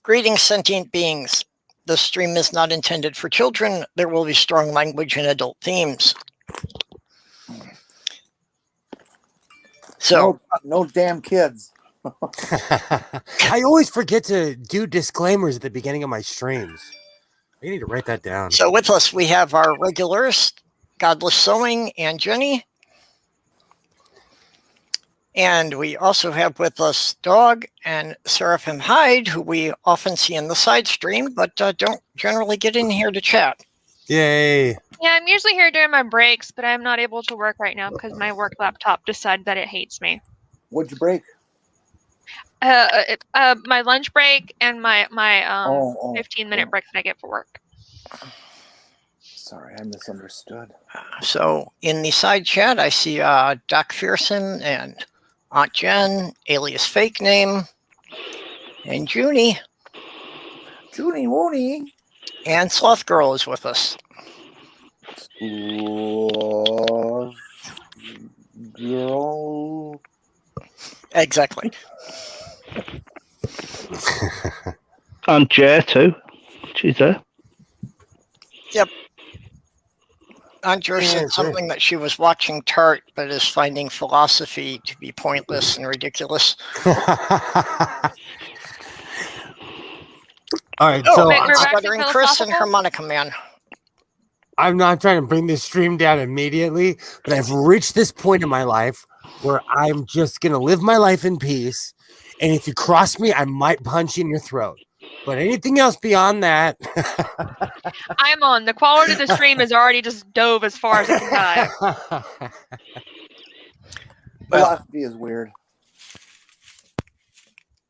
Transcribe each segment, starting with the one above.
Greetings, sentient beings. The stream is not intended for children. There will be strong language and adult themes. So, no damn kids. I always forget to do disclaimers at the beginning of my streams. I need to write that down. So with us, we have our regulars, Godless Sewing and Jenny. And we also have with us Dog and Seraphim Hyde, who we often see in the side stream, but don't generally get in here to chat. Yay. Yeah, I'm usually here during my breaks, but I'm not able to work right now because my work laptop decided that it hates me. What'd you break? My lunch break and my 15-minute break that I get for work. Sorry, I misunderstood. So in the side chat, I see Doc Fearson and Aunt Jen, alias fake name, and Junie. Junie Wooney. And Sloth Girl is with us. Sloth Girl. Exactly. Aunt Jer too. She's there. Yep. Aunt Jer said something that she was watching Tart, but is finding philosophy to be pointless and ridiculous. All right, so Stuttering Chris and Harmonica Man. I'm not trying to bring this stream down immediately, but I've reached this point in my life where I'm just going to live my life in peace. And if you cross me, I might punch you in your throat. But anything else beyond that... I'm on. The quality of the stream is already just dove as far as it can dive. Philosophy is weird.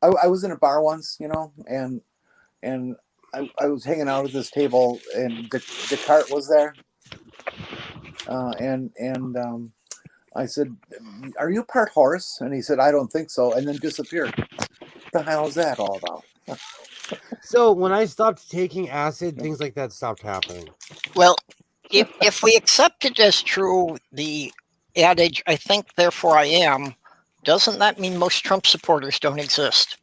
I was in a bar once, and I was hanging out at this table, and Descartes was there. And I said, "Are you part horse?" And he said, "I don't think so," and then disappeared. What the hell is that all about? So when I stopped taking acid, things like that stopped happening. Well, if we accept it as true, the adage, "I think, therefore I am," doesn't that mean most Trump supporters don't exist?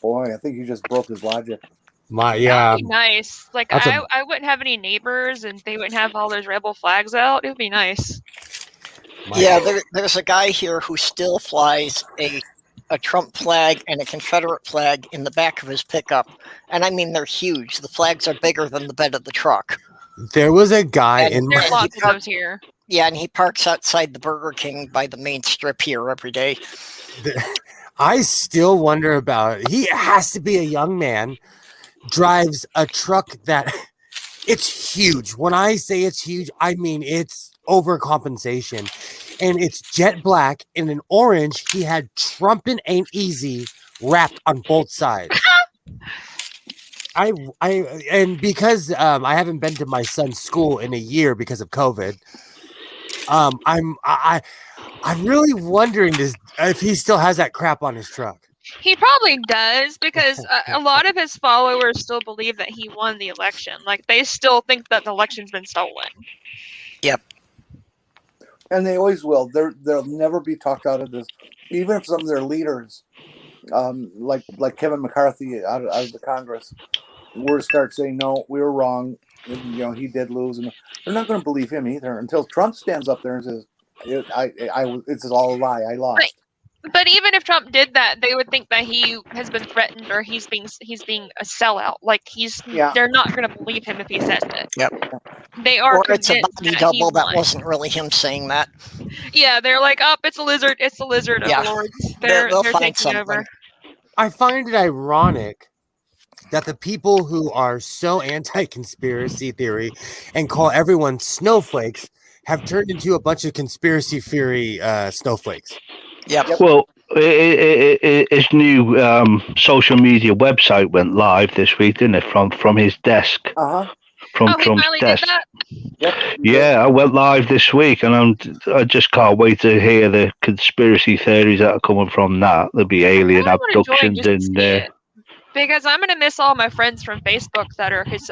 Boy, I think you just broke his logic. That'd be nice. Like I wouldn't have any neighbors, and they wouldn't have all those rebel flags out. It would be nice. Yeah, there's a guy here who still flies a Trump flag and a Confederate flag in the back of his pickup. And I mean, they're huge. The flags are bigger than the bed of the truck. There was a guy in There's lots of those here. Yeah, and he parks outside the Burger King by the main strip here every day. I still wonder about it. He has to be a young man, drives a truck that it's huge. When I say it's huge, I mean it's overcompensation. And it's jet black. And in orange, he had Trumpin' Ain't Easy wrapped on both sides. And because I haven't been to my son's school in a year because of COVID, I'm really wondering if he still has that crap on his truck. He probably does, because a lot of his followers still believe that he won the election. Like, they still think that the election's been stolen. Yep. And they always will. They'll never be talked out of this. Even if some of their leaders, like Kevin McCarthy out of the Congress, were to start saying, "No, we were wrong. He did lose," and they're not going to believe him either until Trump stands up there and says, "It's all a lie. I lost." But even if Trump did that, they would think that he has been threatened or he's being a sellout. Like they're not going to believe him if he says it. Yep. They are. Or it's a body double that wasn't really him saying that. Yeah, they're like, "Oh, it's a lizard. It's the lizard of Lords." They'll find taking something. over. I find it ironic that the people who are so anti-conspiracy theory and call everyone snowflakes have turned into a bunch of conspiracy theory snowflakes. Yep. Well, his new social media website went live this week, didn't it? From his desk. From Trump's desk. Yep. Yeah, I went live this week, and I just can't wait to hear the conspiracy theories that are coming from that. There'll be alien abductions in there. Because I'm gonna miss all my friends from Facebook that are his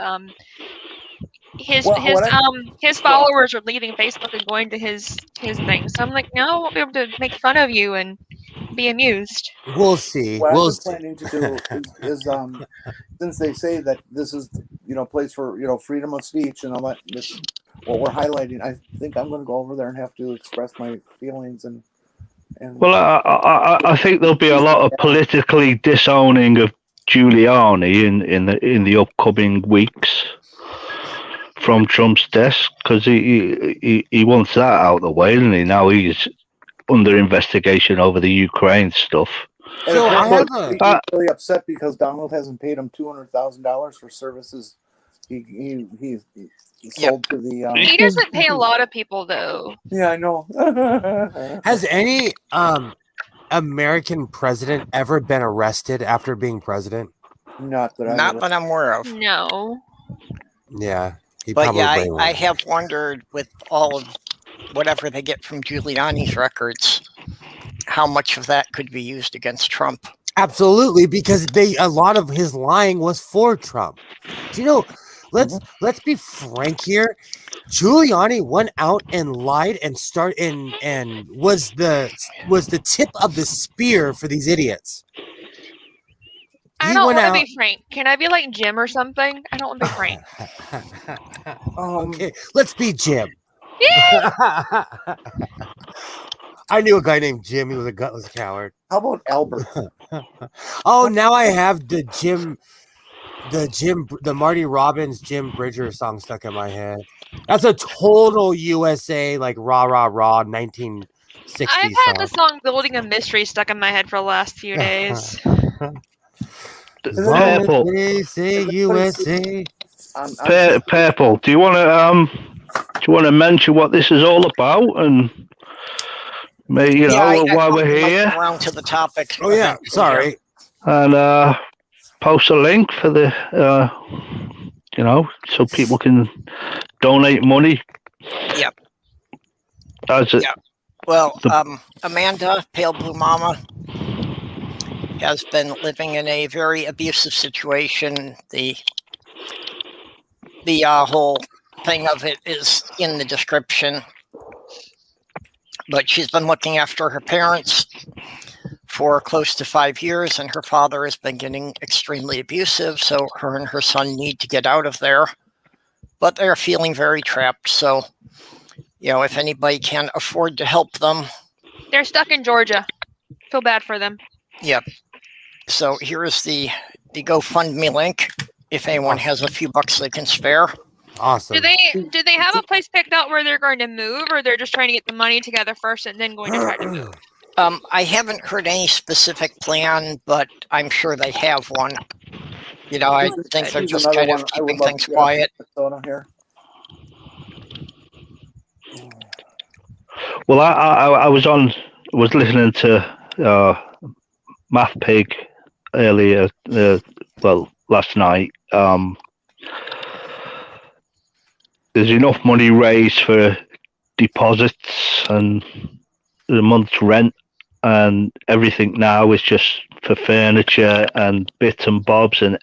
followers are leaving Facebook and going to his thing. So I'm like, no, I won't be able to make fun of you and be amused. We'll see. What We'll I've been see. planning to do is since they say that this is place for freedom of speech and all that, this what we're highlighting, I think I'm going to go over there and have to express my feelings and. Well, I think there'll be a lot of politically disowning of Giuliani in the upcoming weeks from Trump's desk, because he wants that out of the way, doesn't he? Now he's under investigation over the Ukraine stuff. So he's really upset because Donald hasn't paid him $200,000 for services he sold to the. He doesn't pay a lot of people though. Yeah, I know. Has any American president ever been arrested after being president? Not that I'm aware of. No. Yeah. But yeah, I have wondered with all of whatever they get from Giuliani's records, how much of that could be used against Trump. Absolutely, because a lot of his lying was for Trump. Do you know? Let's be frank here. Giuliani went out and lied and was the tip of the spear for these idiots. I don't want to be Frank. Can I be like Jim or something? I don't want to be Frank. Okay, let's be Jim. Yeah. I knew a guy named Jim. He was a gutless coward. How about Albert? Oh, now I have the Marty Robbins Jim Bridger song stuck in my head. That's a total USA like rah rah rah 1960s. I've had the song "Building a Mystery" stuck in my head for the last few days. Purple. Say USA. Purple. Do you want to mention what this is all about and maybe why we're here? Around to the topic. Oh yeah, sorry. And post a link for the so people can donate money. Yep. That's it. Yep. Well, Amanda, Pale Blue Mama, has been living in a very abusive situation. The whole thing of it is in the description. But she's been looking after her parents for close to 5 years, and her father has been getting extremely abusive, so her and her son need to get out of there. But they're feeling very trapped, so, if anybody can afford to help them. They're stuck in Georgia. Feel bad for them. Yep. So here is the GoFundMe link, if anyone has a few bucks they can spare. Awesome. Do they have a place picked out where they're going to move, or they're just trying to get the money together first and then going to try to move? I haven't heard any specific plan, but I'm sure they have one. I think they're just kind of keeping things quiet. Well, I was listening to Math Pig earlier, last night. There's enough money raised for deposits and the month's rent, and everything now is just for furniture and bits and bobs and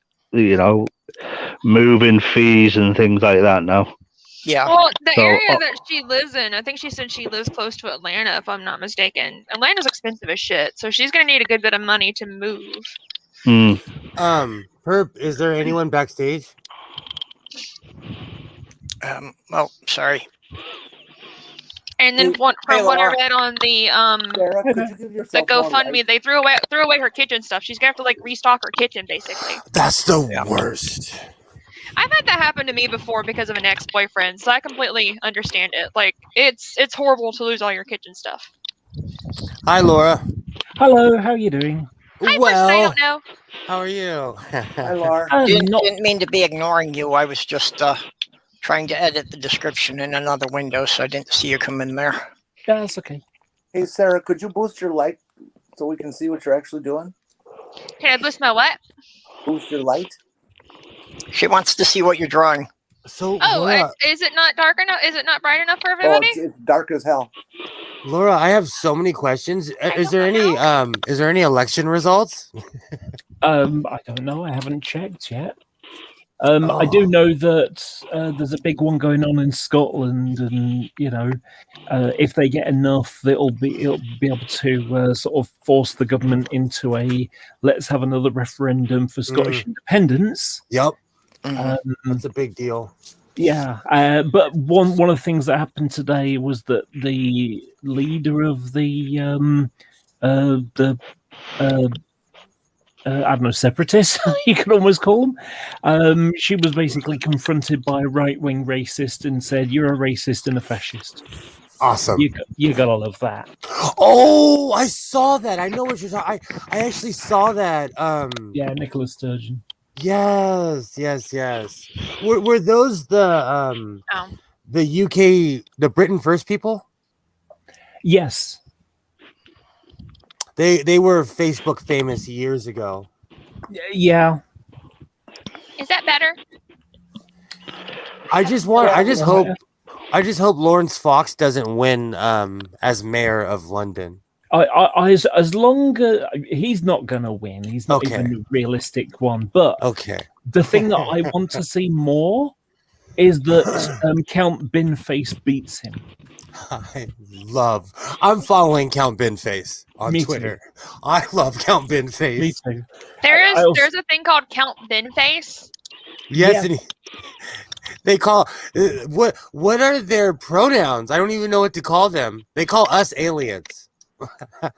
moving fees and things like that now. Yeah. Well, the area that she lives in, I think she said she lives close to Atlanta, if I'm not mistaken. Atlanta's expensive as shit, so she's gonna need a good bit of money to move. Herb, is there anyone backstage? Oh, sorry. And then from what I read on the GoFundMe, they threw away her kitchen stuff. She's gonna have to like restock her kitchen, basically. That's the worst. I've had that happen to me before because of an ex-boyfriend, so I completely understand it. Like it's horrible to lose all your kitchen stuff. Hi, Laura. Hello, how are you doing? Hi, well, I don't know. How are you? Hi, Laura. Didn't mean to be ignoring you. I was just trying to edit the description in another window, so I didn't see you come in there. Yeah, that's okay. Hey, Sarah, could you boost your light so we can see what you're actually doing? Can I boost my what? Boost your light. She wants to see what you're drawing. So, Laura, is it not dark enough? Is it not bright enough for everybody? It's dark as hell. Laura, I have so many questions. Is there any election results? I don't know. I haven't checked yet. I do know that there's a big one going on in Scotland, and if they get enough, it'll be able to sort of force the government into a let's have another referendum for Scottish independence. Yep, Mhm. that's a big deal. Yeah, but one of the things that happened today was that the leader of the I don't know, separatists, you could almost call them. She was basically confronted by a right-wing racist and said, "You're a racist and a fascist." Awesome. You gotta love that. Oh, I saw that. I know what you're talking. I actually saw that. Yeah, Nicola Sturgeon. Yes. Were those the UK, the Britain First people? Yes. They were Facebook famous years ago. Yeah. Is that better? I just hope Lawrence Fox doesn't win as mayor of London. As long as he's not gonna win, he's not even a realistic one. But the thing that I want to see more is that Count Binface beats him. I'm following Count Binface on Me Twitter. Too. I love Count Binface. Me too. There's a thing called Count Binface. Yes, and they call what are their pronouns? I don't even know what to call them. They call us aliens. I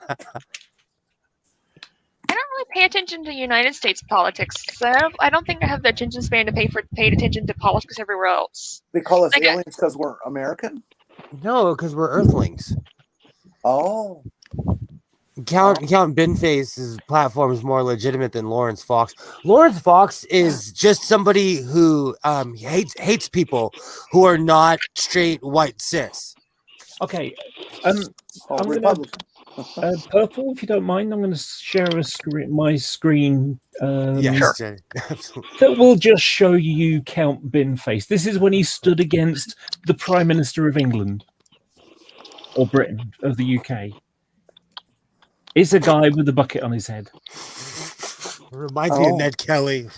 don't really pay attention to United States politics. I don't think I have the attention span to pay attention to politics everywhere else. They call us aliens because we're American? No, because we're Earthlings. Oh. Count Binface's platform is more legitimate than Lawrence Fox. Lawrence Fox is just somebody who hates people who are not straight white cis. Okay. I'm gonna, Purple, if you don't mind, I'm going to share my screen. Yes, that will just show you Count Binface. This is when he stood against the Prime Minister of England or Britain of the UK. It's a guy with a bucket on his head. It reminds me of Ned Kelly.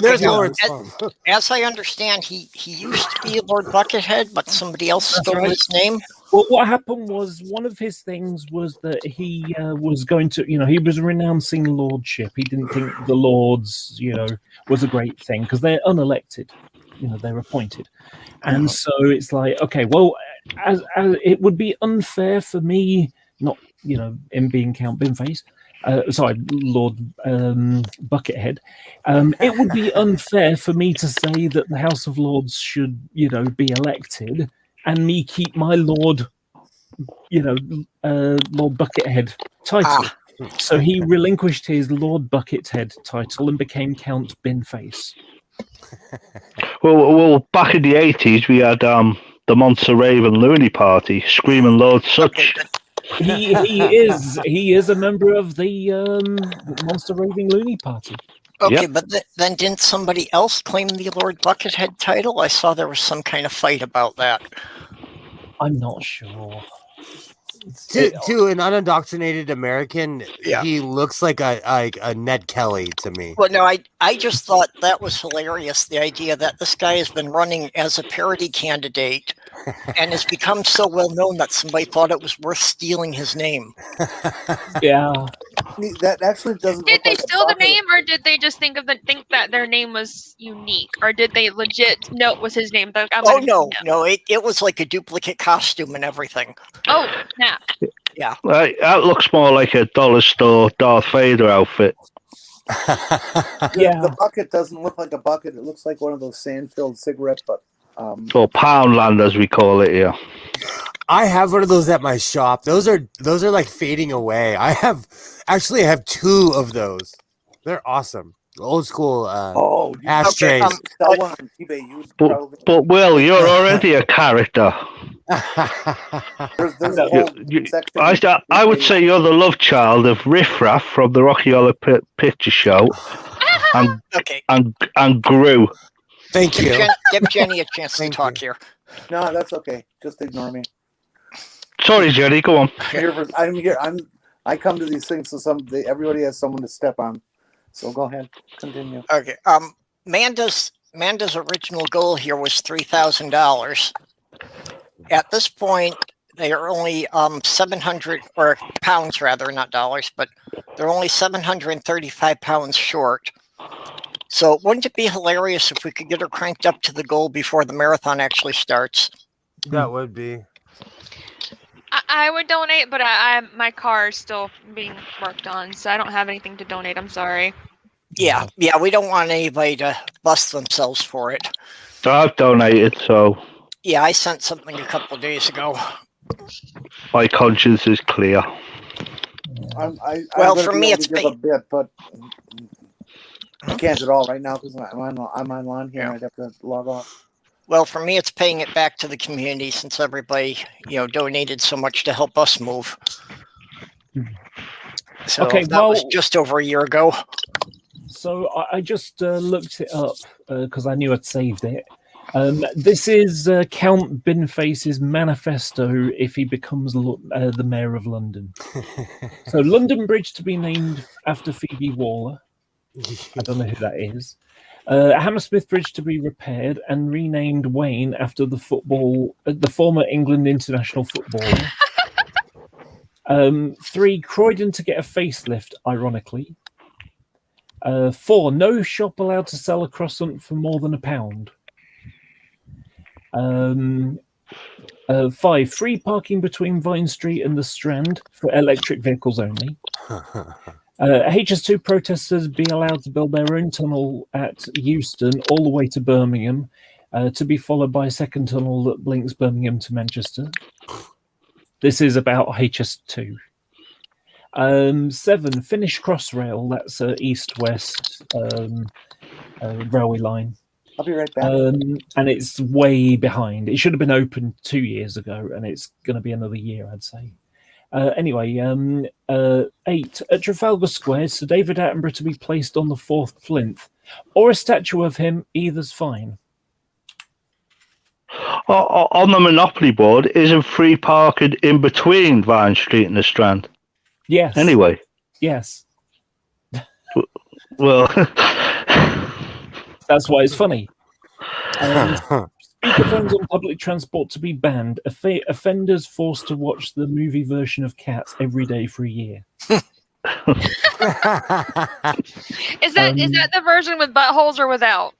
There's Lawrence. As I understand, he used to be Lord Buckethead, but somebody else stole his name. Well, what happened was one of his things was that he was going to, he was renouncing lordship. He didn't think the lords, was a great thing because they're unelected. They're appointed. And so it's like, okay, well, as it would be unfair for me, not, him being Count Binface, Lord Buckethead. It would be unfair for me to say that the House of Lords should, be elected and me keep my Lord, Lord Buckethead title. So he relinquished his Lord Buckethead title and became Count Binface. Well, back in the 80s, we had the Monster Raven Looney Party, Screaming Lord Such. He is a member of the Monster Raving Looney Party. Okay, but then didn't somebody else claim the Lord Buckethead title? I saw there was some kind of fight about that. I'm not sure. To an unindoctrinated American, he looks like a Ned Kelly to me. Well, no, I just thought that was hilarious. The idea that this guy has been running as a parody candidate and has become so well known that somebody thought it was worth stealing his name. Yeah. That actually doesn't. Did they steal the name, or did they just think that their name was unique, or did they legit know it was his name? No, it was like a duplicate costume and everything. Oh, snap! Yeah, that looks more like a dollar store Darth Vader outfit. The bucket doesn't look like a bucket. It looks like one of those sand-filled cigarette butts. Or Poundland, as we call it here. I have one of those at my shop. Those are like fading away. I have two of those. They're awesome. Old school ashtrays. Sell one on eBay. But Will, you're already a character. There's a whole section. I would say you're the love child of Riff Raff from the Rocky Horror Picture Show, and Gru. Thank you. Give Jenny a chance to talk here. No, that's okay. Just ignore me. Sorry, Jenny. Go on. I'm here. I come to these things so everybody has someone to step on. So go ahead, continue. Okay. Manda's original goal here was $3,000. At this point, they are only 700 or pounds rather, not dollars, but they're only 735 pounds short. So wouldn't it be hilarious if we could get her cranked up to the goal before the marathon actually starts? That would be. I would donate, but my car is still being worked on, so I don't have anything to donate. I'm sorry. Yeah, we don't want anybody to bust themselves for it. I've donated, so Yeah, I sent something a couple of days ago. my conscience is clear. Well, for me, it's a bit, but I can't at all right now because I'm online here and I'd have to log off. Well, for me, it's paying it back to the community since everybody, donated so much to help us move. So Okay, that was just over a year ago. So I just looked it up because I knew I'd saved it. This is Count Binface's manifesto if he becomes the mayor of London. So London Bridge to be named after Phoebe Waller. I don't know who that is. Hammersmith Bridge to be repaired and renamed Wayne after the former England international footballer. 3, Croydon to get a facelift, ironically. 4, no shop allowed to sell a croissant for more than £1. 5, free parking between Vine Street and the Strand for electric vehicles only. HS2 protesters be allowed to build their own tunnel at Euston all the way to Birmingham, to be followed by a second tunnel that links Birmingham to Manchester. This is about HS2. 7, Finnish Crossrail, that's east-west railway line. I'll be right back. And it's way behind. It should have been opened 2 years ago, and it's going to be another year, I'd say. Anyway, 8, at Trafalgar Square, Sir David Attenborough to be placed on the 4th plinth, or a statue of him, either's fine. On the Monopoly board, isn't free parking in between Vine Street and the Strand? Yes. Anyway. Yes. Well, that's why it's funny. Speakerphones on public transport to be banned. Offenders forced to watch the movie version of Cats every day for a year. Is that the version with buttholes or without?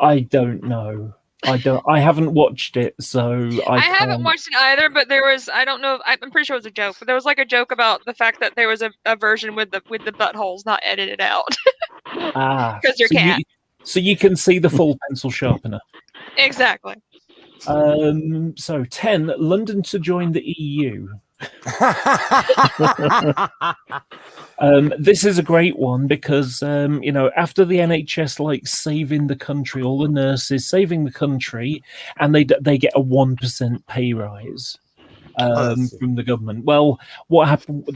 I don't know. I haven't watched it, so I haven't watched it either. But there was, I don't know. I'm pretty sure it was a joke. But there was like a joke about the fact that there was a version with the buttholes not edited out. Because you're cat. So you can see the full pencil sharpener. Exactly. So 10, London to join the EU. This is a great one because after the NHS saving the country, all the nurses saving the country, and they get a 1% pay rise from the government. Well, what happened?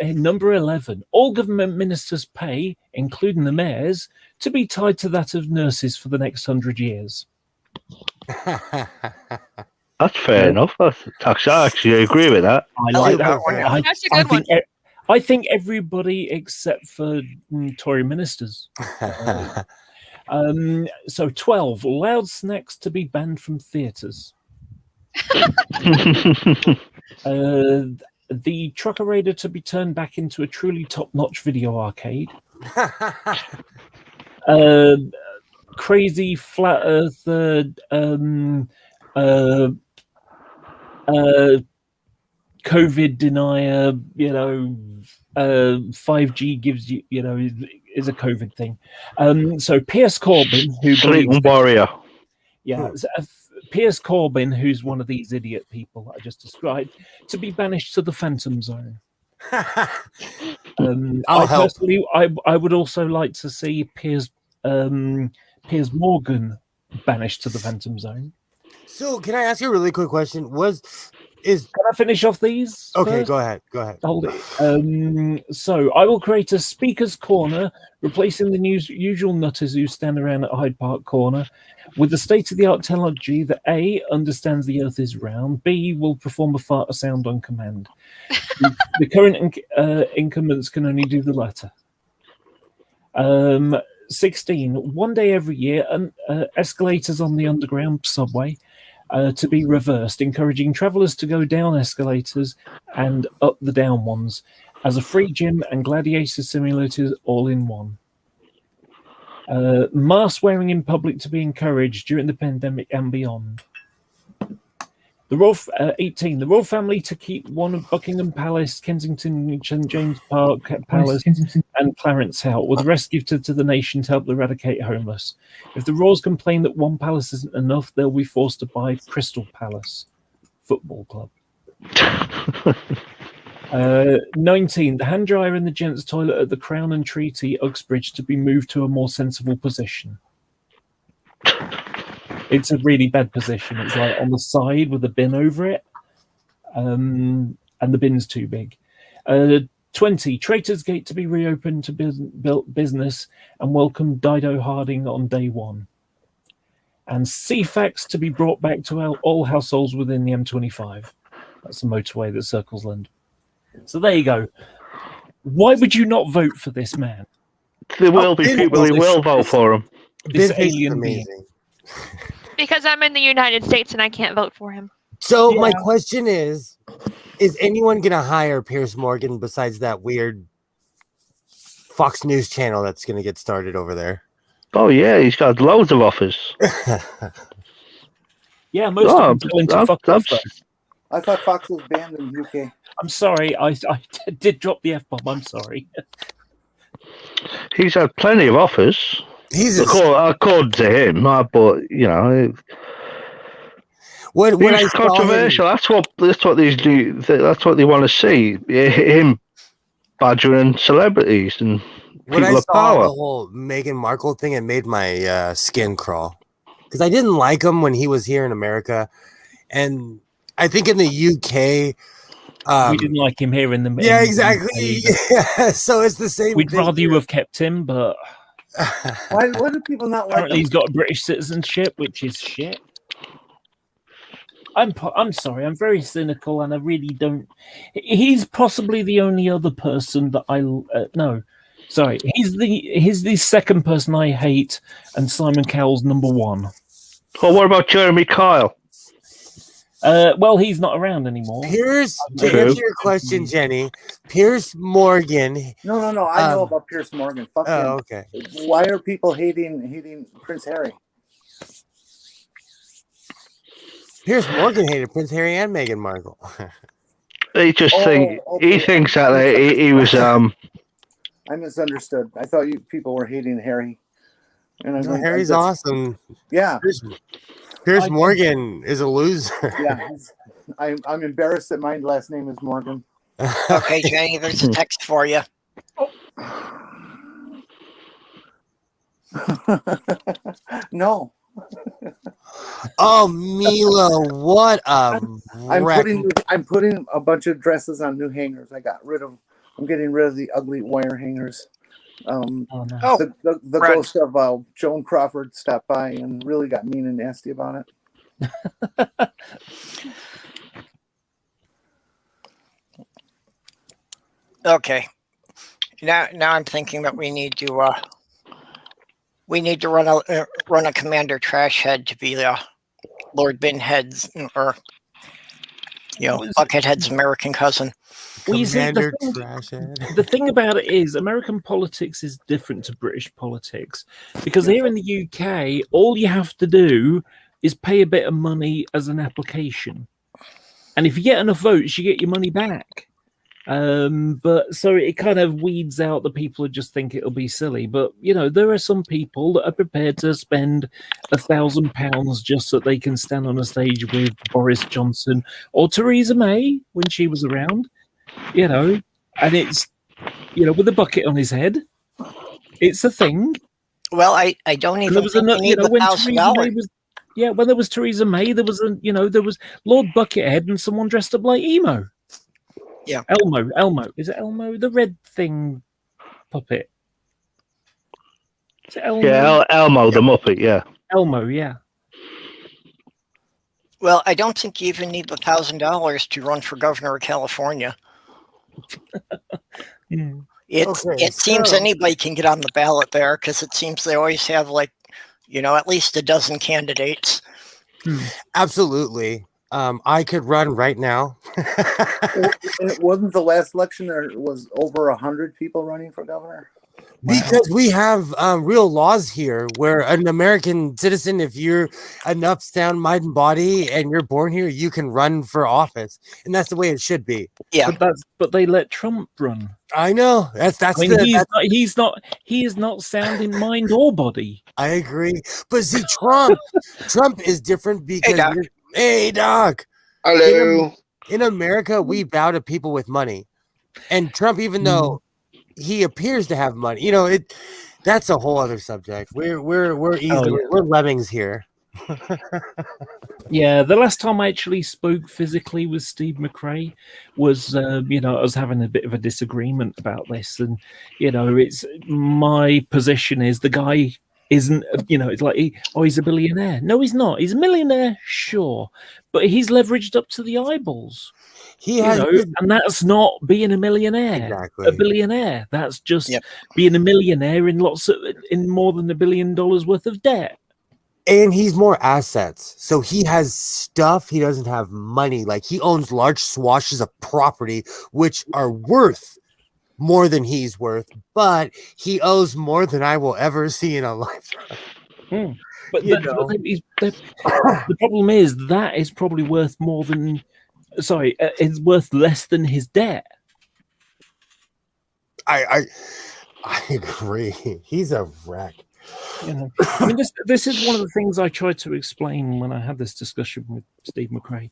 Number 11, all government ministers' pay, including the mayor's, to be tied to that of nurses for the next 100 years. That's fair enough. I actually agree with that. I like that one. That's a good one. I think everybody except for Tory ministers. So 12, loud snacks to be banned from theatres. The Trucker Raider to be turned back into a truly top-notch video arcade. Crazy flat earth COVID denier, 5G gives you, is a COVID thing. So Piers Corbyn, who Sleeping Warrior. Yeah, Piers Corbyn, who's one of these idiot people that I just described, to be banished to the Phantom Zone. I would also like to see Piers Morgan banished to the Phantom Zone. So, can I ask you a really quick question? Can I finish off these? Okay, first? Go ahead. Hold it. So, I will create a speaker's corner, replacing the usual nutters who stand around at Hyde Park Corner, with the state-of-the-art technology that A, understands the Earth is round, B, will perform a fart sound on command. The current incumbents can only do the latter. 16. One day every year, escalators on the underground subway to be reversed, encouraging travellers to go down escalators and up the down ones as a free gym and gladiator simulators all in one. Mask wearing in public to be encouraged during the pandemic and beyond. The Royal 18. The Royal Family to keep one of Buckingham Palace, Kensington, St James Park Palace, and Clarence House, with the rest gifted to the nation to help eradicate homeless. If the Royals complain that one palace isn't enough, they'll be forced to buy Crystal Palace Football Club. 19. The hand dryer in the gents' toilet at the Crown and Treaty, Uxbridge, to be moved to a more sensible position. It's a really bad position. It's like on the side with a bin over it, and the bin's too big. 20. Traitors Gate to be reopened to business and welcome Dido Harding on day one. And CFAX to be brought back to all households within the M25. That's the motorway that circles London. So there you go. Why would you not vote for this man? There will be people who will vote for him. This alien being. amazing. Because I'm in the United States and I can't vote for him. So my question is anyone going to hire Piers Morgan besides that weird Fox News channel that's going to get started over there? Oh, yeah, he's got loads of offers. Yeah, most of them go into fuck off. I thought Fox was banned in the UK. I'm sorry, I did drop the F-bomb. I'm sorry. He's had plenty of offers. According to him, but you know, when he's controversial. That's what these do. That's what they want to see. Him badgering celebrities and when people I of saw power. the whole Meghan Markle thing, it made my skin crawl because I didn't like him when he was here in America, and I think in the UK. We didn't like him here in the Yeah, exactly. Yeah, so it's the same. We'd rather you have kept him, but Why do people not like apparently him? he's got a British citizenship, which is shit. I'm sorry, I'm very cynical, and I really don't. He's possibly the only other person that I no, sorry. He's the second person I hate, and Simon Cowell's number one. Well, what about Jeremy Kyle? Well, he's not around anymore. Piers, to answer your question, Jenny, Piers Morgan. No. I know about Piers Morgan. Fuck him. Okay. Why are people hating Prince Harry? Piers Morgan hated Prince Harry and Meghan Markle. He just he thinks that he was I misunderstood. I thought people were hating Harry. And no, Harry's awesome. Yeah. Piers Morgan is a loser. Yeah, I'm embarrassed that my last name is Morgan. Okay, Jenny, there's a text for you. No. Oh, Mila, what a I'm putting a bunch of dresses on new hangers. I'm getting rid of the ugly wire hangers. The ghost of Joan Crawford stopped by and really got mean and nasty about it. Okay. Now I'm thinking that we need to run a Commander Trashhead to be Lord Binhead's or Buckethead's American cousin. Well, you see, the thing about it is American politics is different to British politics because here in the UK, all you have to do is pay a bit of money as an application. And if you get enough votes, you get your money back. But so it kind of weeds out the people who just think it'll be silly. But, there are some people that are prepared to spend £1,000 just so they can stand on a stage with Boris Johnson or Theresa May when she was around. And it's, with a bucket on his head. It's a thing. Well, I don't even think you need $1,000. When there was Theresa May, there was there was Lord Buckethead and someone dressed up like emo. Yeah. Elmo. Is it Elmo? The red thing puppet. Is it Elmo? Yeah, Elmo the Muppet, yeah. Elmo, yeah. Well, I don't think you even need the $1,000 to run for governor of California. It seems anybody can get on the ballot there because it seems they always have like, at least a dozen candidates. Absolutely. I could run right now. It wasn't the last election there was over 100 people running for governor? Because we have real laws here where an American citizen, if you're enough sound mind and body and you're born here, you can run for office. And that's the way it should be. Yeah. But they let Trump run. I know. He is not sound in mind or body. I agree. But see, Trump is different because hey, Doc. Hello. In America, we bow to people with money. And Trump, even though he appears to have money, that's a whole other subject. We're easy. We're lemmings here. Yeah, the last time I actually spoke physically with Steve McRae was, I was having a bit of a disagreement about this, and it's my position is the guy isn't, it's like, he's a billionaire. No, he's not. He's a millionaire, sure, but he's leveraged up to the eyeballs. He has, and that's not being a millionaire. Exactly. A billionaire. That's just being a millionaire in more than $1 billion worth of debt. And he's more assets. So he has stuff. He doesn't have money. Like he owns large swatches of property, which are worth more than he's worth, but he owes more than I will ever see in a lifetime. But the problem is that is probably worth more than, it's worth less than his debt. I agree. He's a wreck. I mean, this is one of the things I tried to explain when I had this discussion with Steve McRae.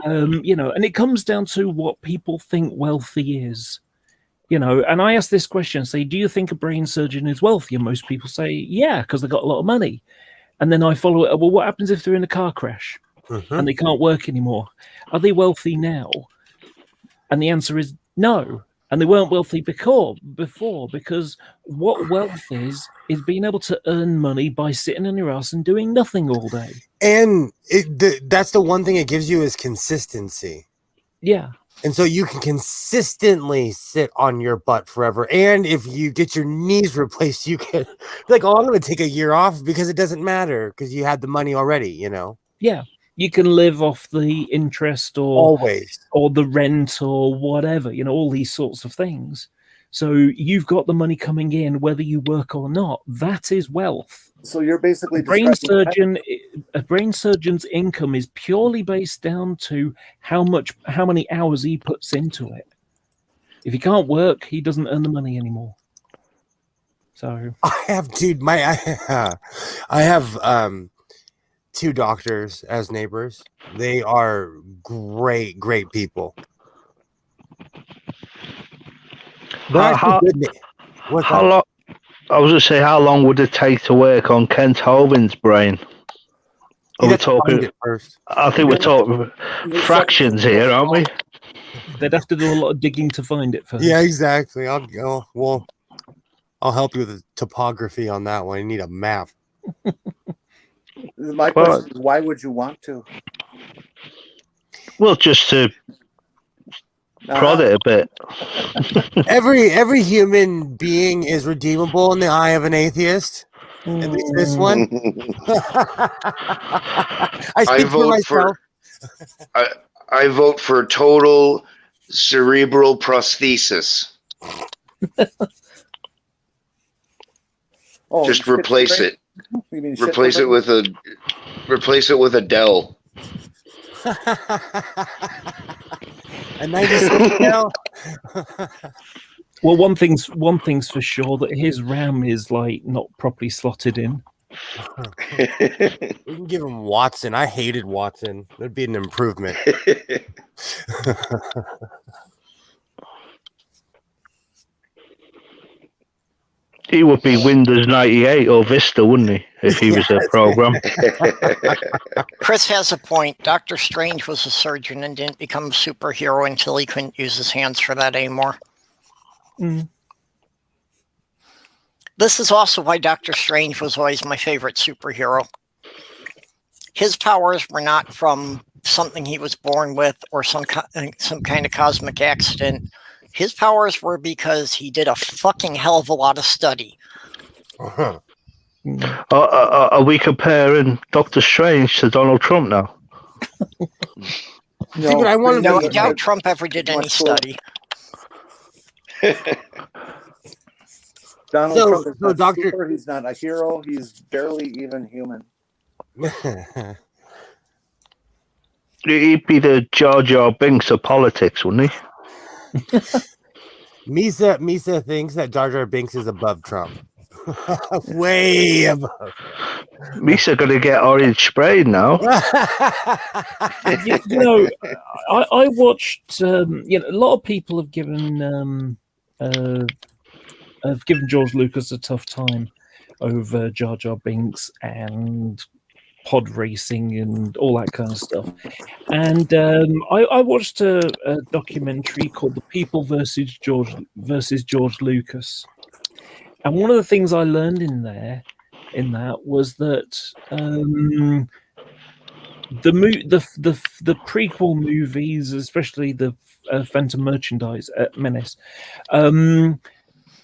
And it comes down to what people think wealthy is. And I asked this question, say, do you think a brain surgeon is wealthy? And most people say, yeah, because they've got a lot of money. And then I follow it up, well, what happens if they're in a car crash and they can't work anymore? Are they wealthy now? And the answer is no. And they weren't wealthy before, because what wealth is being able to earn money by sitting on your ass and doing nothing all day. And that's the one thing it gives you is consistency. Yeah. And so you can consistently sit on your butt forever. And if you get your knees replaced, you can be like, I'm going to take a year off because it doesn't matter because you had the money already, Yeah. You can live off the interest or the rent or whatever, all these sorts of things. So you've got the money coming in, whether you work or not. That is wealth. So you're basically a brain surgeon's income is purely based down to how many hours he puts into it. If he can't work, he doesn't earn the money anymore. So I have two doctors as neighbors. They are great people. How long? I was going to say, how long would it take to work on Kent Hovind's brain? Are we talking? I think we're talking fractions here, aren't we? They'd have to do a lot of digging to find it first. Yeah, exactly. I'll help you with the topography on that one. You need a map. My question is, why would you want to? Well, just to prod it a bit. Every human being is redeemable in the eye of an atheist. At least this one. I vote for total cerebral prosthesis. Just replace it. Replace it with a Dell. A 96 Dell. Well, one thing's for sure, that his RAM is like not properly slotted in. We can give him Watson. I hated Watson. That'd be an improvement. He would be Windows 98 or Vista, wouldn't he, if he was a program? Chris has a point. Dr. Strange was a surgeon and didn't become a superhero until he couldn't use his hands for that anymore. This is also why Dr. Strange was always my favorite superhero. His powers were not from something he was born with or some kind of cosmic accident. His powers were because he did a fucking hell of a lot of study. Are we comparing Doctor Strange to Donald Trump now? See, but I wanted No, to- I doubt Trump ever did any study. Donald Trump is not Dr. super, he's not a hero. He's barely even human. He'd be the Jar Jar Binks of politics, wouldn't he? Misa thinks that Jar Jar Binks is above Trump. Way above. Misa gonna get orange sprayed now. I watched. A lot of people have given George Lucas a tough time over Jar Jar Binks and pod racing and all that kind of stuff. And I watched a documentary called "The People versus George Lucas." And one of the things I learned in that was that the prequel movies, especially the Phantom Menace,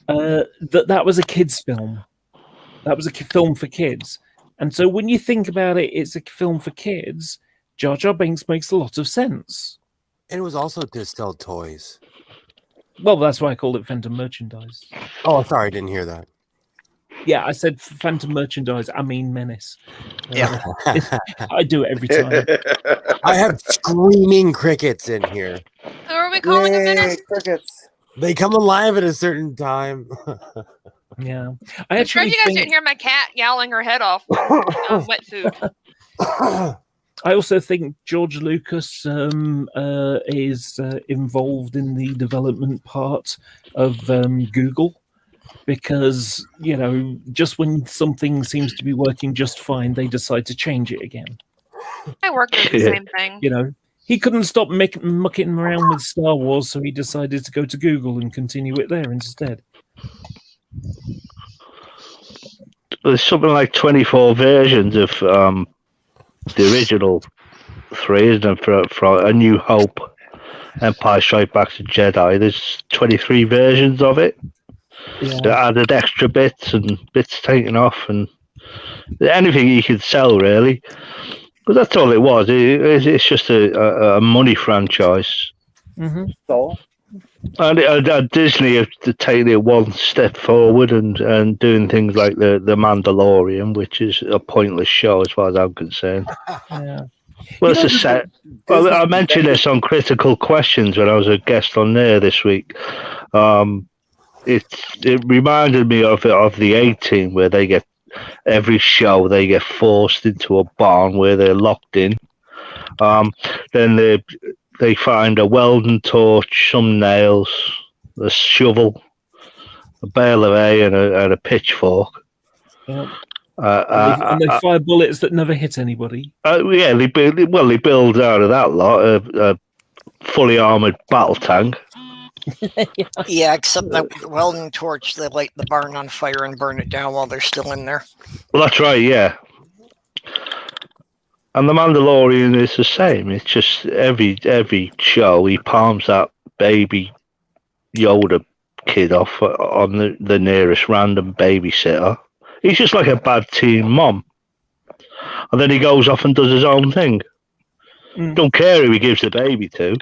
that was a kids' film. That was a film for kids. And so when you think about it, it's a film for kids. Jar Jar Binks makes a lot of sense. And it was also to sell toys. Well, that's why I called it Phantom Merchandise. Oh, sorry, I didn't hear that. Yeah, I said Phantom Merchandise. I mean Menace. Yeah. I do it every time. I have screaming crickets in here. Who are we calling a menace? Crickets. They come alive at a certain time. Yeah. I'm sure you guys didn't hear my cat yowling her head off on wet food. I also think George Lucas is involved in the development part of Google, because, just when something seems to be working just fine, they decide to change it again. I work with the same thing. He couldn't stop mucking around with Star Wars, so he decided to go to Google and continue it there instead. There's something like 24 versions of the original three, isn't there? For A New Hope, Empire Strikes Back, and Jedi. There's 23 versions of it. Yeah. They added extra bits and bits taken off, and anything you could sell, really. But that's all it was. It's just a money franchise. Mm-hmm. So, And Disney have taken it one step forward and doing things like the Mandalorian, which is a pointless show as far as I'm concerned. Yeah. Well, it's a set. Well, I mentioned this on Critical Questions when I was a guest on there this week. It reminded me of the A-Team, where they get every show they get forced into a barn where they're locked in. Then they find a welding torch, some nails, a shovel, a bale of hay, and a pitchfork. Yeah. And they fire bullets that never hit anybody. Yeah, they build out of that lot a fully armored battle tank. Yeah, except that with the welding torch, they light the barn on fire and burn it down while they're still in there. Well, that's right, yeah. And the Mandalorian is the same. It's just every show he palms that baby Yoda kid off on the nearest random babysitter. He's just like a bad teen mom. And then he goes off and does his own thing. Don't care who he gives the baby to.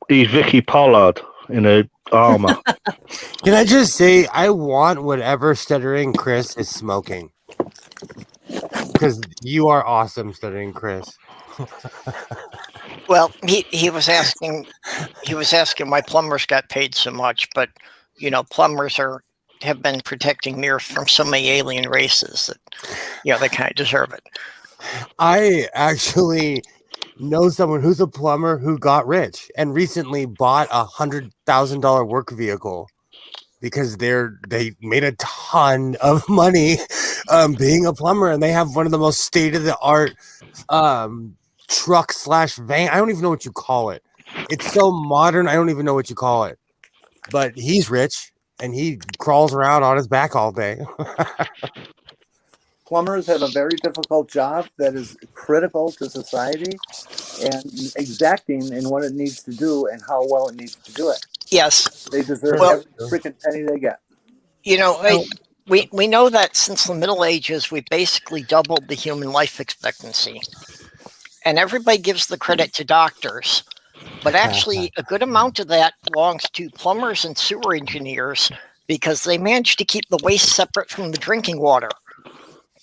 He's Vicky Pollard in a armor. Can I just say, I want whatever Stuttering Chris is smoking. Because you are awesome, Stuttering Chris. Well, he was asking why plumbers got paid so much, but plumbers have been protecting the earth from so many alien races that they kind of deserve it. I actually know someone who's a plumber who got rich and recently bought a $100,000 work vehicle because they made a ton of money being a plumber, and they have one of the most state-of-the-art truck/van. I don't even know what you call it. It's so modern, I don't even know what you call it. But he's rich, and he crawls around on his back all day. plumbers have a very difficult job that is critical to society and exacting in what it needs to do and how well it needs to do it. Yes. They deserve Well, every freaking penny they get. You know, we know that since the Middle Ages, we basically doubled the human life expectancy. And everybody gives the credit to doctors. But actually, a good amount of that belongs to plumbers and sewer engineers because they managed to keep the waste separate from the drinking water.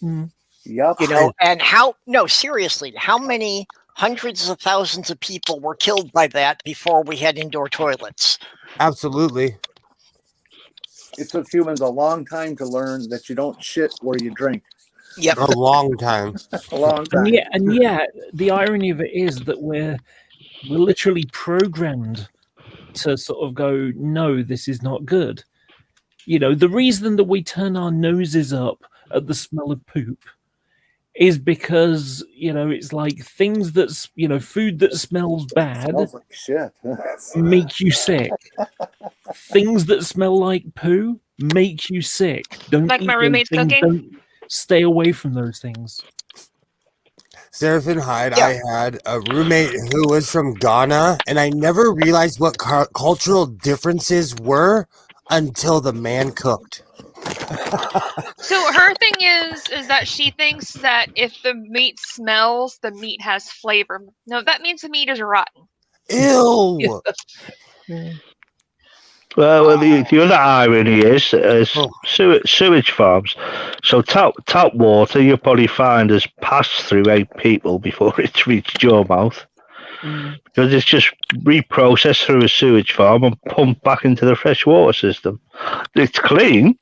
Yep. You know, and seriously, how many hundreds of thousands of people were killed by that before we had indoor toilets? Absolutely. It took humans a long time to learn that you don't shit where you drink. Yep. A long time. A long time. And yet, the irony of it is that we're literally programmed to sort of go, no, this is not good. You know, the reason that we turn our noses up at the smell of poop is because, you know, it's like things that's, you know, food that smells bad smells like shit. make you sick. Things that smell like poo make you sick. Don't Like eat my those roommate's things. cooking? Don't stay away from those things. Seraphin Hyde, Yeah. I had a roommate who was from Ghana, and I never realized what cultural differences were until the man cooked. So her thing is that she thinks that if the meat smells, the meat has flavor. No, that means the meat is rotten. Ew! Well, the other irony is sewage farms. So tap water you'll probably find has passed through 8 people before it's reached your mouth. Because it's just reprocessed through a sewage farm and pumped back into the fresh water system. It's clean.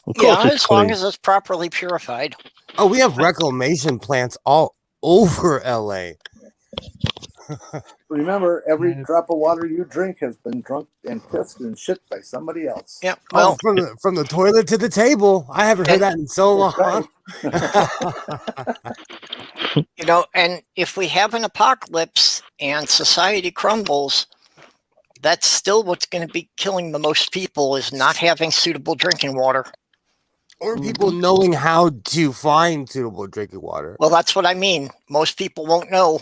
Of course Yeah, it's as long clean. as it's properly purified. Oh, we have reclamation plants all over LA. Remember, every drop of water you drink has been drunk and pissed and shit by somebody else. Yeah, well, From the toilet to the table. I haven't heard that in so long. you know, and if we have an apocalypse and society crumbles, that's still what's going to be killing the most people is not having suitable drinking water. Or people knowing how to find suitable drinking water. Well, that's what I mean. Most people won't know.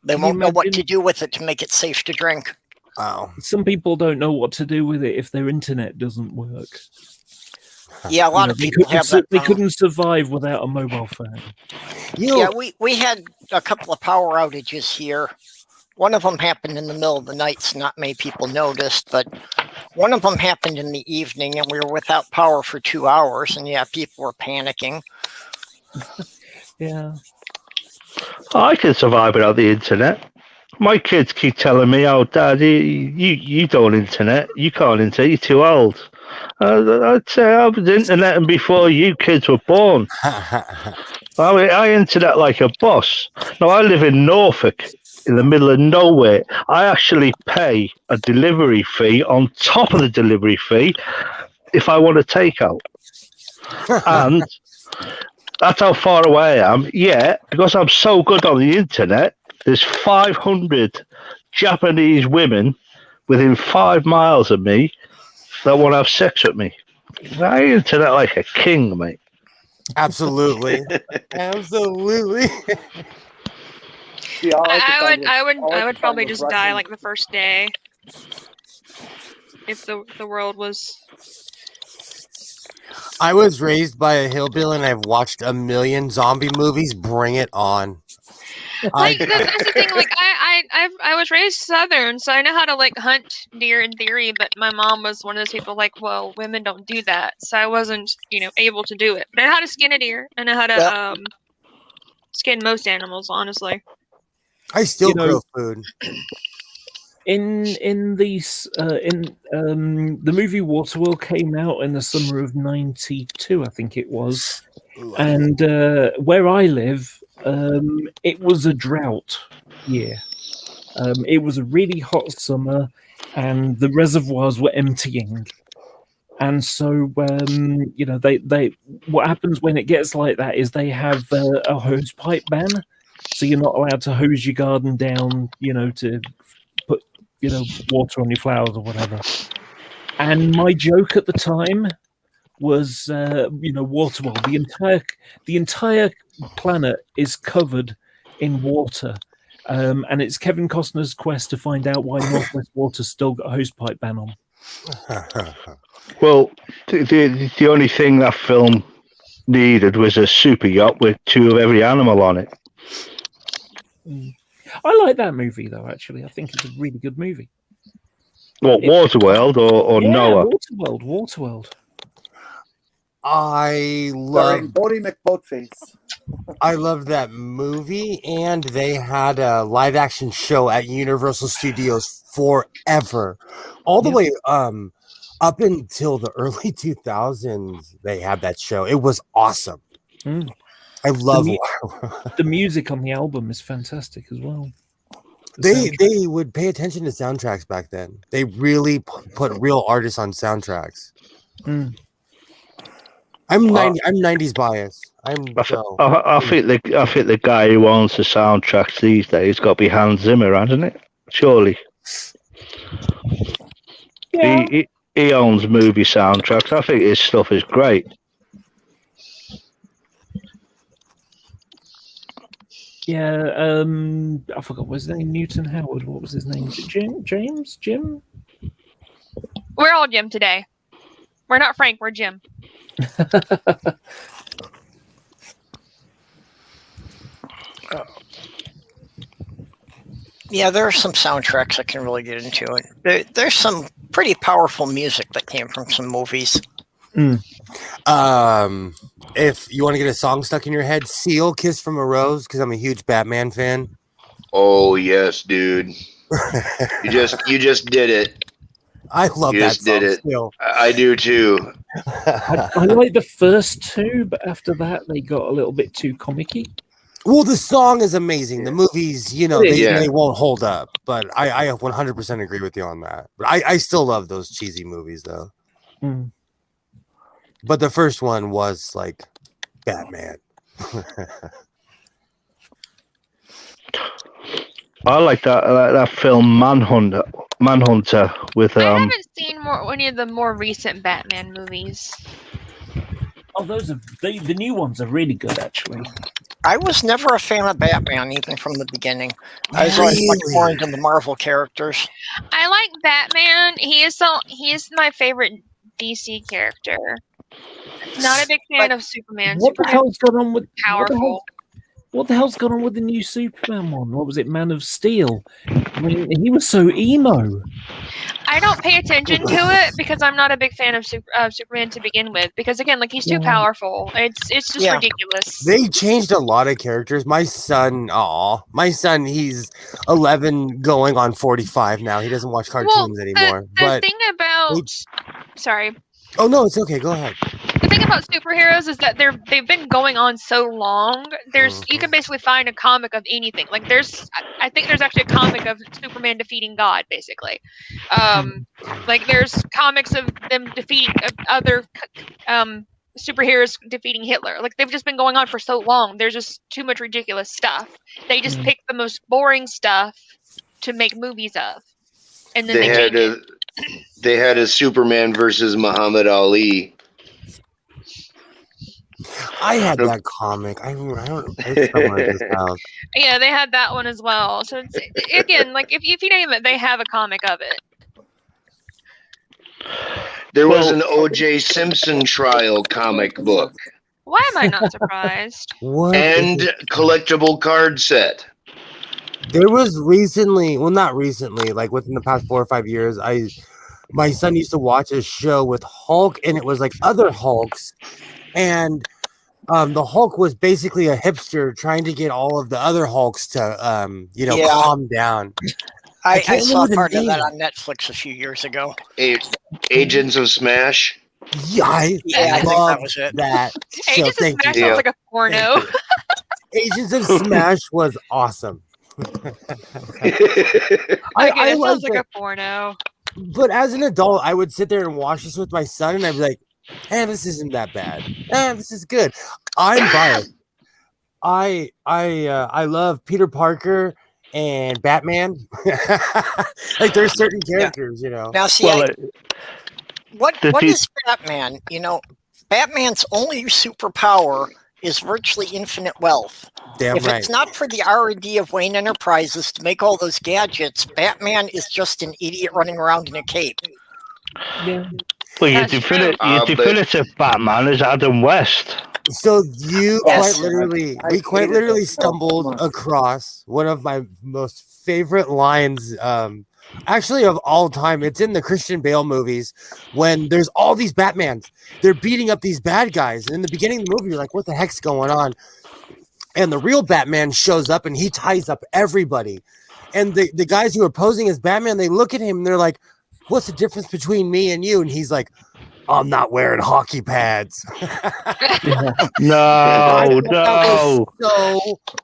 They won't know what to imagine- do with it to make it safe to drink. Wow. Some people don't know what to do with it if their internet doesn't work. Yeah, a lot of people have that They problem. couldn't survive without a mobile phone. Yeah, we had a couple of power outages here. One of them happened in the middle of the night, so not many people noticed, but one of them happened in the evening, and we were without power for 2 hours, and yeah, people were panicking. Yeah. I can survive without the internet. My kids keep telling me, "Oh, Dad, you don't internet. You can't internet. You're too old." I'd say I was internet before you kids were born. I internet like a boss. Now I live in Norfolk, in the middle of nowhere. I actually pay a delivery fee on top of the delivery fee if I want a takeout, and that's how far away I am. Yeah, because I'm so good on the internet, there's 500 Japanese women within 5 miles of me that want to have sex with me. I internet like a king, mate. Absolutely. Absolutely. See, all I can find is- I all would can probably find is just die Russian- like the first day if the world was. I was raised by a hillbilly and I've watched a million zombie movies. Bring it on. Like that's the thing. Like I was raised Southern, so I know how to like hunt deer in theory. But my mom was one of those people like, well, women don't do that, so I wasn't able to do it. But I know how to skin a deer. I know how to skin most animals, honestly. I still grow food. In the movie Waterworld came out in the summer of '92, I think it was, and where I live, it was a drought year. It was a really hot summer, and the reservoirs were emptying. And so, they what happens when it gets like that is they have a hose pipe ban, so you're not allowed to hose your garden down, to put water on your flowers or whatever. And my joke at the time was Waterworld. The entire planet is covered in water. And it's Kevin Costner's quest to find out why Northwest Water's still got a hosepipe ban on. Well, the only thing that film needed was a super yacht with 2 of every animal on it. I like that movie, though, actually. I think it's a really good movie. What, Waterworld or Noah? Waterworld. I Starring love Bodie McBoatface. I love that movie, and they had a live action show at Universal Studios forever, all the way up until the early 2000s. They had that show. It was awesome. I love the music on the album is fantastic as well. They would pay attention to soundtracks back then. They really put real artists on soundtracks. I'm 90s biased. I think the guy who owns the soundtracks these days got to be Hans Zimmer, hasn't it? Surely. Yeah. He owns movie soundtracks. I think his stuff is great. Yeah, I forgot what his name. Newton Howard. What was his name? Is it James? Jim? We're all Jim today. We're not Frank. We're Jim. Yeah, there are some soundtracks I can really get into it. There's some pretty powerful music that came from some movies. If you want to get a song stuck in your head, Seal, "Kiss from a Rose," because I'm a huge Batman fan. Oh yes, dude. You just did it. I love that song. Did it. Still. I do too. I like the first 2, but after that they got a little bit too comic-y. Well, the song is amazing. The movies, they won't hold up. But I 100% agree with you on that. But I still love those cheesy movies, though. But the first one was like Batman. I like that film Manhunter with I haven't seen any of the more recent Batman movies. Oh, those are the new ones are really good, actually. I was never a fan of Batman, even from the beginning. I was always much more into the Marvel characters. I like Batman. He is my favorite DC character. Not a big fan of Superman. What the hell's going on with powerful? What the hell's going on with the new Superman one? What was it, Man of Steel? I mean, he was so emo. I don't pay attention to it because I'm not a big fan of Superman to begin with. Because again, like he's too powerful. It's just ridiculous. They changed a lot of characters. My son, he's 11 going on 45 now. He doesn't watch cartoons anymore. The thing about sorry. Oh no, it's okay. Go ahead. The thing about superheroes is that they've been going on so long. You can basically find a comic of anything. Like I think there's actually a comic of Superman defeating God, basically. Like there's comics of them defeating other superheroes defeating Hitler. Like they've just been going on for so long. There's just too much ridiculous stuff. They just pick the most boring stuff to make movies of, and then they had a Superman versus Muhammad Ali. I had that comic. I don't. It's somewhere at this house. Yeah, they had that one as well. So it's, again, like if you name it, they have a comic of it. There was an O.J. Simpson trial comic book. Why am I not surprised? What? And collectible card set. There was recently, well, not recently, like within the past 4 or 5 years, my son used to watch a show with Hulk, and it was like other Hulks, and the Hulk was basically a hipster trying to get all of the other Hulks to, calm down. I saw part of that on Netflix a few years ago. Agents of Smash. Yeah, I think that was it. Agents of Smash sounds like a porno. Agents of Smash was awesome. It sounds like a porno. But as an adult, I would sit there and watch this with my son, and I'd be like, this isn't that bad. This is good. I'm biased. I love Peter Parker and Batman. Like there's certain characters, Now see, what is Batman? Batman's only superpower is virtually infinite wealth. Damn If right. it's not for the R&D of Wayne Enterprises to make all those gadgets, Batman is just an idiot running around in a cape. Yeah. Well, your That's true. definitive Batman is Adam West. So you Yes. quite literally, I we quite hated literally that film so stumbled much. across one of my most favorite lines, actually of all time. It's in the Christian Bale movies when there's all these Batmans. They're beating up these bad guys. And in the beginning of the movie, you're like, what the heck's going on? And the real Batman shows up and he ties up everybody. And the guys who are posing as Batman, they look at him and they're like, what's the difference between me and you? And he's like, I'm not wearing hockey pads. No, So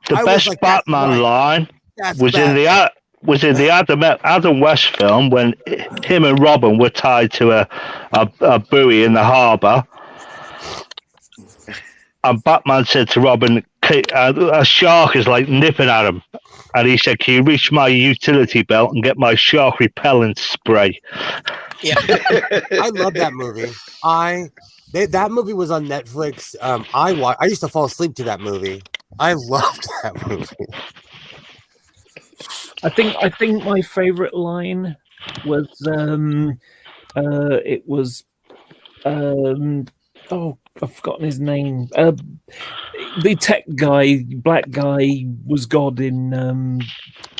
the I was best like, that's Batman right. line That's was in Batman. the Adam West film when him and Robin were tied to a buoy in the harbour, and Batman said to Robin, "A shark is like nipping at him," and he said, "Can you reach my utility belt and get my shark repellent spray?" Yeah. I love that movie. That movie was on Netflix. I used to fall asleep to that movie. I loved that movie. I think my favorite line was it was oh, I've forgotten his name. The tech guy, black guy, was God in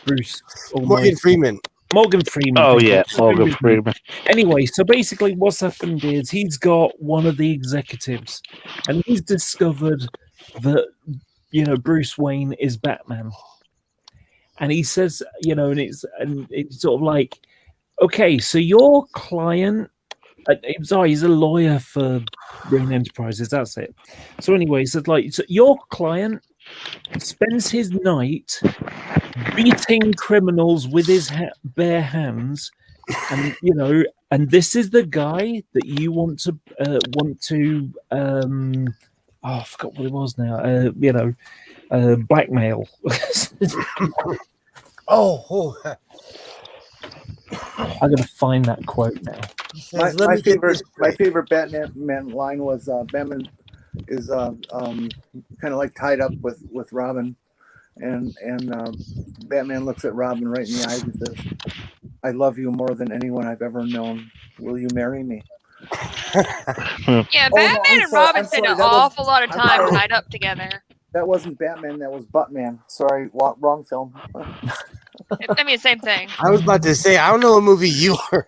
Bruce. Morgan Freeman. Morgan Freeman. Oh thank you. yeah, Morgan Freeman. Anyway, so basically what's happened is he's got one of the executives and he's discovered that, Bruce Wayne is Batman. And he says, and it's sort of like, okay, so your client, he's a lawyer for Wayne Enterprises, that's it. So anyway, so your client spends his night beating criminals with his bare hands, and and this is the guy that you want to I forgot what it was now. Blackmail. Oh, I'm gonna find that quote now. My favorite Batman line was Batman is kind of like tied up with Robin, and Batman looks at Robin right in the eyes and says, "I love you more than anyone I've ever known. Will you marry me?" Yeah, Oh, no, Batman I'm and sorry, Robin I'm spend sorry, an that was- awful lot of I'm time sorry. tied up together. That wasn't Batman. That was Buttman. Sorry, wrong film. I mean, same thing. I was about to say, I don't know what movie you are.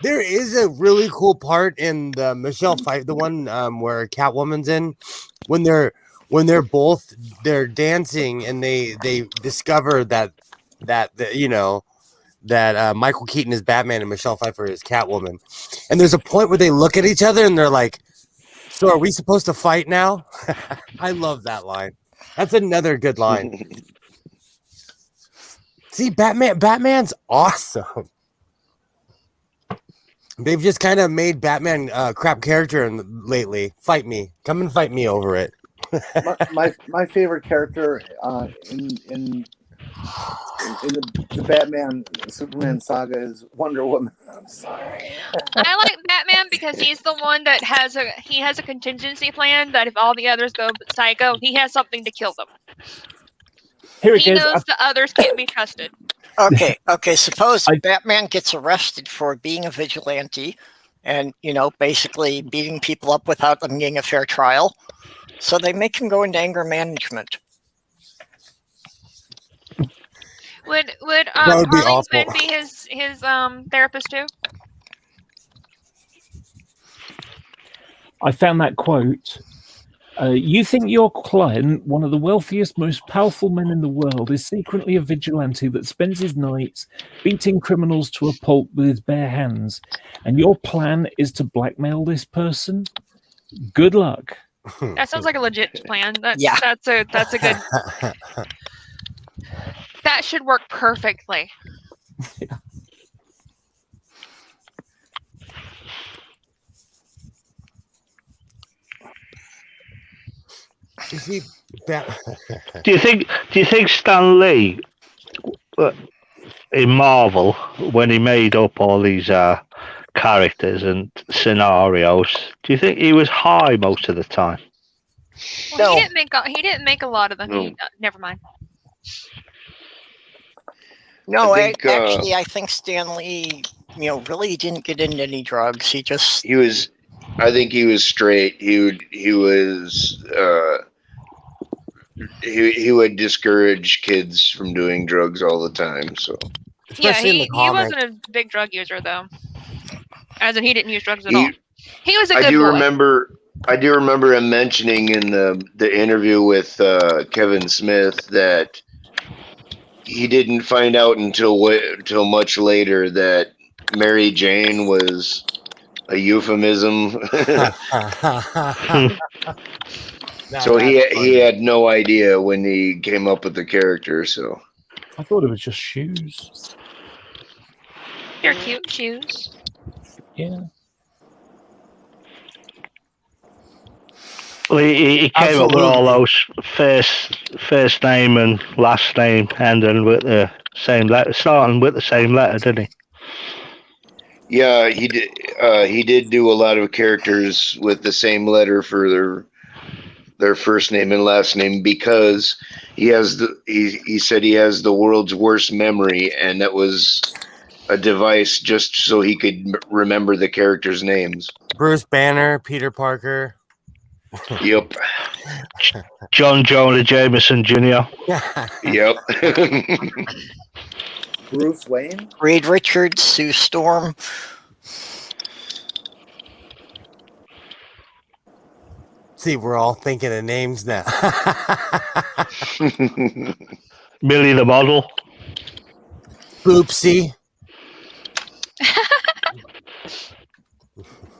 There is a really cool part in the Michelle Pfeiffer, the one where Catwoman's in, when they're dancing and they discover that Michael Keaton is Batman and Michelle Pfeiffer is Catwoman, and there's a point where they look at each other and they're like, "So are we supposed to fight now?" I love that line. That's another good line. See, Batman's awesome. They've just kind of made Batman crap character lately. Fight me. Come and fight me over it. my favorite character in the Batman Superman saga is Wonder Woman. I'm sorry. I like Batman because he's the one that has a contingency plan that if all the others go psycho, he has something to kill them. Here it He is. knows the others can't be trusted. Okay. Suppose Batman gets arrested for being a vigilante and, basically beating people up without them getting a fair trial. So they make him go into anger management. Would That would be Harley awful. Quinn be his therapist too? I found that quote. You think your client, one of the wealthiest, most powerful men in the world, is secretly a vigilante that spends his nights beating criminals to a pulp with his bare hands, and your plan is to blackmail this person? Good luck. That sounds like a legit plan. That's a good. That should work perfectly. Yeah. You see, Bat- Do you think Stan Lee in Marvel, when he made up all these characters and scenarios. Do you think he was high most of the time? Well, No. he didn't make a lot of them. No. Never mind. No, I think, actually, I think Stanley, really didn't get into any drugs. He just He was. I think he was straight. He was. He would discourage kids from doing drugs all the time. So Especially in the he comic. wasn't a big drug user though. As in, he didn't use drugs at He- all. He was a I good do boy. remember him mentioning in the interview with Kevin Smith that he didn't find out until much later that Mary Jane was a euphemism. So he had no idea when he came up with the character. So I thought it was just shoes. They're cute shoes. Yeah. Well, he came up with all Absolutely. those first name and last name ending with the same letter, starting with the same letter, didn't he? yeah, he did. He did do a lot of characters with the same letter for their first name and last name because he said he has the world's worst memory, and that was a device just so he could remember the characters' names. Bruce Banner, Peter Parker. Yep. John Jonah Jameson Jr. Yep. Bruce Wayne. Reed Richards, Sue Storm. See, we're all thinking of names now. Millie the model. Boopsie.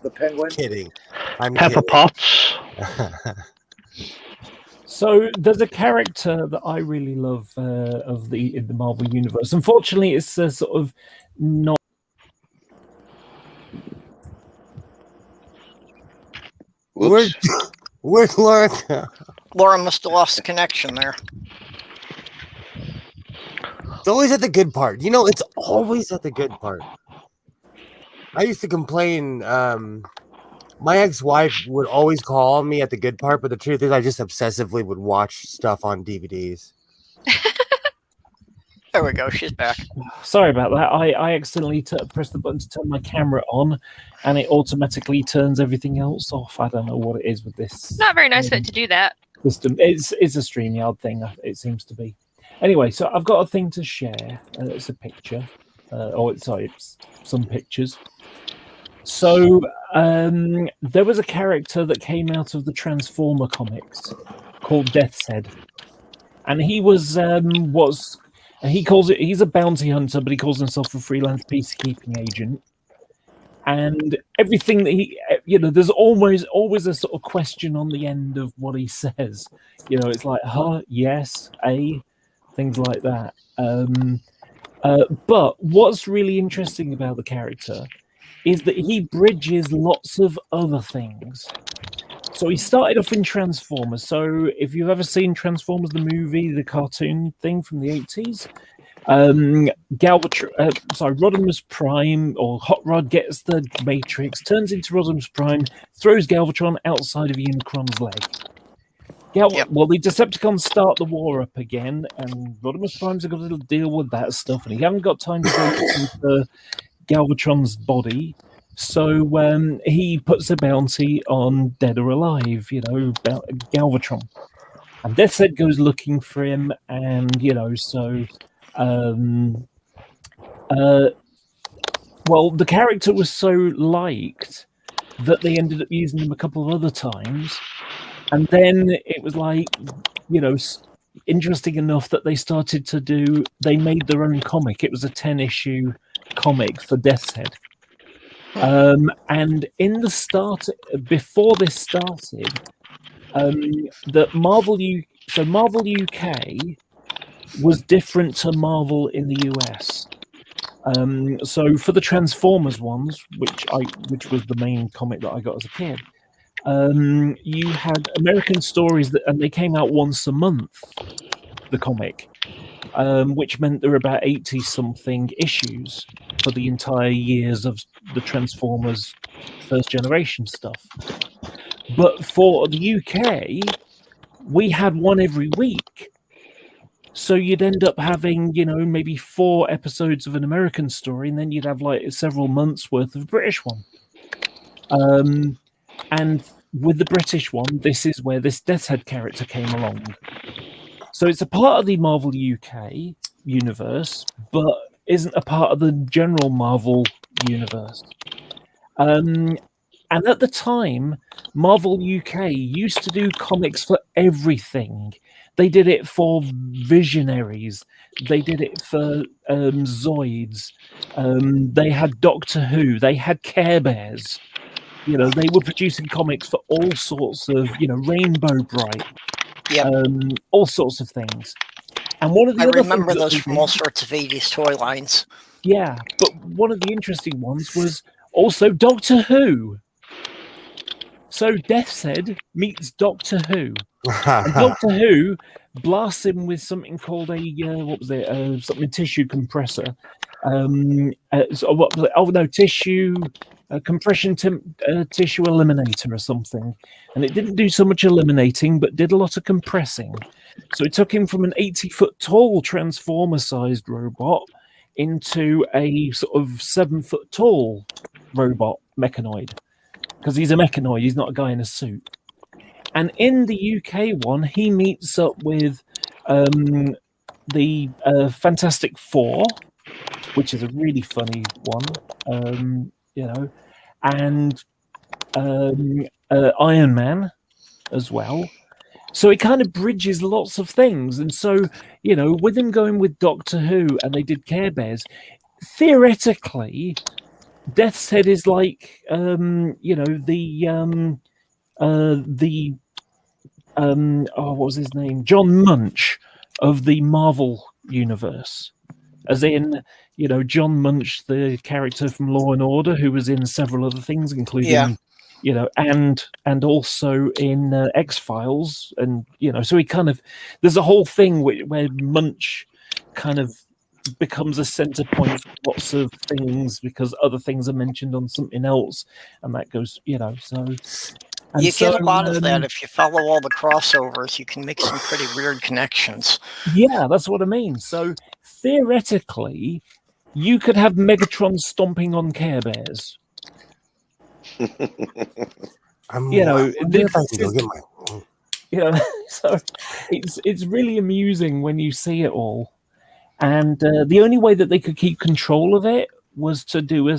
The Penguin. Kidding. I'm Pepper kidding. Potts. So there's a character that I really love in the Marvel universe. Unfortunately, it's sort of not. Whoops. Where's Laura? Laura must have lost the connection there. It's always at the good part. It's always at the good part. I used to complain. My ex-wife would always call me at the good part, but the truth is I just obsessively would watch stuff on DVDs. There we go. She's back. Sorry about that. I accidentally pressed the button to turn my camera on, and it automatically turns everything else off. I don't know what it is with this. Not very nice of it to do that. System. It's a StreamYard thing. It seems to be. Anyway, so I've got a thing to share. It's a picture. It's some pictures. So there was a character that came out of the Transformer comics called Death's Head, and he was he's a bounty hunter, but he calls himself a freelance peacekeeping agent. And everything that there's always a sort of question on the end of what he says. It's like, yes, things like that. But what's really interesting about the character is that he bridges lots of other things. So he started off in Transformers. So if you've ever seen Transformers, the movie, the cartoon thing from the 80s, Rodimus Prime, or Hot Rod, gets the Matrix, turns into Rodimus Prime, throws Galvatron outside of Unicron's leg. Well, the Decepticons start the war up again, and Rodimus Prime's got to deal with that stuff, and he hasn't got time to go into Galvatron's body, so he puts a bounty on Dead or Alive, Galvatron. And Death's Head goes looking for him, and the character was so liked that they ended up using him a couple of other times, and then it was like, interesting enough that they made their own comic. It was a 10-issue comic for Death's Head. And in the start, before this started, Marvel UK was different to Marvel in the US. So for the Transformers ones, which was the main comic that I got as a kid, you had American stories and they came out once a month. The comic, which meant there were about 80-something issues for the entire years of the Transformers first generation stuff. But for the UK, we had one every week. So you'd end up having, maybe 4 episodes of an American story, and then you'd have like several months worth of a British one. And with the British one, this is where this Death's Head character came along. So it's a part of the Marvel UK universe, but isn't a part of the general Marvel universe. And at the time, Marvel UK used to do comics for everything. They did it for Visionaries. They did it for Zoids. They had Doctor Who. They had Care Bears. They were producing comics for all sorts of, Rainbow Bright. Yep. All sorts of things. And one of the I other remember things those from all sorts of 80s toy lines. Yeah, but one of the interesting ones was also Doctor Who. So Death's Head meets Doctor Who. And Doctor Who blasts him with something called something tissue compressor. Tissue compression tissue eliminator or something. And it didn't do so much eliminating, but did a lot of compressing. So it took him from an 80-foot tall Transformer-sized robot into a sort of 7-foot tall robot mechanoid. Because he's a mechanoid, he's not a guy in a suit. And in the UK one, he meets up with the Fantastic Four, which is a really funny one, and Iron Man as well. So it kind of bridges lots of things. And so, with him going with Doctor Who and they did Care Bears, theoretically, Death's Head is like, what was his name? John Munch of the Marvel universe. As in, John Munch, the character from Law and Order, who was in several other things, including, and also in X-Files. And, so he kind of, there's a whole thing where Munch kind of becomes a center point for lots of things because other things are mentioned on something else. And that goes, so... You get a lot of that. If you follow all the crossovers, you can make some pretty weird connections. Yeah, that's what I mean. So theoretically, you could have Megatron stomping on Care Bears. So it's really amusing when you see it all. And the only way that they could keep control of it was to do a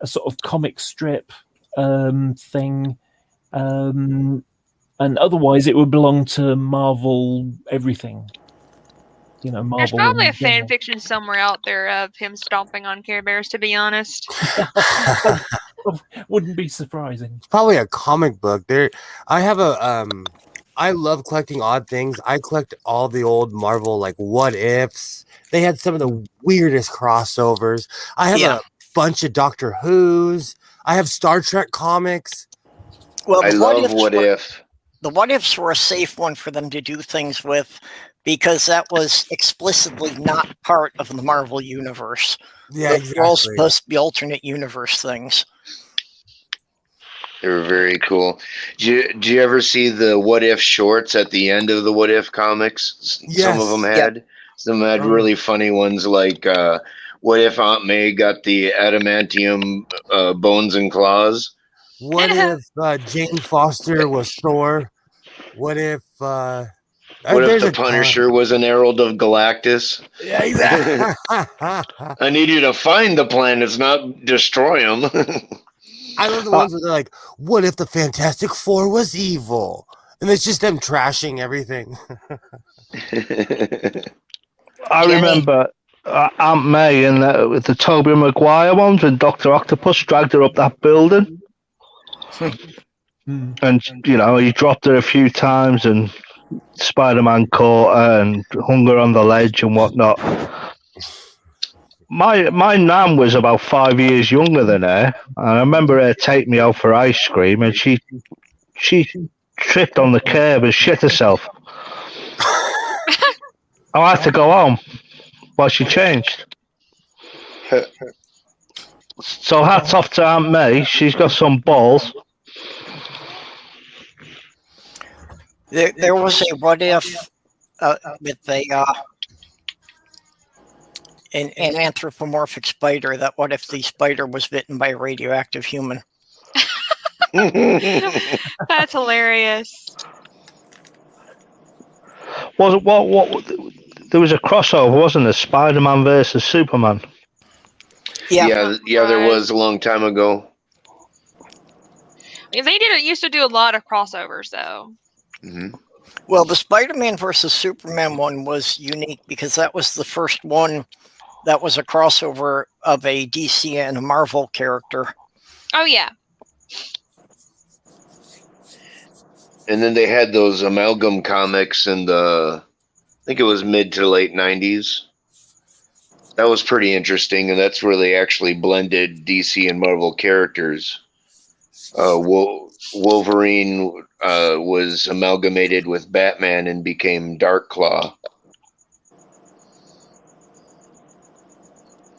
sort of comic strip thing, and otherwise it would belong to Marvel everything. Marvel. There's probably a fan fiction somewhere out there of him stomping on Care Bears, to be honest. Wouldn't be surprising. It's probably a comic book. I love collecting odd things. I collect all the old Marvel, like What Ifs. They had some of the weirdest crossovers. I have a bunch of Doctor Who's. I have Star Trek comics. Well, I love What If. The What Ifs were a safe one for them to do things with because that was explicitly not part of the Marvel universe. Yeah, exactly. They're all supposed to be alternate universe things. They were very cool. Did you ever see the What If shorts at the end of the What If comics? Yes. Some of them had. Yep. Some had really funny ones like what if Aunt May got the adamantium bones and claws? What if Jane Foster was Thor? What if what if the Punisher was an herald of Galactus? Yeah, exactly. I need you to find the planets, not destroy them. I love the ones where they're like, what if the Fantastic Four was evil? And it's just them trashing everything. I remember Aunt May in the Tobey Maguire ones when Dr. Octopus dragged her up that building. And, he dropped her a few times and Spider-Man caught her and hung her on the ledge and whatnot. My nan was about 5 years younger than her. And I remember her take me out for ice cream and she tripped on the curb and shit herself. I had to go home while she changed. So hats off to Aunt May. She's got some balls. There was a what if with an anthropomorphic spider. That what if the spider was bitten by a radioactive human? That's hilarious. What? There was a crossover, wasn't there? Spider-Man versus Superman. Yeah. Yeah, there was a long time ago. They used to do a lot of crossovers, though. Hmm. Well, the Spider-Man versus Superman one was unique because that was the first one that was a crossover of a DC and a Marvel character. Oh yeah. And then they had those amalgam comics in the, I think it was mid to late 90s. That was pretty interesting, and that's where they actually blended DC and Marvel characters. Wolverine was amalgamated with Batman and became Darkclaw.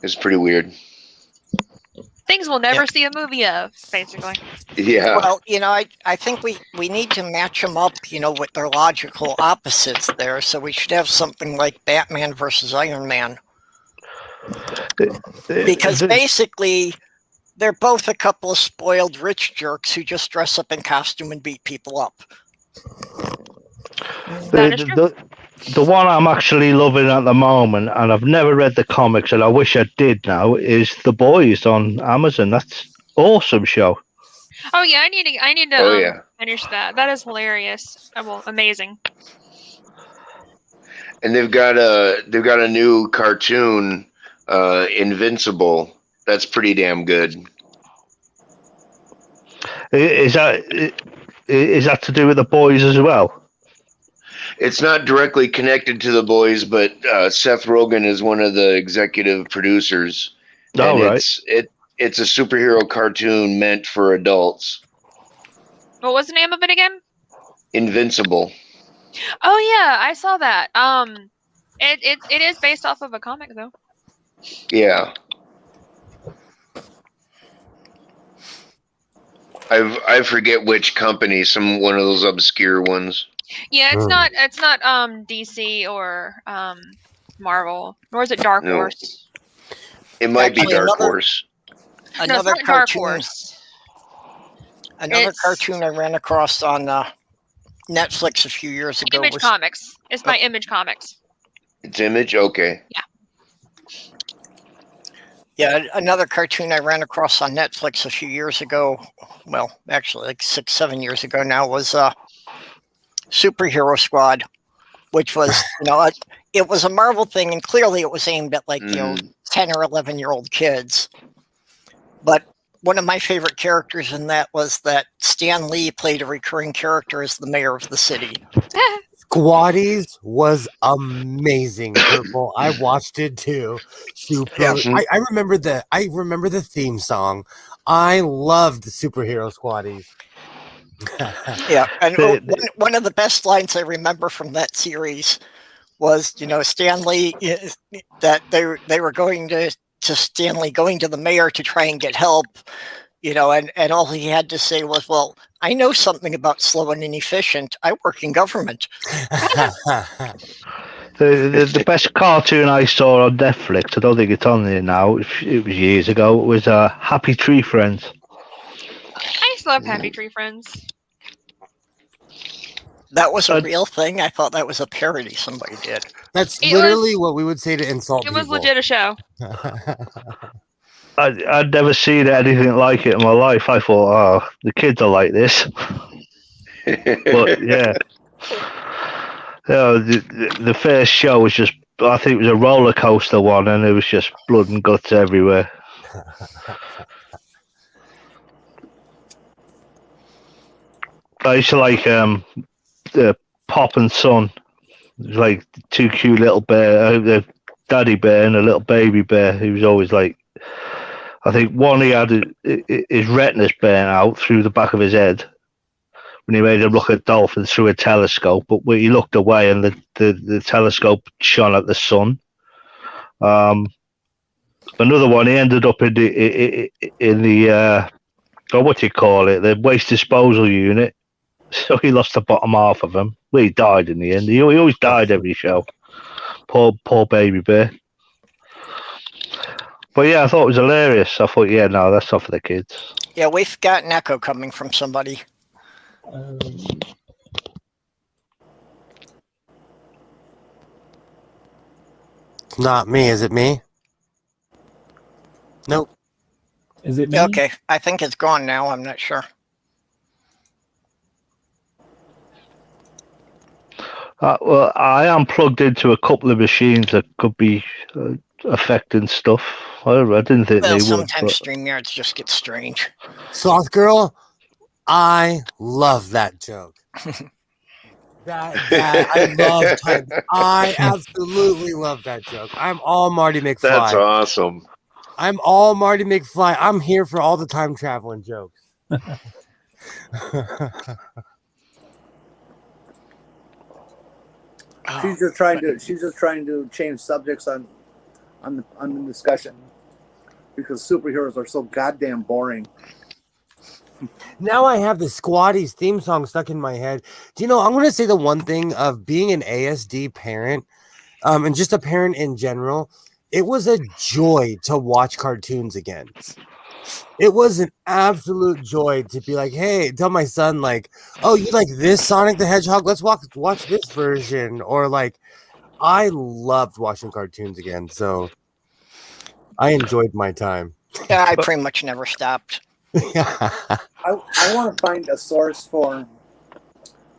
It's pretty weird. Things we'll never see a movie of, basically. Yeah. Well, I think we need to match them up, with their logical opposites there. So we should have something like Batman versus Iron Man. Because basically, they're both a couple of spoiled rich jerks who just dress up in costume and beat people up. The one I'm actually loving at the moment, and I've never read the comics, and I wish I did now, is The Boys on Amazon. That's awesome show. Oh yeah, I need to finish that. That is hilarious. Well, amazing. And they've got a new cartoon, Invincible. That's pretty damn good. Is that to do with The Boys as well? It's not directly connected to The Boys, but Seth Rogen is one of the executive producers. Oh, right. It's a superhero cartoon meant for adults. What was the name of it again? Invincible. Oh yeah, I saw that. It is based off of a comic though. Yeah. I forget which company, one of those obscure ones. Yeah, it's not DC or Marvel, nor is it Dark Horse. It might be Dark Horse. No, it's not Dark Horse. Another cartoon I ran across on Netflix a few years ago Image Comics. It's by Image Comics. It's Image? Okay. Yeah. Yeah, another cartoon I ran across on Netflix a few years ago, well, actually like 6-7 years ago now, was Superhero Squad, which was, it was a Marvel thing, and clearly it was aimed at 10 or 11-year-old kids. But one of my favorite characters in that was that Stan Lee played a recurring character as the mayor of the city. Squaddies was amazing. Purple. I watched it too. Super. I remember the theme song. I loved Superhero Squaddies. Yeah, and one of the best lines I remember from that series was, Stan Lee, that they were going to Stan Lee going to the mayor to try and get help, and all he had to say was, well, I know something about slow and inefficient. I work in government. The best cartoon I saw on Netflix, I don't think it's on there now, it was years ago, was Happy Tree Friends. I used to love Happy Tree Friends. That was a real thing? I thought that was a parody somebody did. That's literally what we would say to insult people. It was legit a show. I'd never seen anything like it in my life. I thought, the kids are like this. But yeah. The first show was just, I think it was a roller coaster one, and it was just blood and guts everywhere. I used to like Pop and Son. It was like two cute little bear, a daddy bear and a little baby bear. He was always like, I think one, he had his retinas burnt out through the back of his head, when he made him look at dolphins through a telescope, but when he looked away and the telescope shone at the sun. Another one, he ended up in the what do you call it, the waste disposal unit. So he lost the bottom half of him. Well, he died in the end. He always died every show. Poor baby bear. But yeah, I thought it was hilarious. I thought, yeah, no, that's not for the kids. Yeah, we've got an echo coming from somebody. It's not me, is it me? Nope. Is it me? Okay, I think it's gone now. I'm not sure. Well, I am plugged into a couple of machines that could be affecting stuff. I didn't think Well, they would. sometimes StreamYards just get strange. Sloth Girl, I love that joke. that I love. I absolutely love that joke. I'm all Marty McFly. That's awesome. I'm all Marty McFly. I'm here for all the time traveling jokes. She's just trying to change subjects on the discussion because superheroes are so goddamn boring. Now I have the Squatties theme song stuck in my head. Do you know, I'm going to say the one thing of being an ASD parent, and just a parent in general, it was a joy to watch cartoons again. It was an absolute joy to be like, hey, tell my son, like, oh, you like this Sonic the Hedgehog? Let's watch this version. Or like, I loved watching cartoons again. So I enjoyed my time. Yeah, I pretty much never stopped. I want to find a source for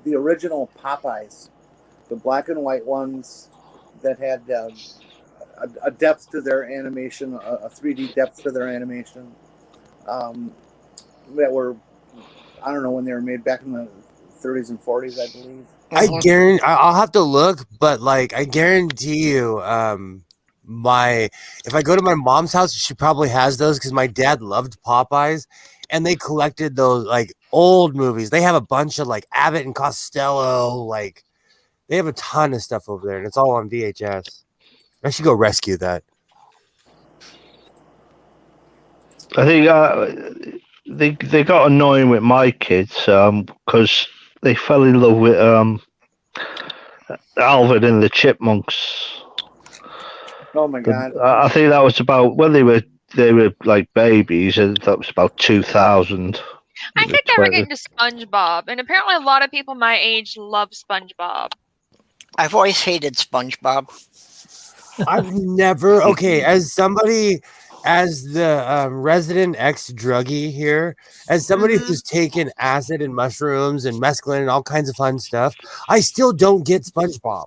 the original Popeyes, the black and white ones that had a depth to their animation, a 3D depth to their animation. That were, I don't know when they were made, back in the 30s and 40s, I believe. I guarantee, I'll have to look, but like, I guarantee you, if I go to my mom's house, she probably has those because my dad loved Popeyes and they collected those like old movies. They have a bunch of like Abbott and Costello, like they have a ton of stuff over there and it's all on VHS. I should go rescue that. I think they got annoying with my kids because they fell in love with Alvin and the Chipmunks. Oh my god! I think that was about when they were like babies, and that was about 2000. I think they were getting to SpongeBob, and apparently a lot of people my age love SpongeBob. I've always hated SpongeBob. I've never, okay, as the resident ex-druggie here, as somebody who's taken acid and mushrooms and mescaline and all kinds of fun stuff, I still don't get SpongeBob.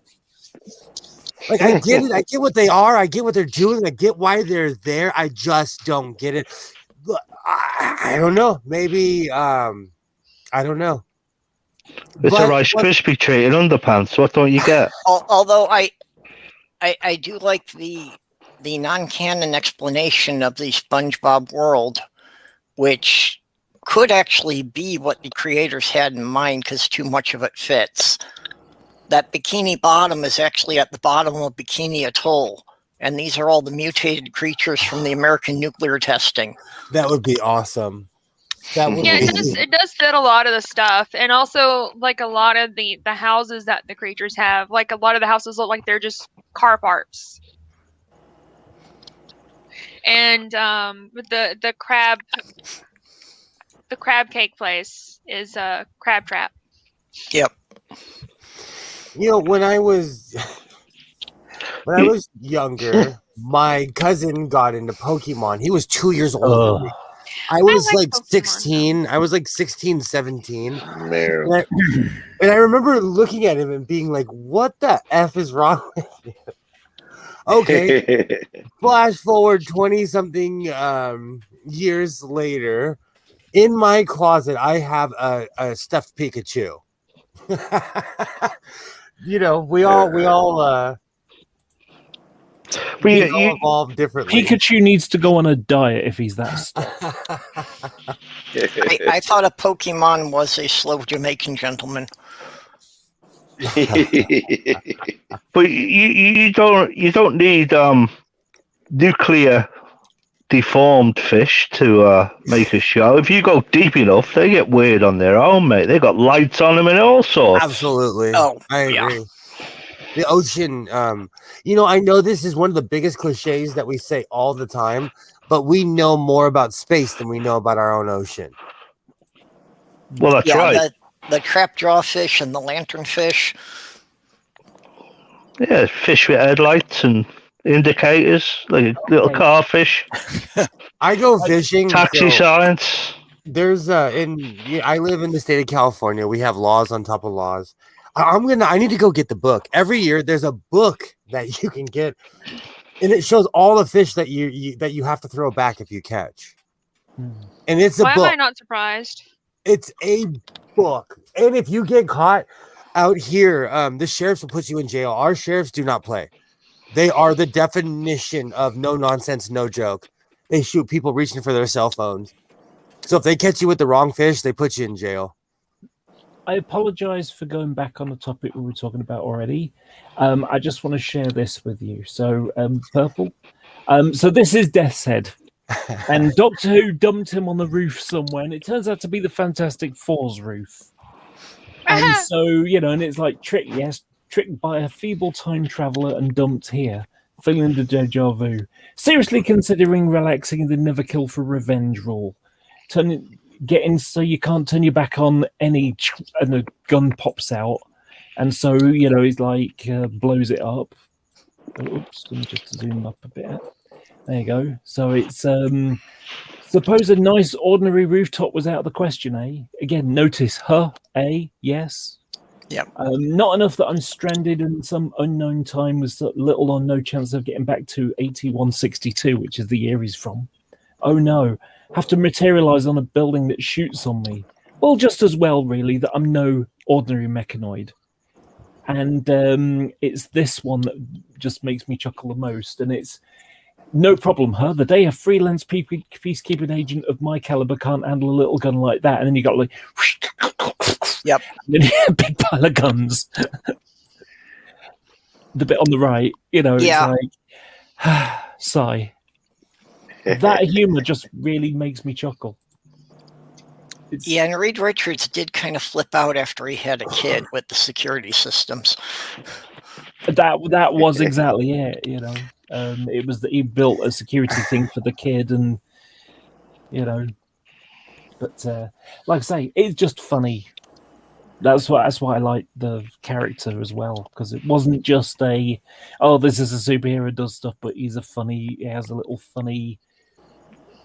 Like, I get it. I get what they are. I get what they're doing. I get why they're there. I just don't get it. I don't know. Maybe, I don't know. It's a Rice Krispie treat in underpants. What don't you get? Although I do like the non-canon explanation of the SpongeBob world, which could actually be what the creators had in mind because too much of it fits. That Bikini Bottom is actually at the bottom of Bikini Atoll, and these are all the mutated creatures from the American nuclear testing. That would be awesome. It does fit a lot of the stuff, and also like a lot of the houses that the creatures have. Like a lot of the houses look like they're just car parts. And with the crab cake place is a crab trap. Yep. You know, when I was younger, my cousin got into Pokemon. He was 2 years older than me. I was like Pokemon. 16. I was like 16, 17. Man. And I remember looking at him and being like, what the F is wrong with you? Okay. Flash forward 20-something years later. In my closet, I have a stuffed Pikachu. You know, we all evolve differently. Pikachu needs to go on a diet if he's that stuff. I thought a Pokemon was a slow Jamaican gentleman. But you don't need nuclear deformed fish to make a show. If you go deep enough, they get weird on their own, mate. They got lights on them and all sorts. Absolutely. Oh, I yeah. agree. The ocean, I know this is one of the biggest cliches that we say all the time, but we know more about space than we know about our own ocean. Well, that's right. The trap jawfish and the lanternfish. Yeah, fish with headlights and indicators, like little carfish. I go fishing. Taxi signs. There's I live in the state of California. We have laws on top of laws. I need to go get the book. Every year there's a book that you can get, and it shows all the fish that you have to throw back if you catch. And it's a book. Why am I not surprised? It's a book. And if you get caught out here, the sheriffs will put you in jail. Our sheriffs do not play. They are the definition of no nonsense, no joke. They shoot people reaching for their cell phones. So if they catch you with the wrong fish, they put you in jail. I apologize for going back on the topic we were talking about already. I just want to share this with you. So, Purple. So this is Death's Head. And Doctor Who dumped him on the roof somewhere, and it turns out to be the Fantastic Four's roof. And so, and it's like tricked by a feeble time traveler and dumped here, feeling the deja vu. Seriously considering relaxing the never kill for revenge rule. Getting so you can't turn your back on any, and the gun pops out. And so, he's like, blows it up. Oops, let me just zoom up a bit. There you go. So it's suppose a nice ordinary rooftop was out of the question, eh? Again, notice yes. Yep. Not enough that I'm stranded in some unknown time with little or no chance of getting back to 8162, which is the year he's from. Oh no, have to materialize on a building that shoots on me. Well, just as well, really, that I'm no ordinary mechanoid. And it's this one that just makes me chuckle the most, and it's no problem, the day a freelance peacekeeping agent of my caliber can't handle a little gun like that. And then you got like, yep, and then a big pile of guns. The bit on the right, yeah. It's like, sigh. That humor just really makes me chuckle. Yeah, and Reed Richards did kind of flip out after he had a kid with the security systems. That was exactly it, it was that he built a security thing for the kid, and but like I say, it's just funny. That's why I like the character as well, because it wasn't just this is a superhero does stuff, but he has a little funny,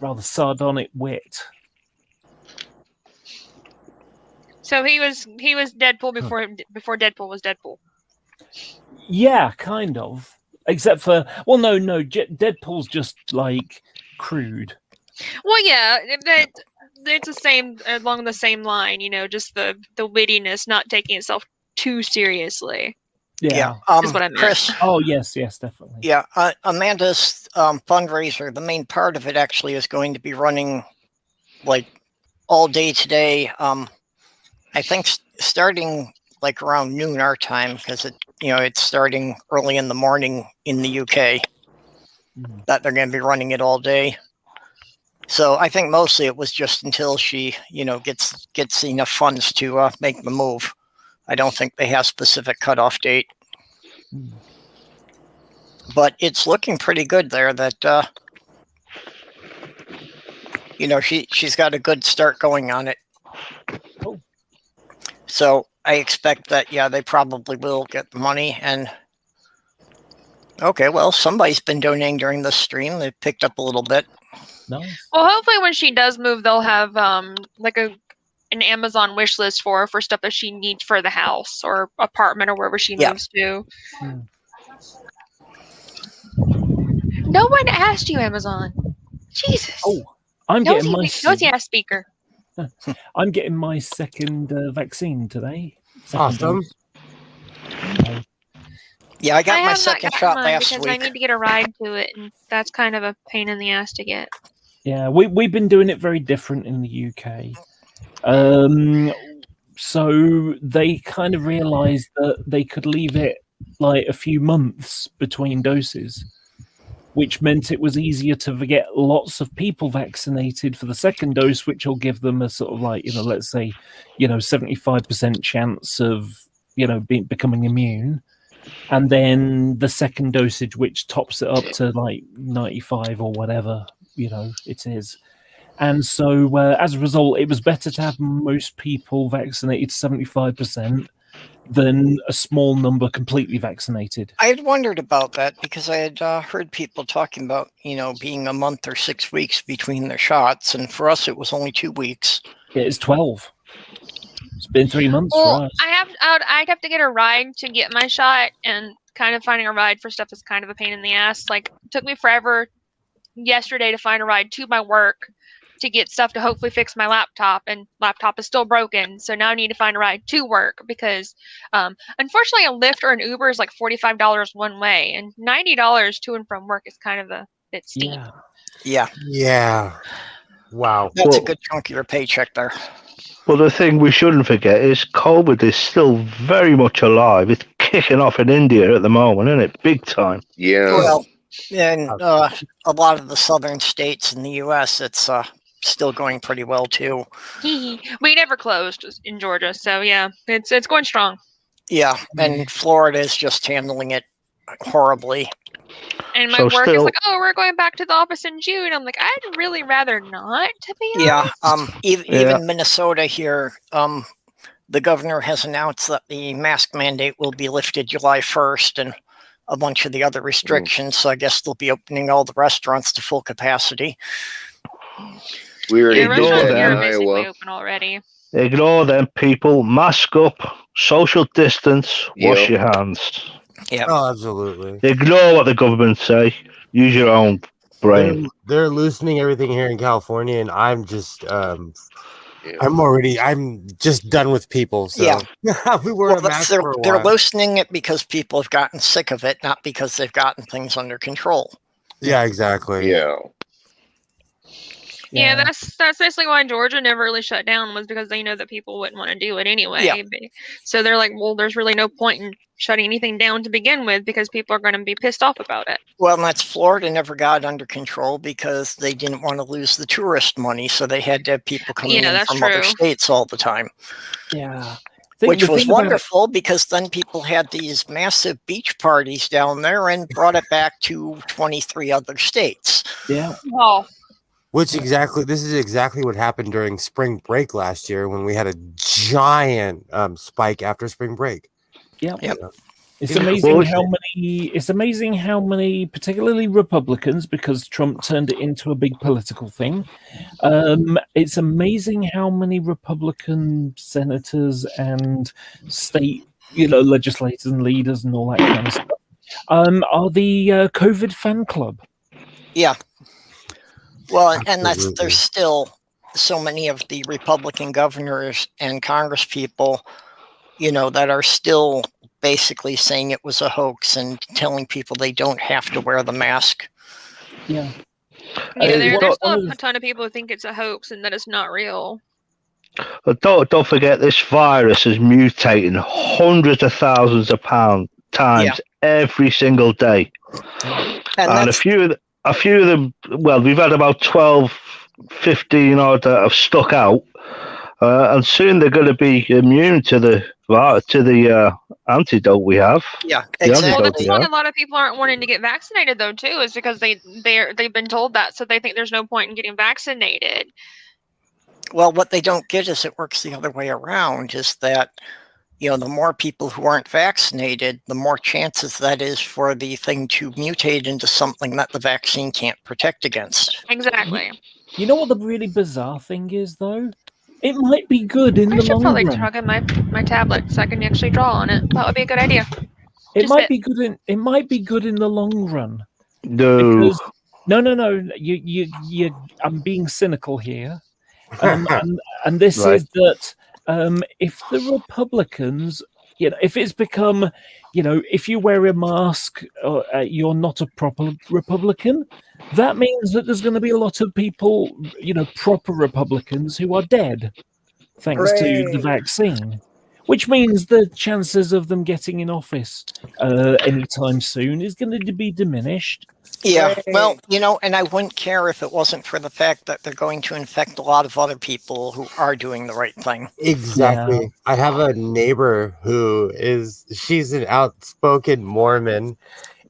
rather sardonic wit. So he was Deadpool before Deadpool was Deadpool. Yeah, kind of. Except for, well, no, Deadpool's just like crude. Well, yeah, it's the same along the same line, just the wittiness, not taking itself too seriously. Yeah, is what I meant. Chris. Oh yes, definitely. Yeah, Amanda's fundraiser. The main part of it actually is going to be running like all day today. I think starting like around noon our time, because it's starting early in the morning in the UK. That they're going to be running it all day. So I think mostly it was just until she, gets enough funds to make the move. I don't think they have a specific cutoff date. But it's looking pretty good there that, she's got a good start going on it. Cool. So I expect that, they probably will get the money. And okay, well, somebody's been donating during the stream. They picked up a little bit. Nice. Well, hopefully when she does move, they'll have like an Amazon wish list for stuff that she needs for the house or apartment or wherever she moves to. No one asked you, Amazon. Jesus. Oh, I'm getting my nosy ass speaker. I'm getting my second vaccine today. Awesome. Yeah, I got my second shot last because week. I need to get a ride to it, and that's kind of a pain in the ass to get. Yeah, we've been doing it very different in the UK. So they kind of realised that they could leave it like a few months between doses, which meant it was easier to get lots of people vaccinated for the second dose, which will give them a sort of like, let's say, 75% chance of, becoming immune. And then the second dosage, which tops it up to like 95 or whatever, it is. And so as a result, it was better to have most people vaccinated 75% than a small number completely vaccinated. I had wondered about that because I had heard people talking about, being a month or 6 weeks between their shots. And for us, it was only 2 weeks. It is 12. It's been 3 months Well, for us. I'd have to get a ride to get my shot, and kind of finding a ride for stuff is kind of a pain in the ass. Like, it took me forever yesterday to find a ride to my work to get stuff to hopefully fix my laptop, and laptop is still broken. So now I need to find a ride to work because, unfortunately, a Lyft or an Uber is like $45 one way, and $90 to and from work is kind of a bit steep. Yeah. Yeah. Wow. That's a good chunk of your paycheck there. Well, the thing we shouldn't forget is COVID is still very much alive. It's kicking off in India at the moment, isn't it? Big time. Yeah. Well, and a lot of the southern states in the U.S., it's still going pretty well too. We never closed in Georgia, so yeah, it's going strong. Yeah, and Florida is just handling it horribly. And my work is like, oh, we're going back to the office in June. I'm like, I'd really rather not, to be honest. Even Minnesota here, the governor has announced that the mask mandate will be lifted July 1st and a bunch of the other restrictions. So I guess they'll be opening all the restaurants to full capacity. We already restaurants that here in are basically Iowa. open already. Ignore them, people. Mask up, social distance, wash your hands. Yeah. Oh, absolutely. Ignore what the government say. Use your own brain. They're loosening everything here in California, and I'm just, I'm just done with people. So we were a mask for a while. They're loosening it because people have gotten sick of it, not because they've gotten things under control. Yeah, exactly. Yeah, that's basically why Georgia never really shut down, was because they know that people wouldn't want to do it anyway. Yeah. So they're like, well, there's really no point in shutting anything down to begin with because people are going to be pissed off about it. Well, and that's Florida never got under control because they didn't want to lose the tourist money, so they had to have people coming in from other states all the time. Yeah. Which was wonderful because then people had these massive beach parties down there and brought it back to 23 other states. Yeah. Oh. This is exactly what happened during spring break last year when we had a giant spike after spring break. Yep. It's amazing how many, particularly Republicans, because Trump turned it into a big political thing. It's amazing how many Republican senators and state, legislators and leaders and all that kind of stuff are the COVID fan club. Yeah. Well, and there's still so many of the Republican governors and Congress people, that are still basically saying it was a hoax and telling people they don't have to wear the mask. Yeah. Yeah, there's still a ton of people who think it's a hoax and that it's not real. But don't forget, this virus is mutating hundreds of thousands of times every single day. And a few of them, well, we've had about 12, 15 odd that have stuck out, and soon they're going to be immune to the antidote we have. Yeah, exactly. Well, that's why a lot of people aren't wanting to get vaccinated, though, too, is because they've been told that, so they think there's no point in getting vaccinated. Well, what they don't get is it works the other way around, is that the more people who aren't vaccinated, the more chances that is for the thing to mutate into something that the vaccine can't protect against. Exactly. You know what the really bizarre thing is, though? It might be good in the long run. I should probably plug in my tablet so I can actually draw on it. That would be a good idea. It might be good in the long run. No. Because, no. You. I'm being cynical here, and this is that. If the Republicans if it's become, if you wear a mask, you're not a proper Republican. That means that there's going to be a lot of people, proper Republicans who are dead, thanks to the Hooray. vaccine. Which means the chances of them getting in office anytime soon is going to be diminished. Yeah, Hooray. well, and I wouldn't care if it wasn't for the fact that they're going to infect a lot of other people who are doing the right thing. Exactly. Yeah. I have a neighbor she's an outspoken Mormon,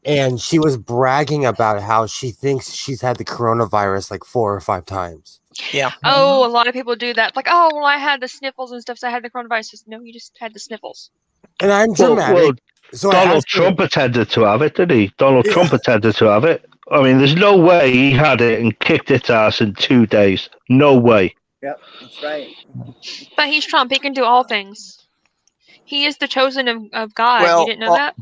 and she was bragging about how she thinks she's had the coronavirus like 4 or 5 times. Yeah. Oh, a lot of people do that. Like, oh, well, I had the sniffles and stuff, so I had the coronavirus. No, you just had the sniffles. And I'm dramatic. Well, so I Donald asked her- Trump attempted to have it, did he? Donald Trump attempted to have it. I mean, there's no way he had it and kicked its ass in 2 days. No way. Yep, that's right. But he's Trump. He can do all things. He is the chosen of God. Well, You didn't know that?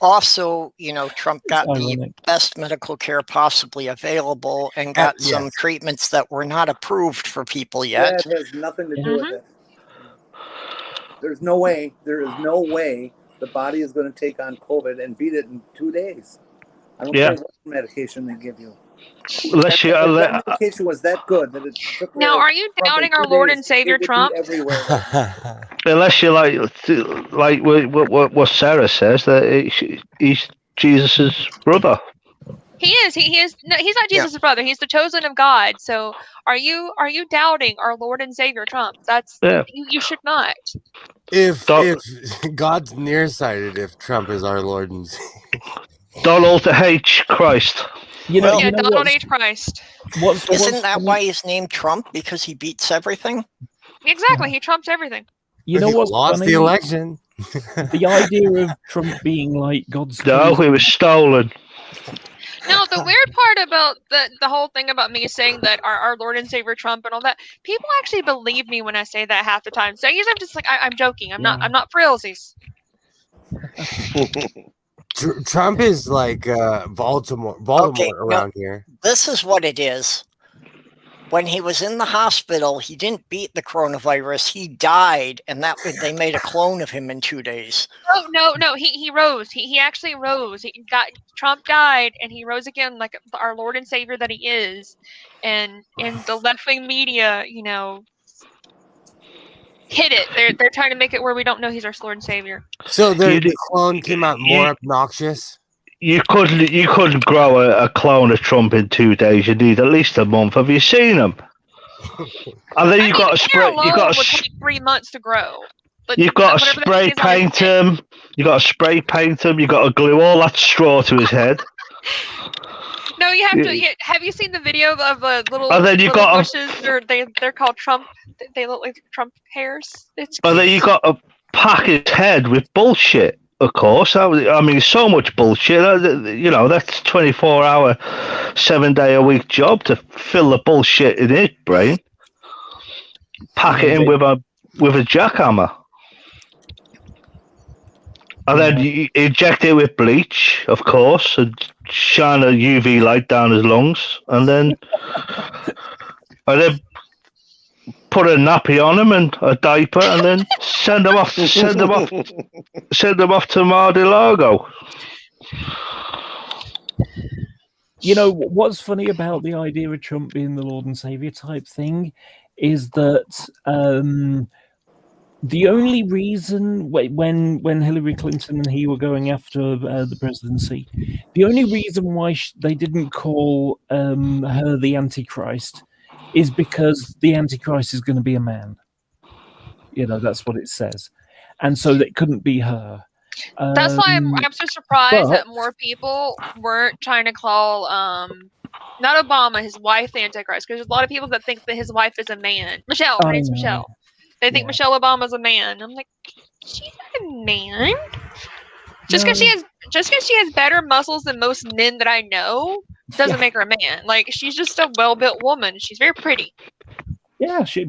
Also, Trump got the ironic. best medical care possibly available and got some yes. treatments that were not approved for people yet. That has nothing to do with it. There's no way. There is no way the body is going to take on COVID and beat it in 2 days. I don't care what medication they give you. Unless you, That medication was that good that it took. Now, are you doubting our Lord and Savior Trump? Everywhere. unless you like what Sarah says, that he's Jesus' brother. He is. He is. No, he's not Jesus' brother. He's the chosen of God. So, are you doubting our Lord and Savior Trump? That's you should not. If God's nearsighted, if Trump is our Lord and Savior. Donald H. Christ. Donald H. Christ. Isn't that why he's named Trump? Because he beats everything? Exactly. He trumps everything. You know what's lost funny? the election. The idea of Trump being like God's. No, it was stolen. Now, the weird part about the whole thing about me saying that our Lord and Savior Trump and all that, people actually believe me when I say that half the time. So usually I'm just like, I'm joking. I'm not for realsies. Trump is like Baltimore around here. This is what it is. When he was in the hospital, he didn't beat the coronavirus. He died, and they made a clone of him in 2 days. No. He rose. He actually rose. Trump died, and he rose again, like our Lord and Savior that he is. And the left wing media, hit it. They're trying to make it where we don't know he's our Lord and Savior. So the clone came out more obnoxious. You couldn't grow a clone of Trump in 2 days. You need at least a month. Have you seen him? And then you've got to spray. You got to take 3 months to grow. But you've got to spray paint him. You got to spray paint him. You got to glue all that straw to his head. No, you have to. Have you seen the video of little? And then you little got bushes. They're called Trump. They look like Trump hairs. And then you got to pack his head with bullshit. Of course, I mean, so much bullshit. That's 24-hour, 7-day-a-week job to fill the bullshit in his brain. Pack it in with a jackhammer, and then you inject it with bleach, of course, and shine a UV light down his lungs, and then put a nappy on him and a diaper, and then send him off to Mar-a-Lago. What's funny about the idea of Trump being the Lord and Savior type thing is that the only reason when Hillary Clinton and he were going after the presidency, the only reason why they didn't call her the Antichrist is because the Antichrist is going to be a man. That's what it says. And so that couldn't be her. That's why I'm so surprised that more people weren't trying to call not Obama, his wife, the Antichrist, because there's a lot of people that think that his wife is a man. Michelle, her name's Michelle. They think Michelle Obama's a man. I'm like, she's not a man. Just because she has better muscles than most men that I know doesn't make her a man. Like, she's just a well-built woman. She's very pretty. Yeah, she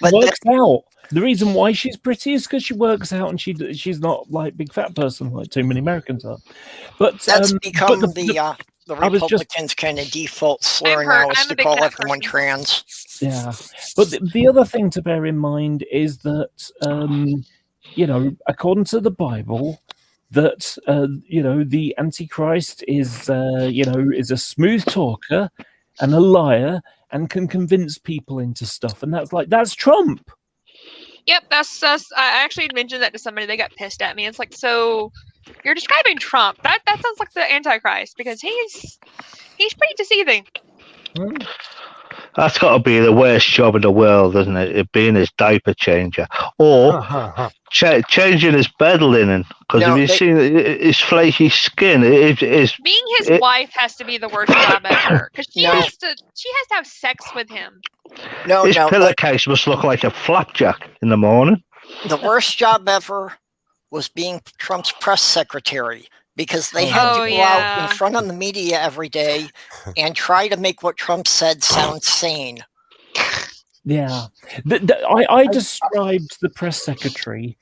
works out. The reason why she's pretty is because she works out, and she's not like big fat person like too many Americans are. But that's become the Republicans' kind of default slur now is to call everyone trans. Yeah, but the other thing to bear in mind is that you know, according to the Bible, that you know, the Antichrist is you know, is a smooth talker and a liar and can convince people into stuff, and that's Trump. Yep, that's us. I actually mentioned that to somebody. They got pissed at me. It's like, so you're describing Trump. That sounds like the Antichrist because he's pretty deceiving. That's got to be the worst job in the world, isn't it? It being his diaper changer or changing his bed linen. Because No, if you see his flaky skin, it is. Being his wife has to be the worst job ever because she has to have sex with him. His pillowcase must look like a flapjack in the morning. The worst job ever was being Trump's press secretary because they had to go out in front of the media every day and try to make what Trump said sound sane. Yeah. I described the press secretary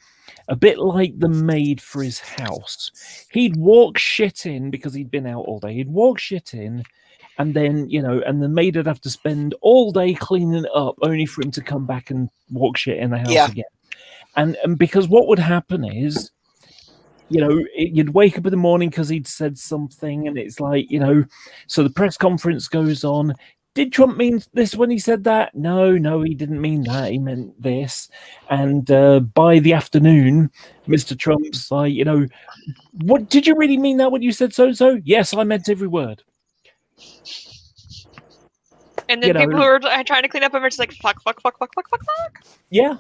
a bit like the maid for his house. He'd walk shit in because he'd been out all day. He'd walk shit in, and then, you know, and the maid would have to spend all day cleaning it up only for him to come back and walk shit in the house again. And because what would happen is, you know, you'd wake up in the morning because he'd said something, and it's like, you know, so the press conference goes on. Did Trump mean this when he said that? No, he didn't mean that. He meant this. And by the afternoon, Mr. Trump's like, you know, what did you really mean that when you said so-and-so? Yes, I meant every word. And then people who are trying to clean up are just like, fuck. Yeah.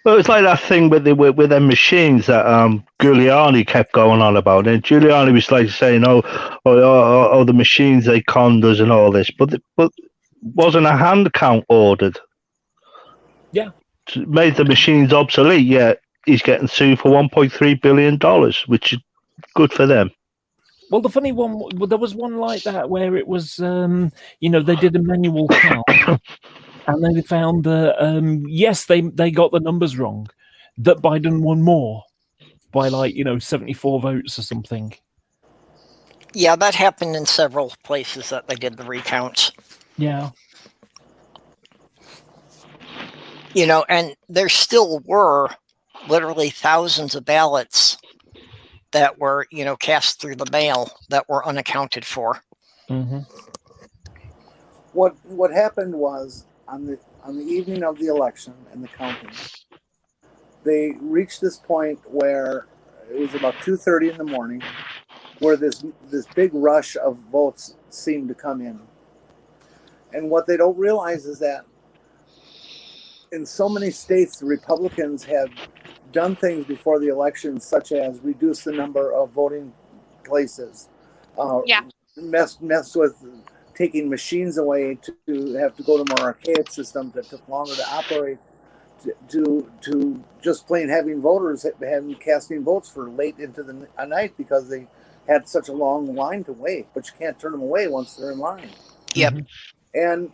Well, it's like that thing with the machines that Giuliani kept going on about. And Giuliani was like saying, "Oh, the machines, they conned us and all this," but wasn't a hand count ordered? Yeah, made the machines obsolete. Yet he's getting sued for $1.3 billion, which is good for them. Well, the funny one, there was one like that where it was, you know, they did a manual count. And then they found that, yes, they got the numbers wrong, that Biden won more by 74 votes or something. Yeah, that happened in several places that they did the recounts. Yeah. You know, and there still were literally thousands of ballots that were, cast through the mail that were unaccounted for. Mm-hmm. What happened was, on the evening of the election and the counting, they reached this point where it was about 2:30 in the morning, where this big rush of votes seemed to come in. And what they don't realize is that in so many states, the Republicans have done things before the election, such as reduce the number of voting places, mess with taking machines away to have to go to more archaic systems that took longer to operate, to just plain having voters casting votes for late into the night because they had such a long line to wait. But you can't turn them away once they're in line. Yep. And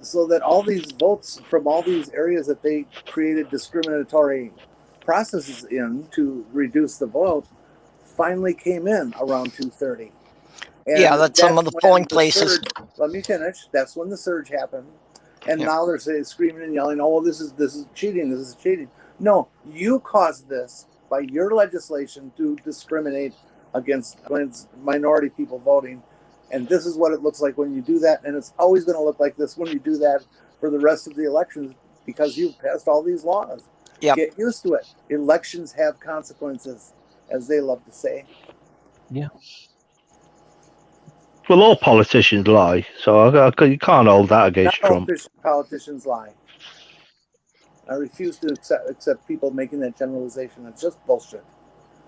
so that all these votes from all these areas that they created discriminatory processes in to reduce the vote finally came in around 2:30. And that's some of the polling places. Let me finish. That's when the surge happened, and now they're screaming and yelling, "Oh, well, this is cheating! This is cheating!" No, you caused this by your legislation to discriminate against minority people voting, and this is what it looks like when you do that, and it's always going to look like this when you do that for the rest of the elections because you've passed all these laws. Yep. Get used to it. Elections have consequences, as they love to say. Yeah. Well, all politicians lie, so you can't hold that against Trump. Politicians lie. I refuse to accept people making that generalization. It's just bullshit.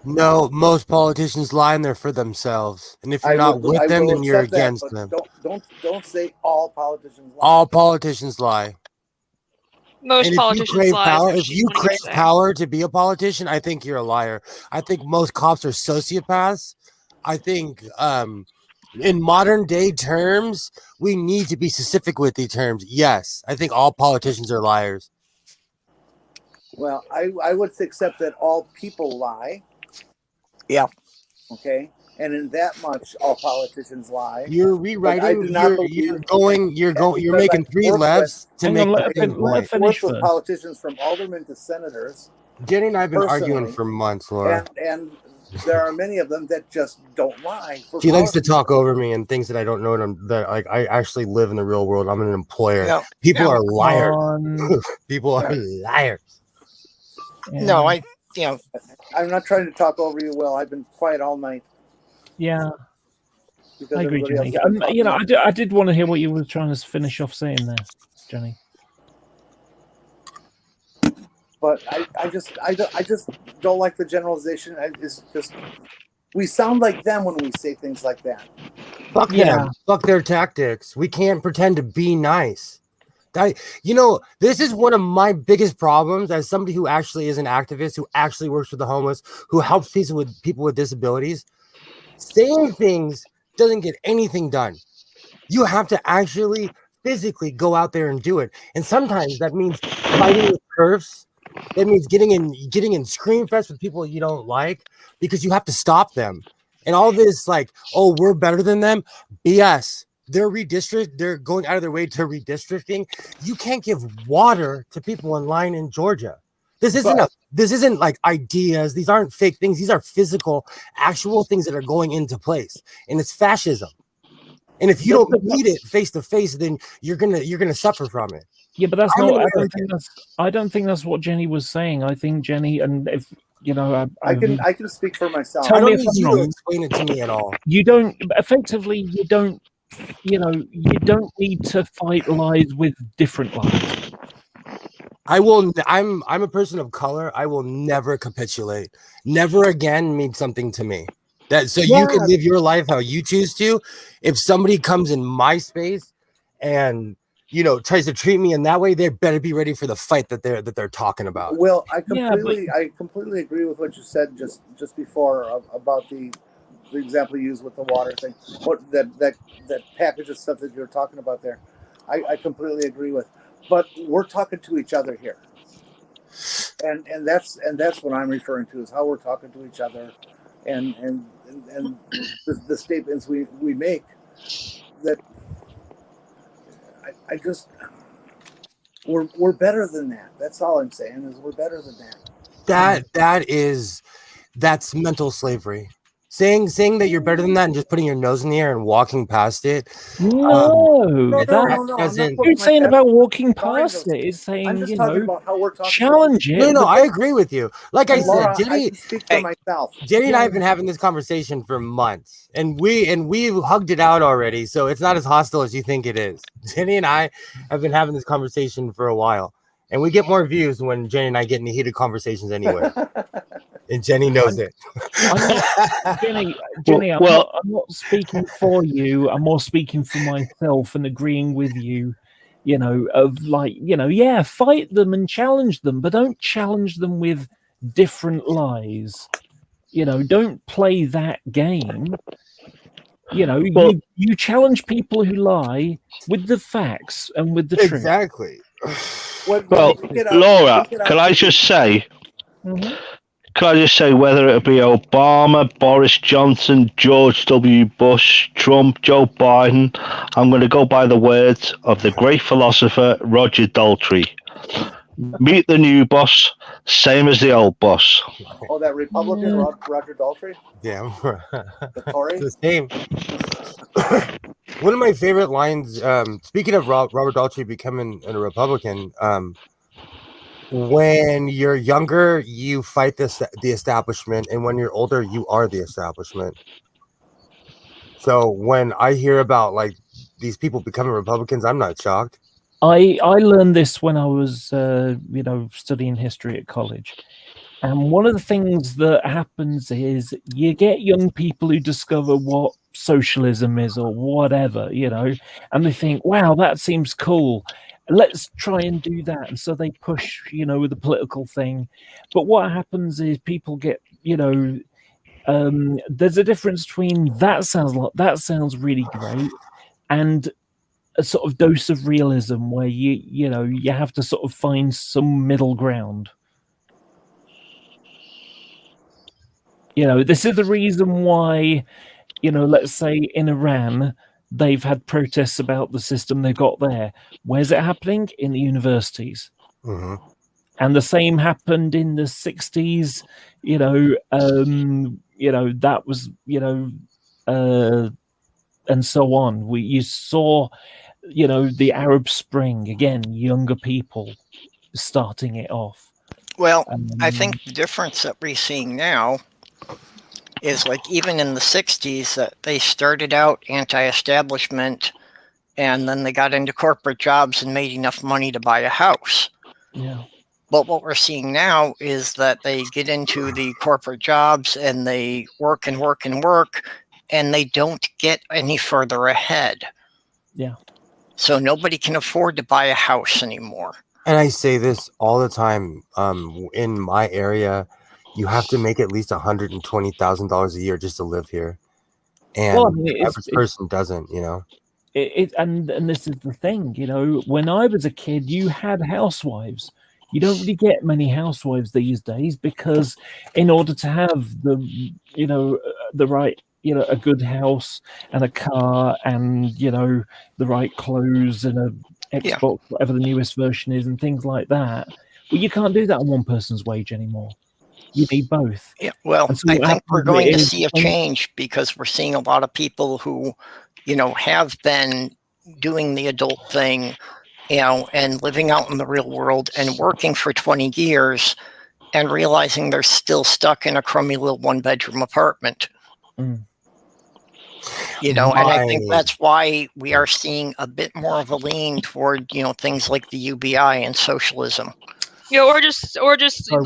No, most politicians lie and they're for themselves. And if you're not with them, then you're against them. Don't say all politicians lie. All politicians lie. Most politicians lie. If you crave power to be a politician, I think you're a liar. I think most cops are sociopaths. I think in modern day terms, we need to be specific with the terms. Yes, I think all politicians are liars. Well, I would accept that all people lie. Yeah. Okay. and in that much, all politicians lie. You're But I rewriting. do not You're believe. going. You're because making I three work lefts to Hang make on, the let same her point. finish with first. politicians from aldermen to senators, Jenny and I have been arguing personally, for months, Laura. and there are many of them that just don't lie. For She likes to policy. talk over me and things that I don't know. That like I actually live in the real world. I'm an employer. No, People no. are liars. Um, People are liars. No, yeah. I'm not trying to talk over you, Will. I've been quiet all night Yeah, because I agree, everybody else Jenny. has been talking. You know, I did want to hear what you were trying to finish off saying there, Jenny. But I just don't like the generalization. It's just we sound like them when we say things like that. Fuck them. Fuck their tactics. We can't pretend to be nice. You know, this is one of my biggest problems as somebody who actually is an activist, who actually works with the homeless, who helps people with disabilities. Saying things doesn't get anything done. You have to actually physically go out there and do it. And sometimes that means fighting with curves. That means getting in scream fest with people you don't like because you have to stop them. And all this like, oh, we're better than them. BS. They're going out of their way to redistricting. You can't give water to people in line in Georgia. This isn't like ideas. These aren't fake things. These are physical, actual things that are going into place. And it's fascism. And if you don't meet it face to face, then you're gonna suffer from it. Yeah, but that's not. I don't think that's what Jenny was saying. I think Jenny, and if you know, I can speak for myself. Tell me if I'm I'm wrong. explain it to me at all. You don't effectively. You don't. You know, you don't need to fight lies with different lies. I'm a person of color. I will never capitulate. Never again means something to me. You can live your life how you choose to. If somebody comes in my space and tries to treat me in that way, they better be ready for the fight that they're talking about. Well, I completely agree with what you said just before about the example you used with the water thing. What that package of stuff that you're talking about there, I completely agree with. But we're talking to each other here, and that's what I'm referring to is how we're talking to each other, and the statements we make that I just we're better than that. That's all I'm saying is we're better than that. That's mental slavery. Saying that you're better than that and just putting your nose in the air and walking past it. No. You're saying about walking past it. It's saying, I'm just talking about how we're talking. Challenge it. No, I agree with you. Like I said, Jenny, I can speak for myself. Jenny and I have been having this conversation for months, and we hugged it out already, so it's not as hostile as you think it is. Jenny and I have been having this conversation for a while, and we get more views when Jenny and I get into heated conversations anyway. And Jenny knows it. Jenny, I'm not speaking for you. I'm more speaking for myself and agreeing with you. Fight them and challenge them, but don't challenge them with different lies. Don't play that game. You challenge people who lie with the facts and with the truth. Exactly. Well, Laura, can I just say? Mm-hmm. Can I just say whether it be Obama, Boris Johnson, George W. Bush, Trump, Joe Biden, I'm going to go by the words of the great philosopher Roger Daltrey. Meet the new boss, same as the old boss. Oh, that Republican Roger Daltrey? Yeah. The Tory? It's the same. One of my favorite lines, speaking of Robert Daltrey becoming a Republican, when you're younger, you fight the establishment, and when you're older, you are the establishment. So when I hear about like these people becoming Republicans, I'm not shocked. I learned this when I was studying history at college. And one of the things that happens is you get young people who discover what socialism is or whatever, and they think, wow, that seems cool. Let's try and do that. And so they push, with the political thing. But what happens is people get, there's a difference between that sounds really great and a sort of dose of realism where you have to sort of find some middle ground. This is the reason why, let's say in Iran, they've had protests about the system they've got there. Where's it happening? In the universities. Mm-hmm. And the same happened in the 60s, that was, and so on. You saw, the Arab Spring, again, younger people starting it off. Well, I think the difference that we're seeing now is like even in the 60s that they started out anti-establishment and then they got into corporate jobs and made enough money to buy a house. Yeah. But what we're seeing now is that they get into the corporate jobs and they work and work and work and they don't get any further ahead. Yeah. So nobody can afford to buy a house anymore. And I say this all the time. In my area, you have to make at least $120,000 a year just to live here, and the average person doesn't. And this is the thing. When I was a kid, you had housewives. You don't really get many housewives these days because, in order to have the right, a good house and a car and the right clothes and a Xbox, whatever the newest version is, and things like that. Well, you can't do that on one person's wage anymore. You need both. Yeah, well, So I think we're going to see a change because we're seeing a lot of people who, have been doing the adult thing, and living out in the real world and working for 20 years and realizing they're still stuck in a crummy little one-bedroom apartment. Mm. And I think that's why we are seeing a bit more of a lean toward, things like the UBI and socialism. Or just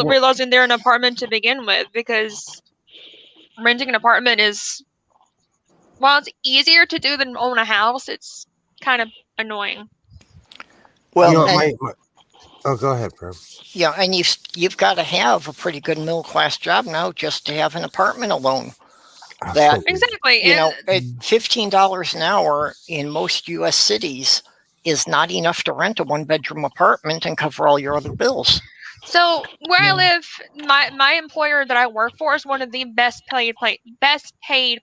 realizing they're in an apartment to begin with, because renting an apartment is, while it's easier to do than own a house, it's kind of annoying. Well, go ahead, Perp. Yeah, and you've got to have a pretty good middle class job now just to have an apartment alone. Exactly. At $15 an hour in most U.S. cities is not enough to rent a one-bedroom apartment and cover all your other bills. So where I live, my employer that I work for is one of the best paid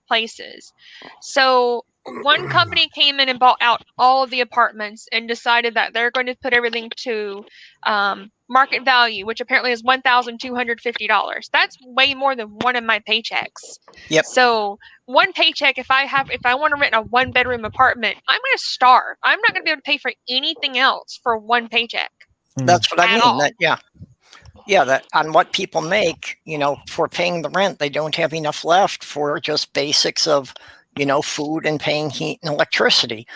places. So one company came in and bought out all of the apartments and decided that they're going to put everything to market value, which apparently is $1,250. That's way more than one of my paychecks. Yep. So one paycheck, if I want to rent a one-bedroom apartment, I'm going to starve. I'm not going to be able to pay for anything else for one paycheck. That's what I mean. That on what people make, for paying the rent, they don't have enough left for just basics of, food and paying heat and electricity.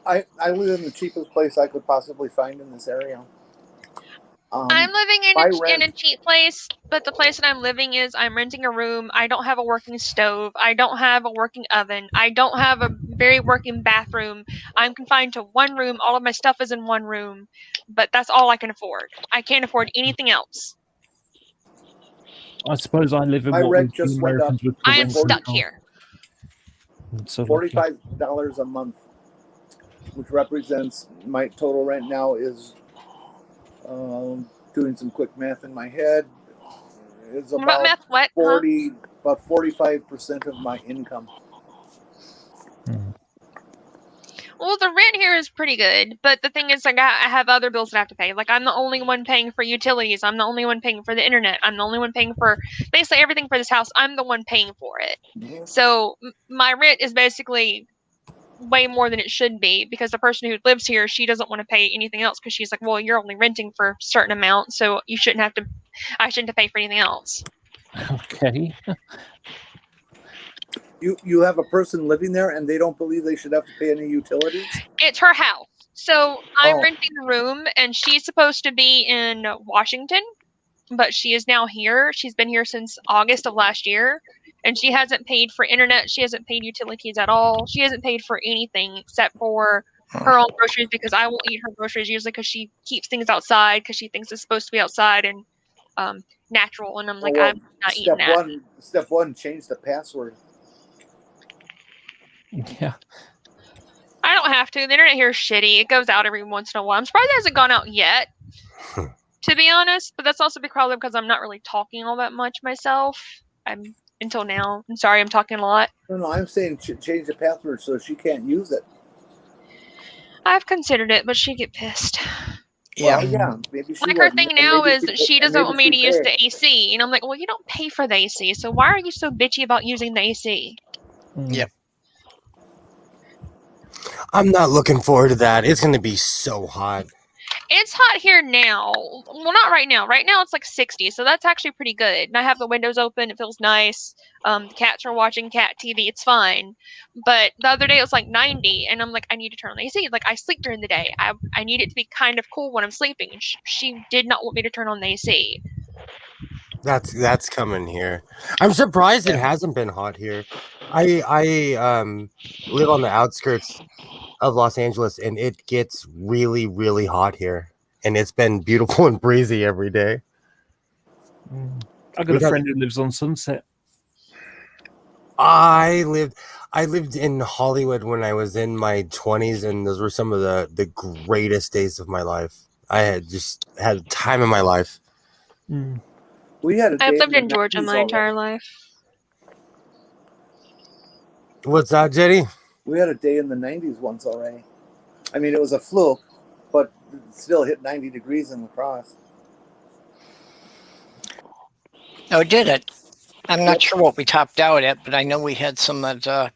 I live in the cheapest place I could possibly find in this area. I'm living in a cheap place, but the place that I'm living is I'm renting a room. I don't have a working stove. I don't have a working oven. I don't have a very working bathroom. I'm confined to one room. All of my stuff is in one room, but that's all I can afford. I can't afford anything else. I suppose I live in my what rent just went up. I am stuck here. $45 a month, which represents my total rent now is, doing some quick math in my head, is about 45% of my income. Well, the rent here is pretty good, but the thing is, I have other bills that I have to pay. Like, I'm the only one paying for utilities. I'm the only one paying for the internet. I'm the only one paying for basically everything for this house. I'm the one paying for it. Mm-hmm. So my rent is basically way more than it should be, because the person who lives here, she doesn't want to pay anything else, because she's like, well, you're only renting for a certain amount, so I shouldn't have to pay for anything else. Okay. You have a person living there and they don't believe they should have to pay any utilities? It's her house. So I'm renting a room, and she's supposed to be in Washington, but she is now here. She's been here since August of last year, and she hasn't paid for internet. She hasn't paid utilities at all. She hasn't paid for anything except for her own groceries, because I won't eat her groceries usually, because she keeps things outside because she thinks it's supposed to be outside and natural. And I'm like, I'm not eating that. Step one, change the password. Yeah. I don't have to. The internet here is shitty. It goes out every once in a while. I'm surprised it hasn't gone out yet. to be honest. But that's also probably because I'm not really talking all that much myself. Until now. I'm sorry, I'm talking a lot. No, I'm saying change the password so she can't use it. I've considered it, but she'd get pissed. Yeah. Well, yeah, maybe she Like her wouldn't, thing and now maybe is that she doesn't want me to she'd use pay. the AC, and I'm like, well, you don't pay for the AC, so why are you so bitchy about using the AC? Yep. I'm not looking forward to that. It's going to be so hot. It's hot here now. Well, not right now. Right now it's like 60, so that's actually pretty good. And I have the windows open. It feels nice. The cats are watching cat TV. It's fine. But the other day it was like 90, and I'm like, I need to turn on the AC. Like, I sleep during the day. I need it to be kind of cool when I'm sleeping. And she did not want me to turn on the AC. That's coming here. I'm surprised it hasn't been hot here. I live on the outskirts of Los Angeles, and it gets really, really hot here. And it's been beautiful and breezy every day. I got a friend who lives on Sunset. I lived in Hollywood when I was in my 20s, and those were some of the greatest days of my life. I had just had time in my life. We had I've lived in Georgia my entire life. What's that, Jenny? We had a day in the 90s once already. I mean, it was a fluke, but it still hit 90 degrees in La Crosse. Oh, did it? I'm not sure what we topped out at, but I know we had some that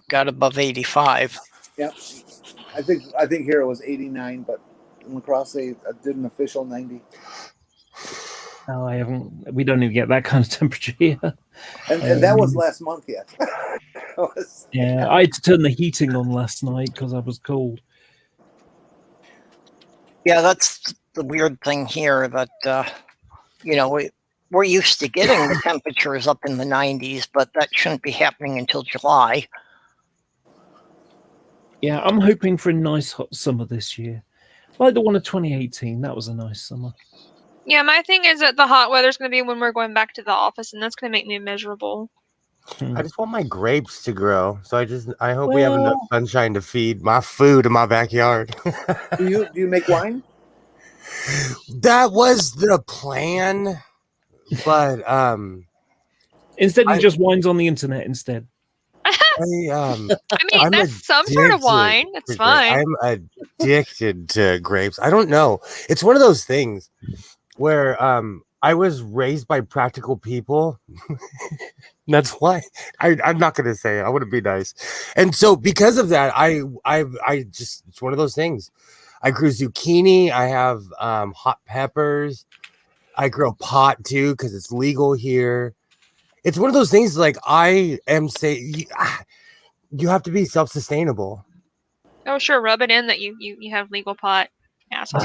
got above 85. Yep. I think here it was 89, but in La Crosse they did an official 90. No, I haven't. We don't even get that kind of temperature here. And that was last month yet. Yeah, I had to turn the heating on last night because I was cold. Yeah, that's the weird thing here that, we're used to getting the temperatures up in the 90s, but that shouldn't be happening until July. Yeah, I'm hoping for a nice hot summer this year. Like the one of 2018. That was a nice summer. Yeah, my thing is that the hot weather's going to be when we're going back to the office, and that's going to make me miserable. I just want my grapes to grow, so I hope we have enough sunshine to feed my food in my backyard. Do you make wine? That was the plan, but instead he just wines on the internet instead. I mean, that's some sort of wine. It's fine. I'm addicted to grapes. I don't know. It's one of those things where I was raised by practical people. That's why I'm not going to say it. I want to be nice. And so because of that, I just, it's one of those things. I grew zucchini. I have hot peppers. I grow pot too because it's legal here. It's one of those things like I am saying you have to be self-sustainable. Oh, sure. Rub it in that you have legal pot, asshole.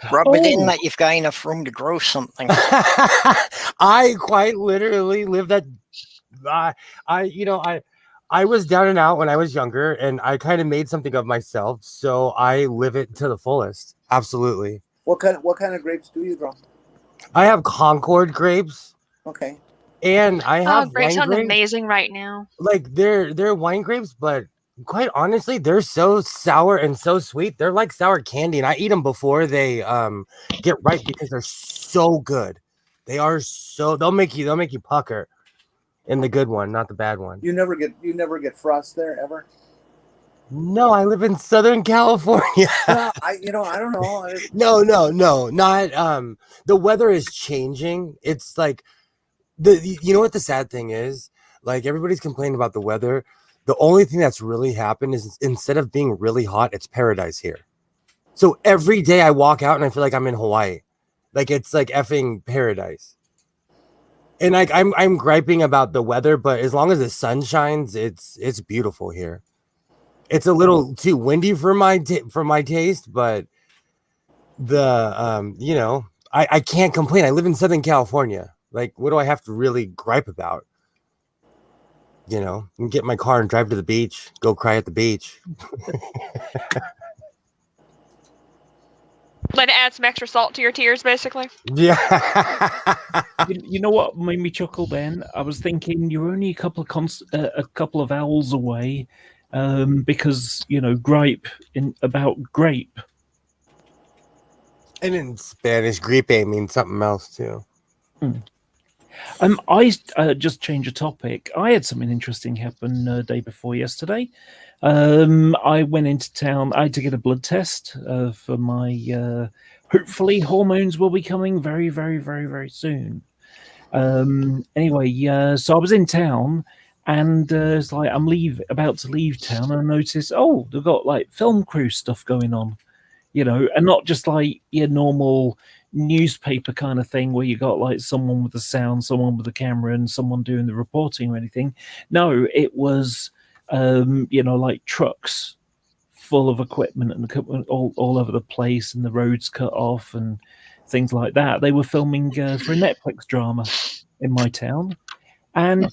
Rub it in that you've got enough room to grow something. I quite literally live that. I was down and out when I was younger, and I kind of made something of myself, so I live it to the fullest. Absolutely. What kind of grapes do you grow? I have Concord grapes. Okay. And I have grapes wine sound grapes. amazing right now. Like they're wine grapes, but quite honestly, they're so sour and so sweet. They're like sour candy, and I eat them before they get ripe because they're so good. They are so they'll make you pucker. In the good one, not the bad one. You never get frost there ever? No, I live in Southern California. I don't know. No, not the weather is changing. It's like you know what the sad thing is? Like everybody's complaining about the weather. The only thing that's really happened is instead of being really hot, it's paradise here. So every day I walk out and I feel like I'm in Hawaii. Like it's like effing paradise. And like I'm griping about the weather, but as long as the sun shines, it's beautiful here. It's a little too windy for my taste, but the I can't complain. I live in Southern California. Like, what do I have to really gripe about? Get in my car and drive to the beach, go cry at the beach. Let it add some extra salt to your tears, basically. Yeah. You know what made me chuckle, Ben? I was thinking you're only a couple of owls away, because gripe about grape. And in Spanish, gripe means something else too. I just change a topic. I had something interesting happen day before yesterday. I went into town. I had to get a blood test for my. Hopefully, hormones will be coming very, very, very, very soon. Anyway, so I was in town, and it's like I'm about to leave town, and I noticed, oh, they've got like film crew stuff going on, and not just like your normal newspaper kind of thing where you got like someone with the sound, someone with the camera, and someone doing the reporting or anything. No, it was like trucks full of equipment and equipment all over the place, and the roads cut off and things like that. They were filming for a Netflix drama in my town, and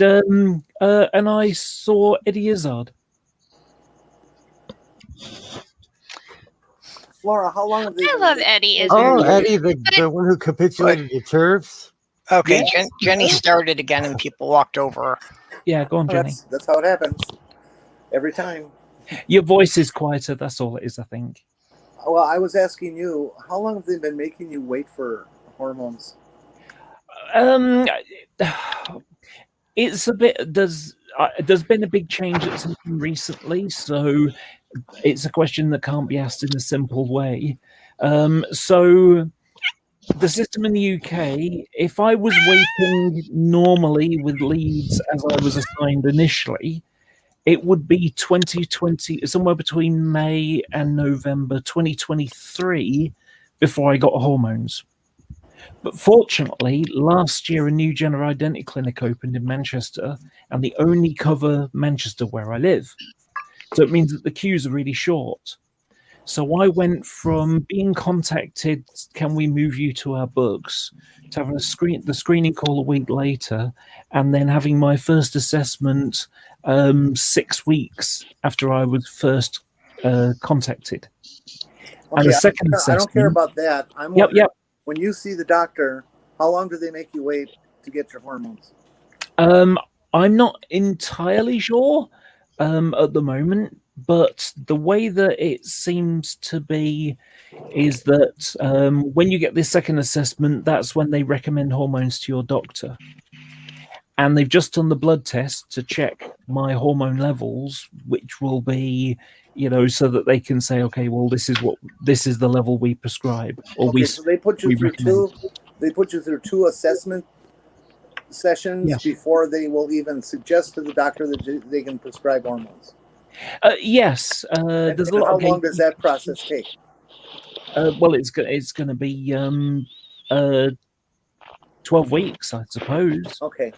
I saw Eddie Izzard. Laura, how long have they I been love Eddie Izzard. Oh, Eddie, the one who capitulated the turfs. Okay, Yeah. Jenny started again, and people walked over her. Yeah, go on, Jenny. That's how it happens every time. Your voice is quieter. That's all it is, I think. Well, I was asking you, how long have they been making you wait for hormones? It's a bit. There's been a big change at something recently, so it's a question that can't be asked in a simple way. So the system in the UK, if I was waiting normally with leads as I was assigned initially, it would be 2020, somewhere between May and November 2023 before I got hormones. But fortunately, last year a new gender identity clinic opened in Manchester, and they only cover Manchester where I live. So it means that the queues are really short. So I went from being contacted, can we move you to our books, to having the screening call a week later, and then having my first assessment 6 weeks after I was first contacted. Okay, And the second I don't care assessment. about that. I'm Yep, wondering, yep. when you see the doctor, how long do they make you wait to get your hormones? I'm not entirely sure at the moment, but the way that it seems to be is that when you get this second assessment, that's when they recommend hormones to your doctor. And they've just done the blood test to check my hormone levels, which will be, so that they can say, okay, well, this is the level we prescribe, or So they put you we through recommend. They put you through 2 assessment sessions Yes. before they will even suggest to the doctor that they can prescribe hormones. Yes, And there's a lot how of long does that process take? well, it's going to be 12 weeks, I suppose. Okay.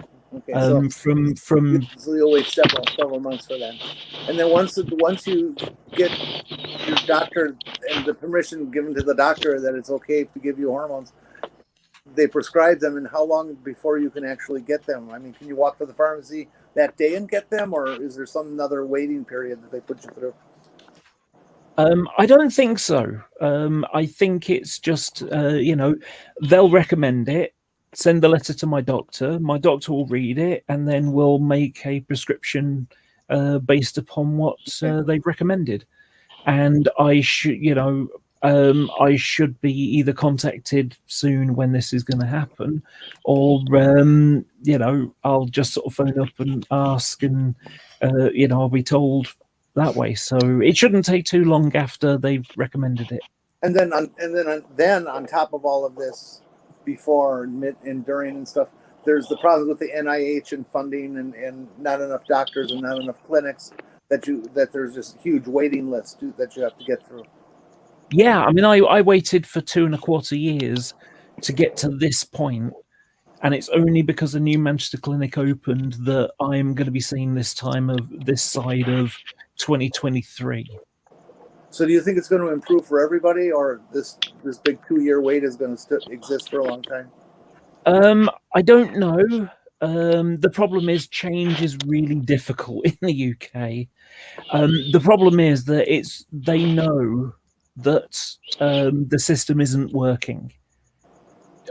From So you'll wait several months for that, and then once you get your doctor and the permission given to the doctor that it's okay to give you hormones, they prescribe them. And how long before you can actually get them? I mean, can you walk to the pharmacy that day and get them, or is there some other waiting period that they put you through? I don't think so. I think it's just they'll recommend it. Send the letter to my doctor. My doctor will read it, and then we'll make a prescription based upon what they've recommended. And I should, I should be either contacted soon when this is going to happen, or I'll just sort of phone up and ask, and I'll be told that way. So it shouldn't take too long after they've recommended it. And then on top of all of this, before and during and stuff, there's the problems with the NIH and funding and not enough doctors and not enough clinics that there's this huge waiting list that you have to get through. Yeah, I mean, I waited for 2.25 years to get to this point, and it's only because a new Manchester clinic opened that I'm going to be seeing this side of 2023. So do you think it's going to improve for everybody, or this big 2-year wait is going to exist for a long time? I don't know. The problem is change is really difficult in the UK. The problem is that they know that the system isn't working.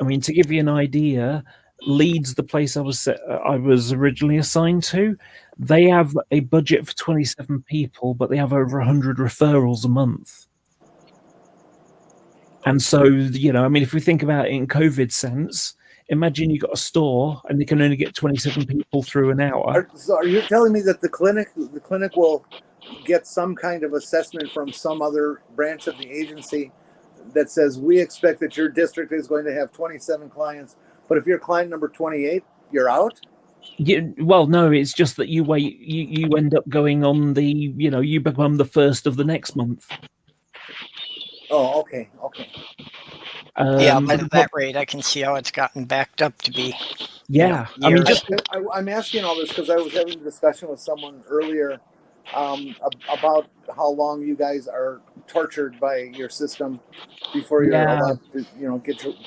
I mean, to give you an idea, Leeds, the place I was originally assigned to, they have a budget for 27 people, but they have over 100 referrals a month. And so, I mean, if we think about it in COVID sense, imagine you got a store and they can only get 27 people through an hour. So are you telling me that the clinic will get some kind of assessment from some other branch of the agency that says we expect that your district is going to have 27 clients, but if you're client number 28, you're out? Well, no, it's just that you wait. You end up going on the. You become the first of the next month. Oh, okay. Yeah, but at that rate, I can see how it's gotten backed up to be. Yeah, I mean, just I'm asking all this because I was having a discussion with someone earlier about how long you guys are tortured by your system before you're allowed to,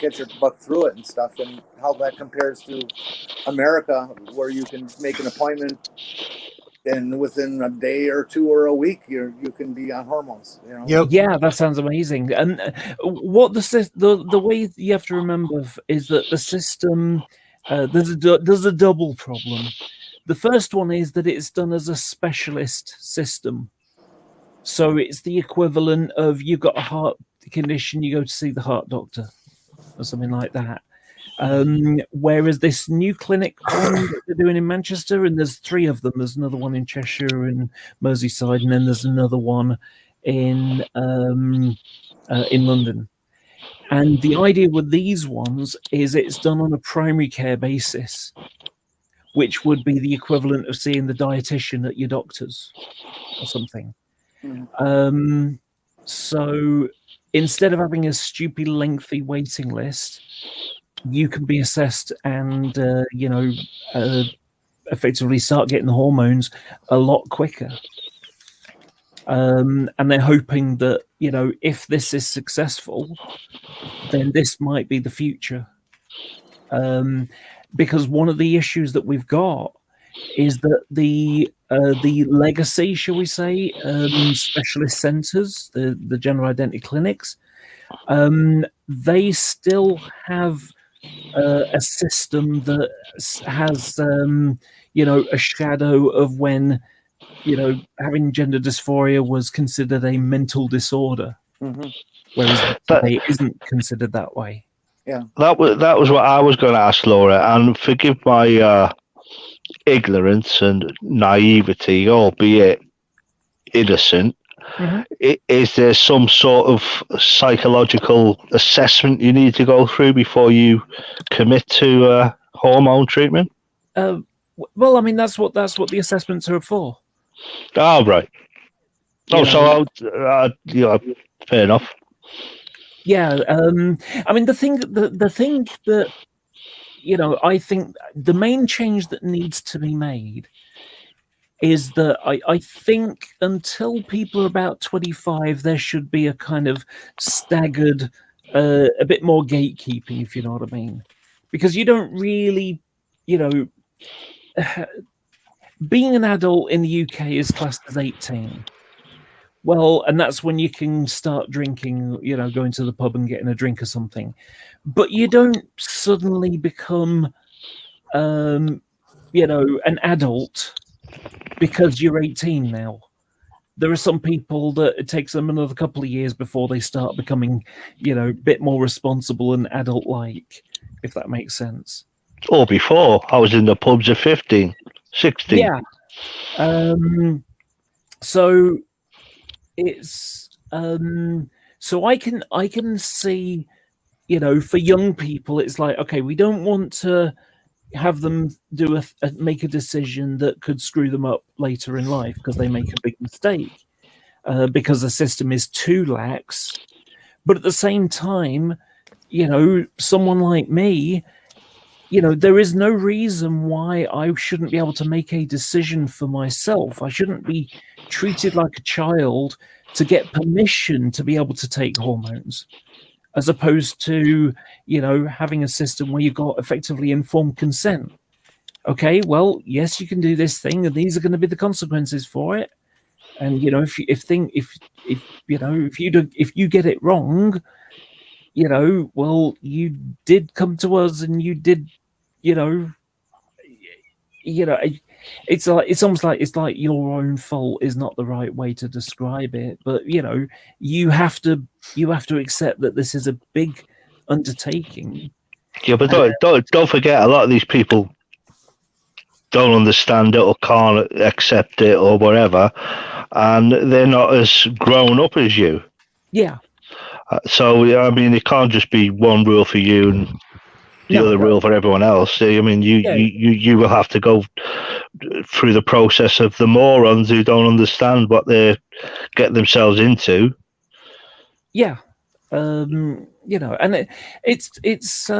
get your butt through it and stuff, and how that compares to America, where you can make an appointment and within a day or two or a week you can be on hormones. Yeah, that sounds amazing. And what the way you have to remember is that the system there's a double problem. The first one is that it's done as a specialist system. So it's the equivalent of you've got a heart condition, you go to see the heart doctor or something like that. Whereas this new clinic one that they're doing in Manchester, and there's 3 of them. There's another one in Cheshire and Merseyside, and then there's another one in London. And the idea with these ones is it's done on a primary care basis, which would be the equivalent of seeing the dietitian at your doctor's or something. So instead of having a stupid lengthy waiting list, you can be assessed and effectively start getting the hormones a lot quicker. And they're hoping that if this is successful, then this might be the future. Because one of the issues that we've got is that the legacy, shall we say, specialist centres, the general identity clinics, they still have a system that has a shadow of when having gender dysphoria was considered a mental disorder, whereas today it isn't considered that way. Yeah, that was what I was going to ask, Laura, and forgive my ignorance and naivety, albeit innocent. Is there some sort of psychological assessment you need to go through before you commit to hormone treatment? Well, I mean, that's what the assessments are for. Oh, right. So fair enough. Yeah, I mean, the thing that I think the main change that needs to be made is that I think until people are about 25, there should be a kind of staggered, a bit more gatekeeping, if you know what I mean, because you don't really, being an adult in the UK is classed as 18. Well, and that's when you can start drinking, going to the pub and getting a drink or something. But you don't suddenly become, an adult because you're 18 now. There are some people that it takes them another couple of years before they start becoming, a bit more responsible and adult-like, if that makes sense. Or before. I was in the pubs at 15, 16. Yeah. So it's so I can see, for young people, it's like, okay, we don't want to have them do make a decision that could screw them up later in life because they make a big mistake, because the system is too lax. But at the same time, someone like me, there is no reason why I shouldn't be able to make a decision for myself. I shouldn't be treated like a child to get permission to be able to take hormones, as opposed to, having a system where you've got effectively informed consent. Okay, well, yes, you can do this thing, and these are going to be the consequences for it. And if you get it wrong, well, you did come to us, and you did, it's almost like it's like your own fault is not the right way to describe it, but you have to accept that this is a big undertaking. Yeah, but don't forget, a lot of these people don't understand it or can't accept it or whatever, and they're not as grown up as you. Yeah. So I mean, it can't just be one rule for you and the other rule for everyone else. I mean, you will have to go through the process of the morons who don't understand what they get themselves into. Yeah. And it's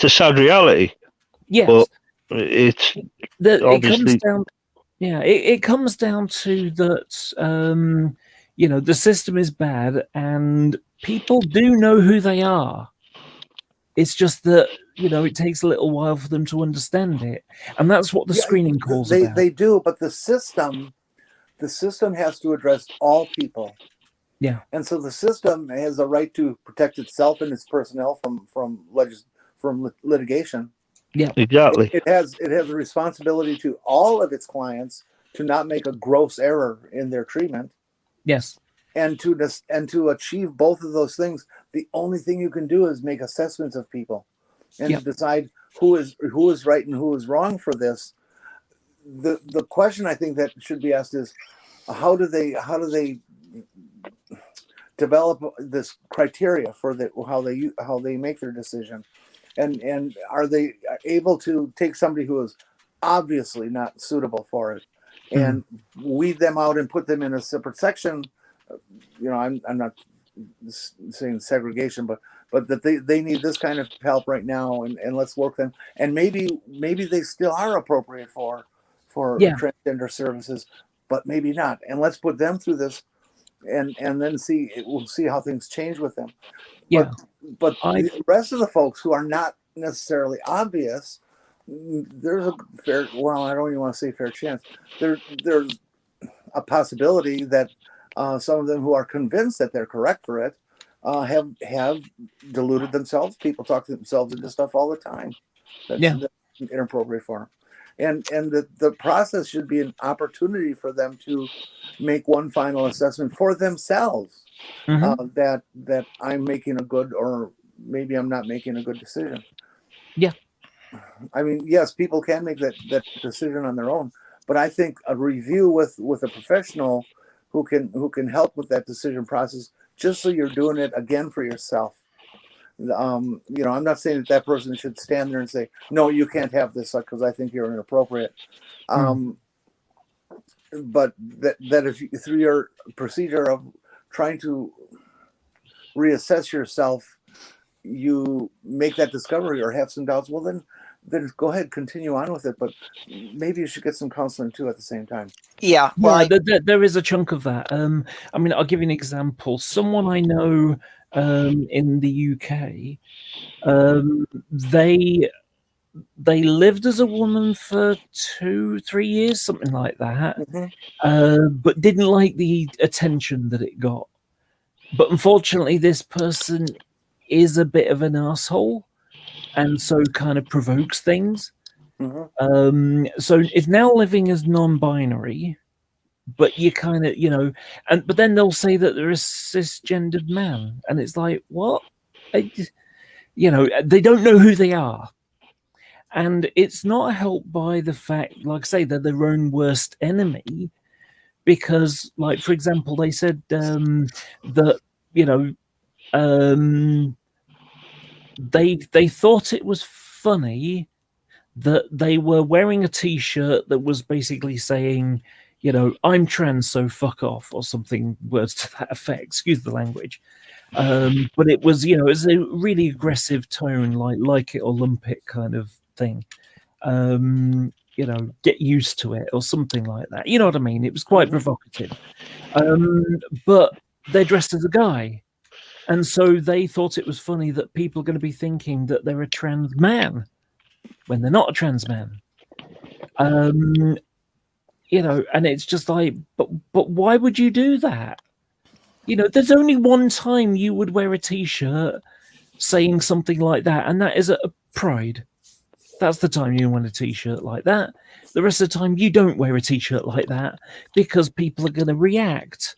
a sad reality. Yes. But it's obviously it comes down. Yeah, it comes down to that. The system is bad, and people do know who they are. It's just that it takes a little while for them to understand it, and that's what the screening calls about. They do, but the system has to address all people. Yeah, and so the system has a right to protect itself and its personnel from litigation. Yeah, exactly. It has a responsibility to all of its clients to not make a gross error in their treatment. Yes. And to achieve both of those things, the only thing you can do is make assessments of people and to decide who is right and who is wrong for this. The question I think that should be asked is how do they develop this criteria for how they make their decision, and are they able to take somebody who is obviously not suitable for it and weed them out and put them in a separate section? I'm not saying segregation, but that they need this kind of help right now, and let's work them, and maybe they still are appropriate for transgender services, but maybe not, and let's put them through this and then we'll see how things change with them. But the rest of the folks who are not necessarily obvious, there's a fair, well, I don't even want to say fair chance, there's a possibility that some of them who are convinced that they're correct for it have deluded themselves. People talk to themselves into stuff all the time that's inappropriate for them. And the process should be an opportunity for them to make one final assessment for themselves, that I'm making a good, or maybe I'm not making a good decision. Yeah. I mean, yes, people can make that decision on their own, but I think a review with a professional who can help with that decision process, just so you're doing it again for yourself. I'm not saying that person should stand there and say, no, you can't have this because I think you're inappropriate. But that if you, through your procedure of trying to reassess yourself, you make that discovery or have some doubts, well, then go ahead, continue on with it. But maybe you should get some counseling too at the same time. Yeah. Well, there is a chunk of that. I mean, I'll give you an example. Someone I know in the UK, they lived as a woman for 2-3 years, something like that, but didn't like the attention that it got. But unfortunately, this person is a bit of an asshole, and so kind of provokes things. So it's now living as non-binary, but you kind of, but then they'll say that they're a cisgendered man, and it's like, what? They don't know who they are. And it's not helped by the fact, like I say, they're their own worst enemy, because, like, for example, they said that, they thought it was funny that they were wearing a T-shirt that was basically saying, I'm trans, so fuck off, or something, words to that effect. Excuse the language. But it was, it was a really aggressive tone, like it or lump it kind of thing. Get used to it or something like that. You know what I mean? It was quite provocative. But they're dressed as a guy. And so they thought it was funny that people are going to be thinking that they're a trans man when they're not a trans man. And it's just like, but why would you do that? There's only one time you would wear a T-shirt saying something like that, and that is at a Pride. That's the time you want a t-shirt like that. The rest of the time you don't wear a t-shirt like that because people are going to react.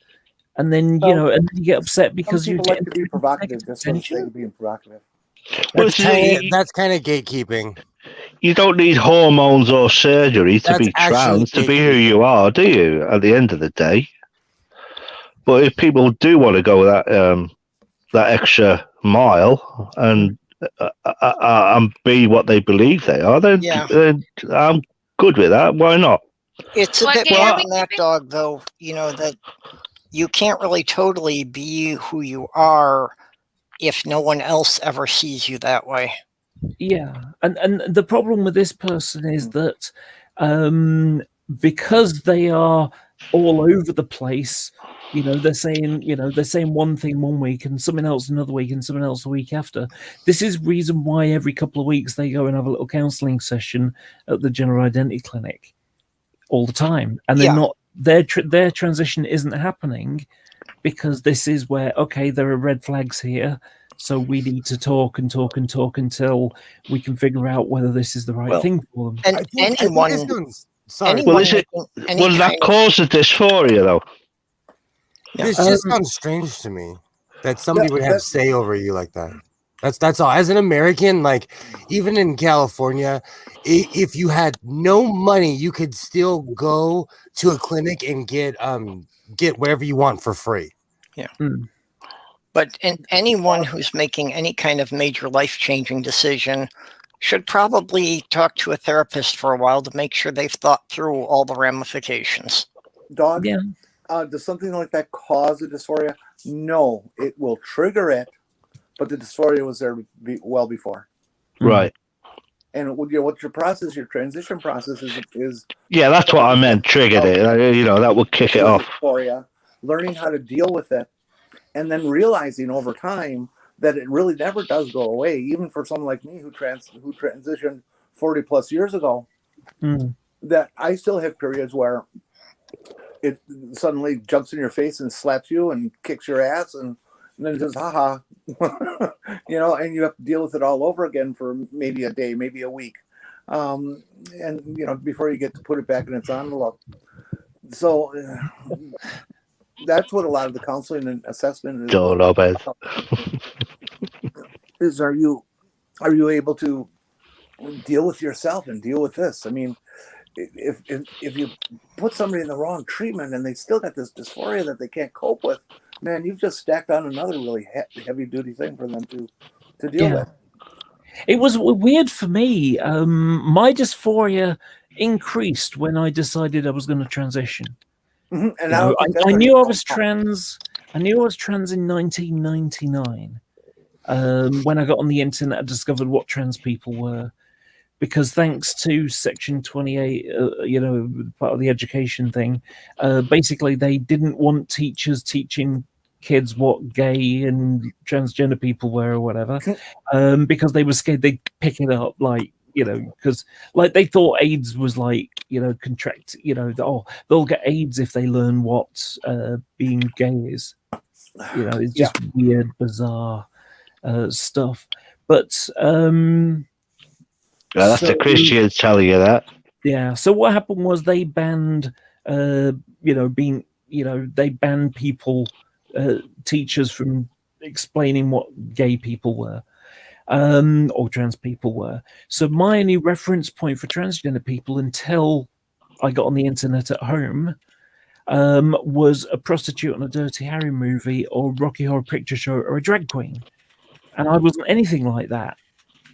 And then, Well, and then you get upset Some because you're people like getting to be provocative negative just for the sake attention. of being provocative. Well, That's kind of gatekeeping. you don't need hormones or surgery to That's be actually trans, to be who gatekeeping. you are, do you? At the end of the day. But if people do want to go that extra mile and be what they believe they are, then Yeah. I'm good with that. Why not? It's a Well, bit yeah, more I than that, dog, though, that you can't really totally be who you are if no one else ever sees you that way. Yeah, and the problem with this person is that because they are all over the place, they're saying one thing one week and something else another week and something else the week after. This is reason why every couple of weeks they go and have a little counselling session at the Gender Identity Clinic all the time, and they're Yeah. not their transition isn't happening because this is where there are red flags here. So we need to talk until we can figure out whether this is the right Well, thing for them. And I think anyone, this sounds, sorry, anyone Well, is it- making any Will that kind of, cause the dysphoria, though? this just sounds strange to me that somebody would have that's- say over you like that. That's all. As an American, like even in California, if you had no money, you could still go to a clinic and get whatever you want for free. but anyone who's making any kind of major life-changing decision should probably talk to a therapist for a while to make sure they've thought through all the ramifications. Dog, Yeah. Does something like that cause a dysphoria? No, it will trigger it, but the dysphoria was there well before. Right. And what your process, your transition process is Yeah, that's what I meant. Triggered it. That would kick it off. dysphoria, learning how to deal with it, and then realizing over time that it really never does go away. Even for someone like me who transitioned 40 plus years ago, that I still have periods where it suddenly jumps in your face and slaps you and kicks your ass and then just haha, and you have to deal with it all over again for maybe a day, maybe a week, and before you get to put it back in its envelope. So that's what a lot of the counseling and assessment is. Joe Lopez. Is are you able to deal with yourself and deal with this? I mean, if you put somebody in the wrong treatment and they still got this dysphoria that they can't cope with, man, you've just stacked on another really heavy duty thing for them to deal with. It was weird for me. My dysphoria increased when I decided I was going to transition. Mm-hmm. And I knew I was trans. I knew I was trans in 1999. When I got on the internet, I discovered what trans people were. Because thanks to Section 28, part of the education thing, basically they didn't want teachers teaching kids what gay and transgender people were or whatever, because they were scared they'd pick it up, because they thought AIDS was contract, they'll get AIDS if they learn what being gay is. It's just weird, bizarre stuff. But that's the Christians telling you that. Yeah. So what happened was they banned, they banned people, teachers from explaining what gay people were, or trans people were. So my only reference point for transgender people until I got on the internet at home was a prostitute on a Dirty Harry movie or Rocky Horror Picture Show or a drag queen. And I wasn't anything like that.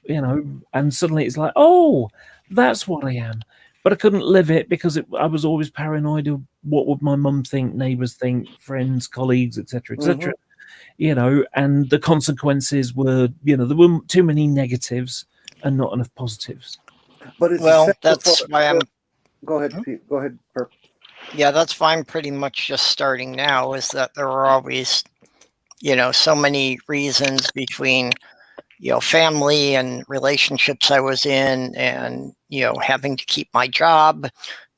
And suddenly it's like, oh, that's what I am. But I couldn't live it because I was always paranoid of what would my mum think, neighbours think, friends, colleagues, etc., etc. And the consequences were, there were too many negatives and not enough positives. But it's that's why I'm. Go ahead, Pete. Go ahead, Perp. Yeah, that's why I'm pretty much just starting now. Is that there were always, so many reasons between family and relationships I was in and, having to keep my job,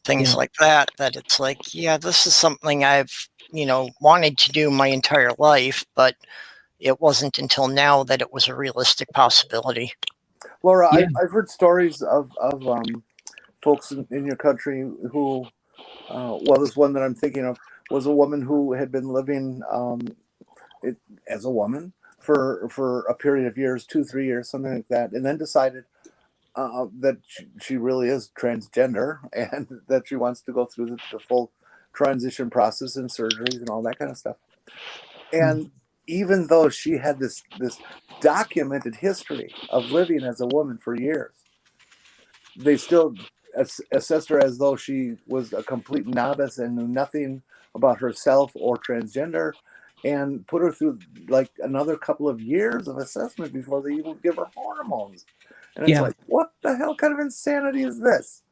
things like that it's like, this is something I've, wanted to do my entire life, but it wasn't until now that it was a realistic possibility. Laura, Yeah. I've heard stories of folks in your country who, well, this one that I'm thinking of was a woman who had been living as a woman for a period of years, 2-3 years, something like that, and then decided that she really is transgender and that she wants to go through the full transition process and surgeries and all that kind of stuff. And even though she had this documented history of living as a woman for years, they still assessed her as though she was a complete novice and knew nothing about herself or transgender, and put her through like another couple of years of assessment before they even give her hormones. And it's like, what the hell kind of insanity is this?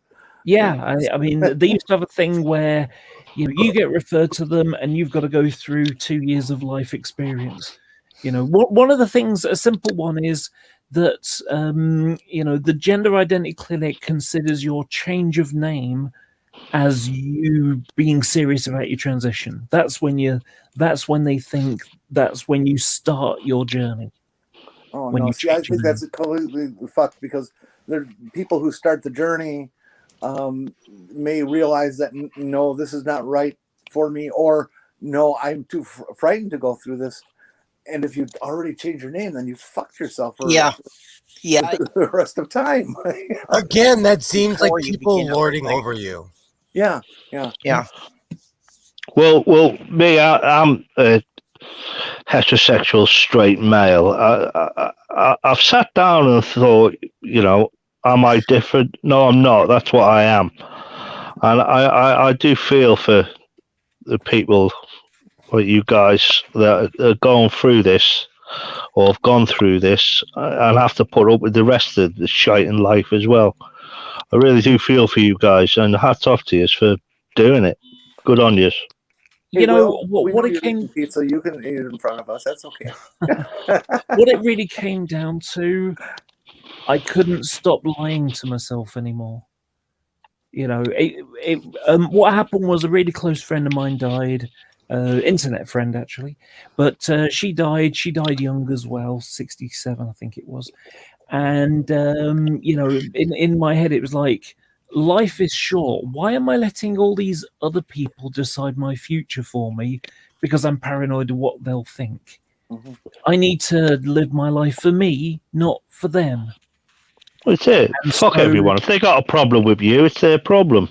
Yeah, I mean, they used to have a thing where you get referred to them and you've got to go through 2 years of life experience. One of the things, a simple one, is that the gender identity clinic considers your change of name as you being serious about your transition. That's when they think that's when you start your journey. Oh no! See, I think that's completely fucked, because there are people who start the journey may realize that no, this is not right for me, or no, I'm too frightened to go through this. And if you already changed your name, then you fucked yourself for the rest of time. Again, that seems like people lording over you. Yeah. Well, me, I'm a heterosexual straight male. I've sat down and thought, am I different? No, I'm not. That's what I am. And I do feel for the people like you guys that are going through this or have gone through this and have to put up with the rest of the shite in life as well. I really do feel for you guys, and hats off to you for doing it. Good on you. Hey, what it came pizza, you can eat it in front of us. That's okay. What it really came down to, I couldn't stop lying to myself anymore. What happened was a really close friend of mine died, internet friend actually, but she died young as well, 67 I think it was. And in my head it was like, life is short. Why am I letting all these other people decide my future for me because I'm paranoid of what they'll think? I need to live my life for me, not for them. That's it. And fuck everyone. If they got a problem with you, it's their problem.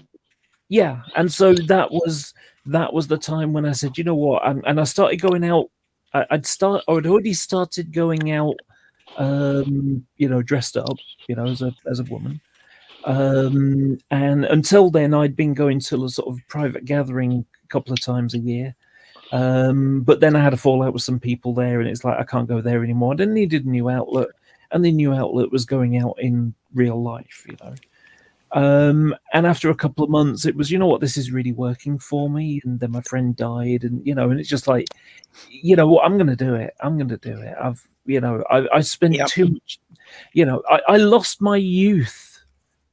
Yeah, and so that was the time when I said, you know what, and I started going out. I'd already started going out, dressed up, as a woman. And until then, I'd been going to a sort of private gathering a couple of times a year. But then I had a fallout with some people there, and it's like, I can't go there anymore. I needed a new outlet, and the new outlet was going out in real life, And after a couple of months, it was, this is really working for me. And then my friend died, and and it's just like, what, I'm going to do it. I'm going to do it. I spent too much. I lost my youth.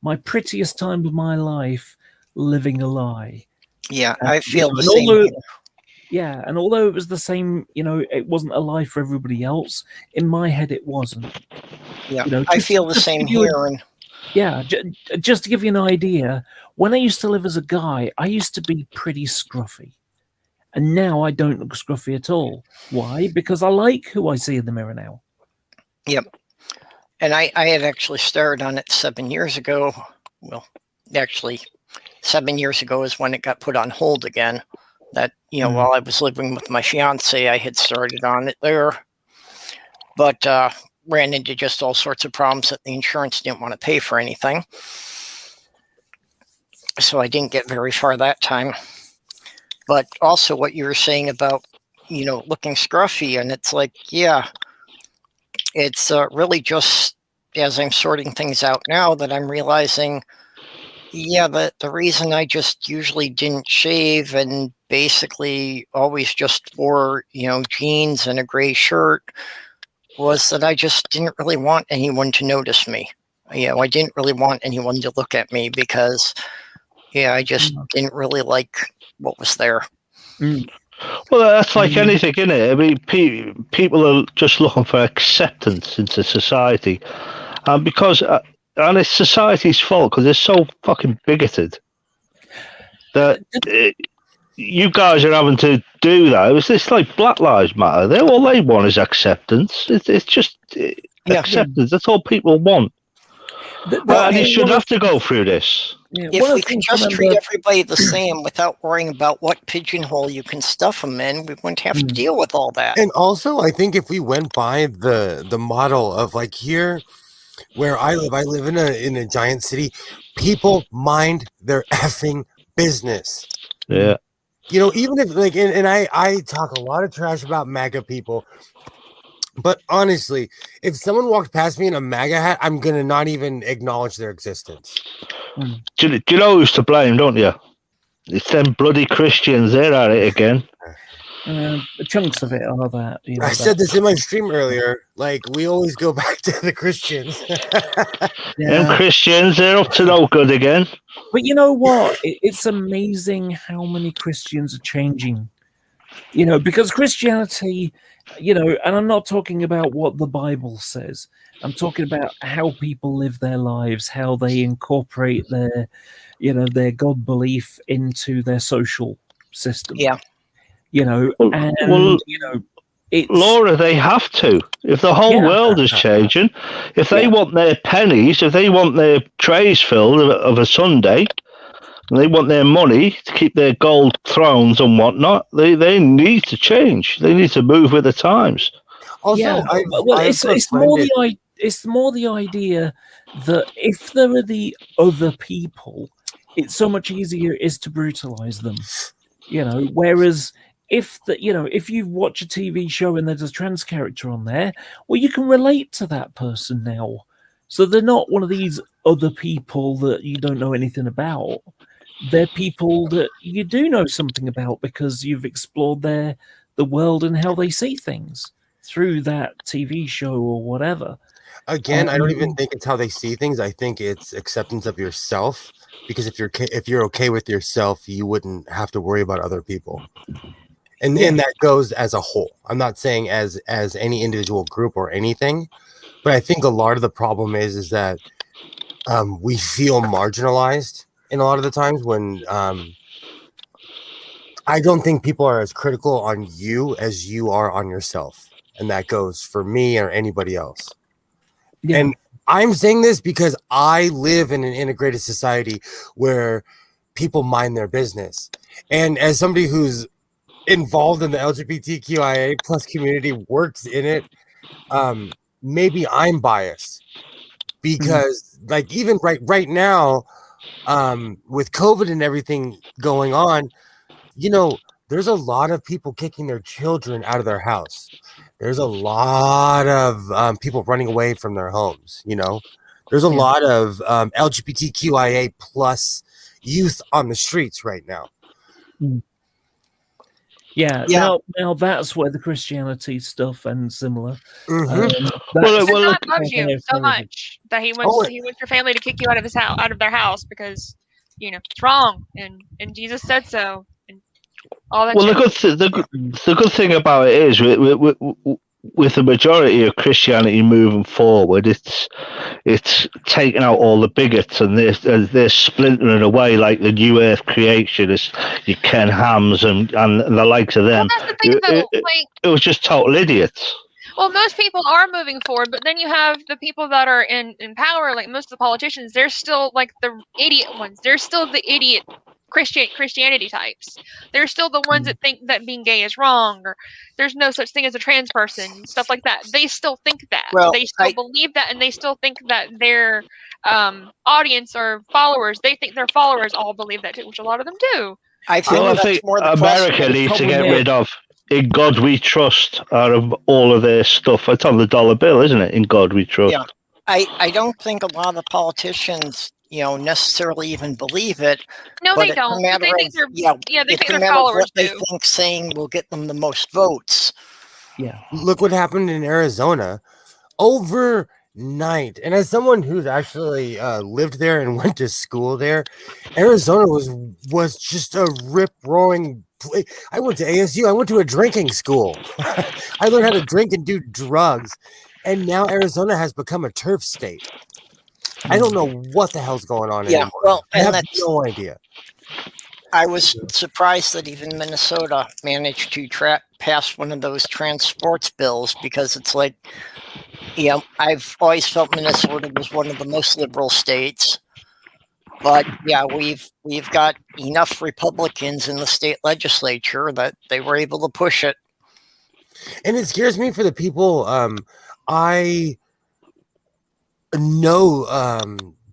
My prettiest time of my life living a lie. Yeah, I feel the same. Yeah, and although it was the same, it wasn't a lie for everybody else. In my head, it wasn't. Yeah, I feel the same here. Yeah, just to give you an idea, when I used to live as a guy, I used to be pretty scruffy. And now I don't look scruffy at all. Why? Because I like who I see in the mirror now. Yep. And I had actually started on it 7 years ago. Well, actually, 7 years ago is when it got put on hold again. That, while I was living with my fiance, I had started on it there. But ran into just all sorts of problems that the insurance didn't want to pay for anything. So I didn't get very far that time. But also what you were saying about, looking scruffy, and it's like, yeah, it's really just as I'm sorting things out now that I'm realizing, the reason I just usually didn't shave and basically always just wore, jeans and a gray shirt was that I just didn't really want anyone to notice me. I didn't really want anyone to look at me because, I just didn't really like what was there. Well, that's like anything, isn't it? I mean, people are just looking for acceptance into society. and and it's society's fault because they're so fucking bigoted that you guys are having to do that. It's like Black Lives Matter. All they want is acceptance. It's just acceptance. That's all people want. And you shouldn't have to go through this. If we could just treat everybody the same without worrying about what pigeonhole you can stuff them in, we wouldn't have to deal with all that. And also, I think if we went by the model of like here where I live in a giant city, people mind their effing business. Yeah. You know, even if like, and I talk a lot of trash about MAGA people, but honestly, if someone walked past me in a MAGA hat, I'm gonna not even acknowledge their existence. Do you know who's to blame, don't you? It's them bloody Christians. They're at it again. Chunks of it are that. You know, I said this in my stream earlier. Like, we always go back to the Christians. Them Christians, they're up to no good again. But you know what? It's amazing how many Christians are changing. You know, because Christianity, you know, and I'm not talking about what the Bible says. I'm talking about how people live their lives, how they incorporate their, you know, their God belief into their social system. Yeah. You know, you know, it's, Laura, they have to. If the whole world is changing, if they want their pennies, if they want their trays filled of a Sunday, and they want their money to keep their gold thrones and whatnot, they need to change. They need to move with the times. Also, it's more the idea that if there are the other people, it's so much easier it is to brutalize them. You know, whereas if you watch a TV show and there's a trans character on there, well, you can relate to that person now. So they're not one of these other people that you don't know anything about. They're people that you do know something about because you've explored the world and how they see things through that TV show or whatever. Again, I don't even think it's how they see things. I think it's acceptance of yourself. Because if you're okay with yourself, you wouldn't have to worry about other people. And that goes as a whole. I'm not saying as any individual group or anything, but I think a lot of the problem is that we feel marginalized in a lot of the times when I don't think people are as critical on you as you are on yourself. And that goes for me or anybody else. Yeah. And I'm saying this because I live in an integrated society where people mind their business. And as somebody who's involved in the LGBTQIA plus community, works in it, maybe I'm biased because like even right now, with COVID and everything going on, you know, there's a lot of people kicking their children out of their house. There's a lot of people running away from their homes. You know, there's a lot of LGBTQIA plus youth on the streets right now. Yeah. Now that's where the Christianity stuff and similar. God loves you so much that he wants your family to kick you out of their house because you know it's wrong and Jesus said so. All that the good thing about it is with the majority of Christianity moving forward, it's taking out all the bigots and they're splintering away like the New Earth creationists, your Ken Hams and the likes of them. Well, that's the thing, though. It was just total idiots. Well, most people are moving forward, but then you have the people that are in power, like most of the politicians. They're still like the idiot ones. They're still the idiot Christianity types. They're still the ones that think that being gay is wrong, or there's no such thing as a trans person, stuff like that. They still think that. Well, they still believe that, and they still think that their audience or followers, they think their followers all believe that too, which a lot of them do. I think America needs to get rid of "In God We Trust" out of all of their stuff. It's on the dollar bill, isn't it? "In God We Trust." Yeah, I don't think a lot of the politicians, you know, necessarily even believe it. No, they don't. They think their followers do. They think saying will get them the most votes. Yeah. Look what happened in Arizona overnight. And as someone who's actually lived there and went to school there, Arizona was just a rip-roaring place. I went to ASU. I went to a drinking school. I learned how to drink and do drugs. And now Arizona has become a turf state. I don't know what the hell's going on Yeah, anymore. well, I and have that's no idea. I was surprised that even Minnesota managed to pass one of those transports bills, because it's like, I've always felt Minnesota was one of the most liberal states. But yeah, we've got enough Republicans in the state legislature that they were able to push it. And it scares me for the people. I know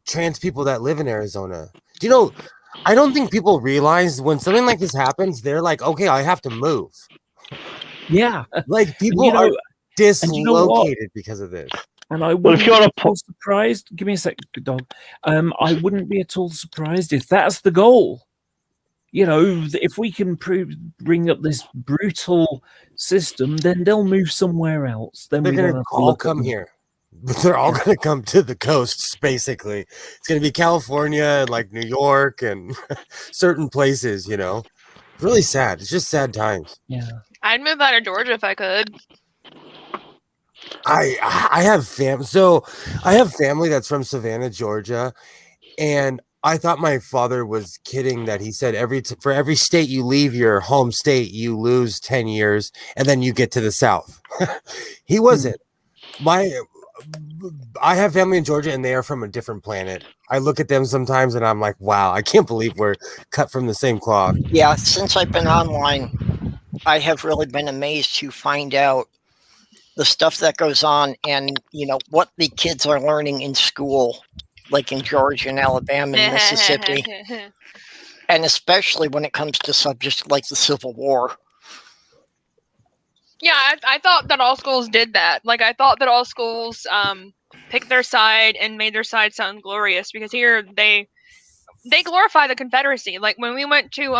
trans people that live in Arizona. Do you know? I don't think people realize when something like this happens, they're like, okay, I have to move. Yeah. Like people you know- are and you know what? dislocated because of this. And I Well, wouldn't if you're be a at all surprised. Give me a sec, dog. I wouldn't be at all surprised if that's the goal. If we can bring up this brutal system, then they'll move somewhere else. Then They're we don't gonna have to all look at come them. here. They're all gonna come to the coasts, basically. It's gonna be California and like New York and certain places, Really sad. It's just sad times. Yeah. I'd move out of Georgia if I could. I have I have family that's from Savannah, Georgia, and I thought my father was kidding that he said for every state you leave your home state, you lose 10 years and then you get to the South. He wasn't. I have family in Georgia and they are from a different planet. I look at them sometimes and I'm like, wow, I can't believe we're cut from the same cloth. Yeah, since I've been online, I have really been amazed to find out the stuff that goes on and, what the kids are learning in school, like in Georgia and Alabama and Mississippi, and especially when it comes to subjects like the Civil War. Yeah, I thought that all schools did that. Like, I thought that all schools picked their side and made their side sound glorious, because here they glorify the Confederacy. Like, when we went to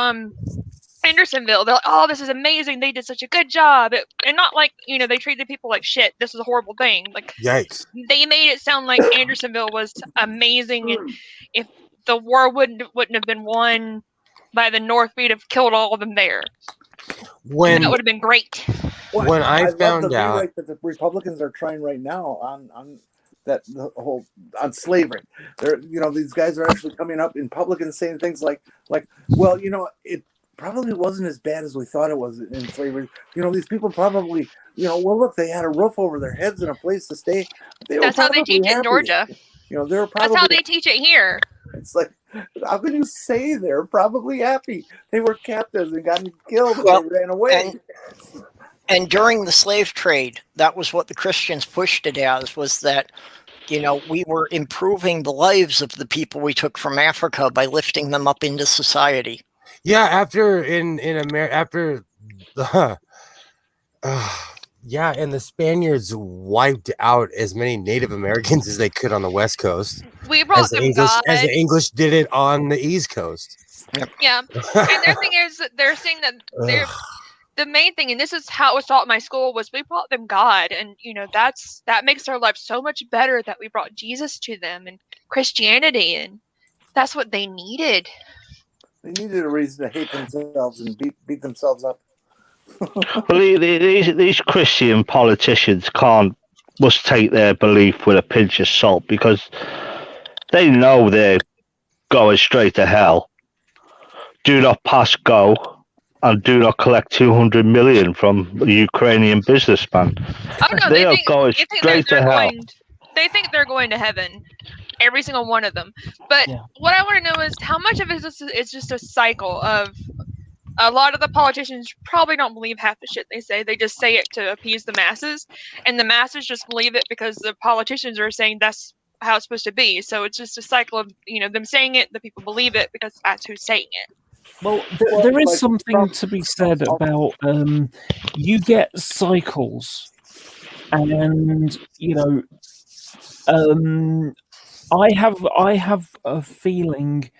Andersonville, they're like, oh, this is amazing, they did such a good job. And not like, they treated people like shit, this is a horrible thing. Like, Yikes. they made it sound like Andersonville was amazing, and if the war wouldn't have been won by the North, we'd have killed all of them there. When that would have been great. When I love found the out rewrite that the Republicans are trying right now on that the whole on slavery. They're these guys are actually coming up in public and saying things like well, it probably wasn't as bad as we thought it was in slavery. These people probably well, look, they had a roof over their heads and a place to stay. That's how they teach it in Georgia. They're probably That's how they teach it here. It's like, how can you say they're probably happy? They were captives and got killed. Well, they ran away. And during the slave trade, that was what the Christians pushed it as, was that, we were improving the lives of the people we took from Africa by lifting them up into society. Yeah, after in America, after the yeah, and the Spaniards wiped out as many Native Americans as they could on the West Coast. We brought them God. As the English did it on the East Coast. Yeah, and their thing is that they're saying that the main thing, and this is how it was taught in my school, was we brought them God, and that makes their life so much better that we brought Jesus to them and Christianity, and that's what they needed. They needed a reason to hate themselves and beat themselves up. Well, these Christian politicians must take their belief with a pinch of salt, because they know they're going straight to hell. Do not pass go, and do not collect 200 million from a Ukrainian businessman. Oh no, They are going straight to hell. They think they're going to heaven, every single one of them. But what I want to know is how much of it is just a cycle of. A lot of the politicians probably don't believe half the shit they say. They just say it to appease the masses, and the masses just believe it because the politicians are saying that's how it's supposed to be. So it's just a cycle of them saying it, the people believe it because that's who's saying it. Well, there is something to be said about you get cycles, and I have a feeling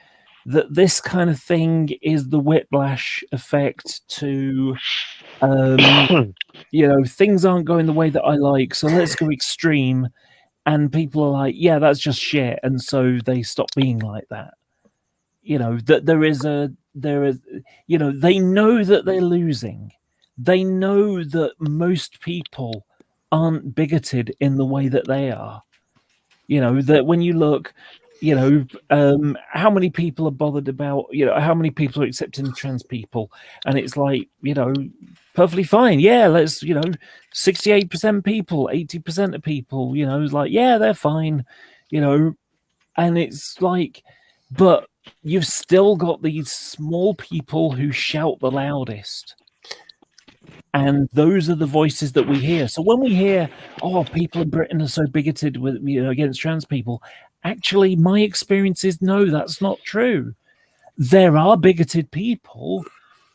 that this kind of thing is the whiplash effect to, things aren't going the way that I like, so let's go extreme. And people are like, yeah, that's just shit. And so they stop being like that. That they know that they're losing. They know that most people aren't bigoted in the way that they are. You know, that when you look, you know, how many people are bothered about, you know, how many people are accepting trans people? And it's like, you know, perfectly fine. Yeah, let's, you know, 68% people, 80% of people, you know, it's like, yeah, they're fine, you know. And it's like, but you've still got these small people who shout the loudest. And those are the voices that we hear. So when we hear, oh, people in Britain are so bigoted with, you know, against trans people, actually, my experience is no, that's not true. There are bigoted people,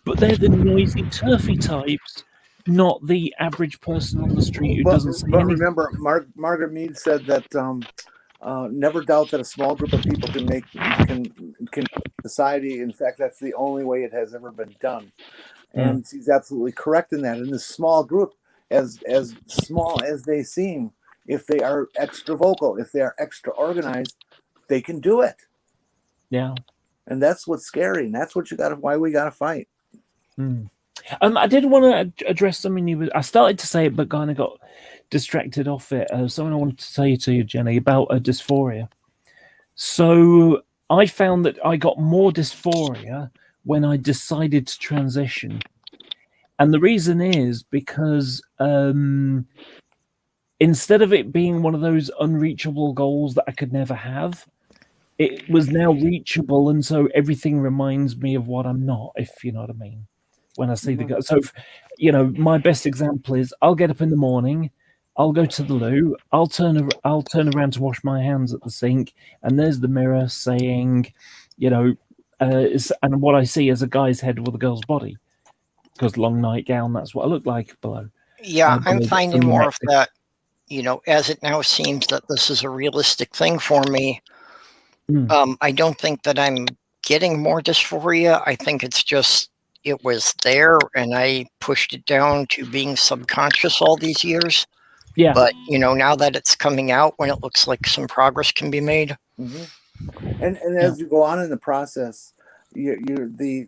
but they're the noisy, turfy types, not the average person on the street who doesn't say But anything. remember, Margaret Mead said that never doubt that a small group of people can society. In fact, that's the only way it has ever been done. And she's absolutely correct in that. In this small group, as small as they seem, if they are extra vocal, if they are extra organized, they can do it. Yeah. And that's what's scary. And that's what why we got to fight. I did want to address something I started to say it, but kind of got distracted off it. Something I wanted to say to you, Jenny, about dysphoria. So I found that I got more dysphoria when I decided to transition. And the reason is because instead of it being one of those unreachable goals that I could never have, it was now reachable. And so everything reminds me of what I'm not, if you know what I mean, when I see the goal. So, you know, my best example is I'll get up in the morning, I'll go to the loo, I'll turn around to wash my hands at the sink, and there's the mirror saying, you know, and what I see is a guy's head with a girl's body, because long nightgown, that's what I look like below. Yeah, I'm finding more of that, you know, as it now seems that this is a realistic thing for me. I don't think that I'm getting more dysphoria. I think it's just, it was there and I pushed it down to being subconscious all these years. Yeah. But, you know, now that it's coming out, when it looks like some progress can be made. And as you go on in the process, the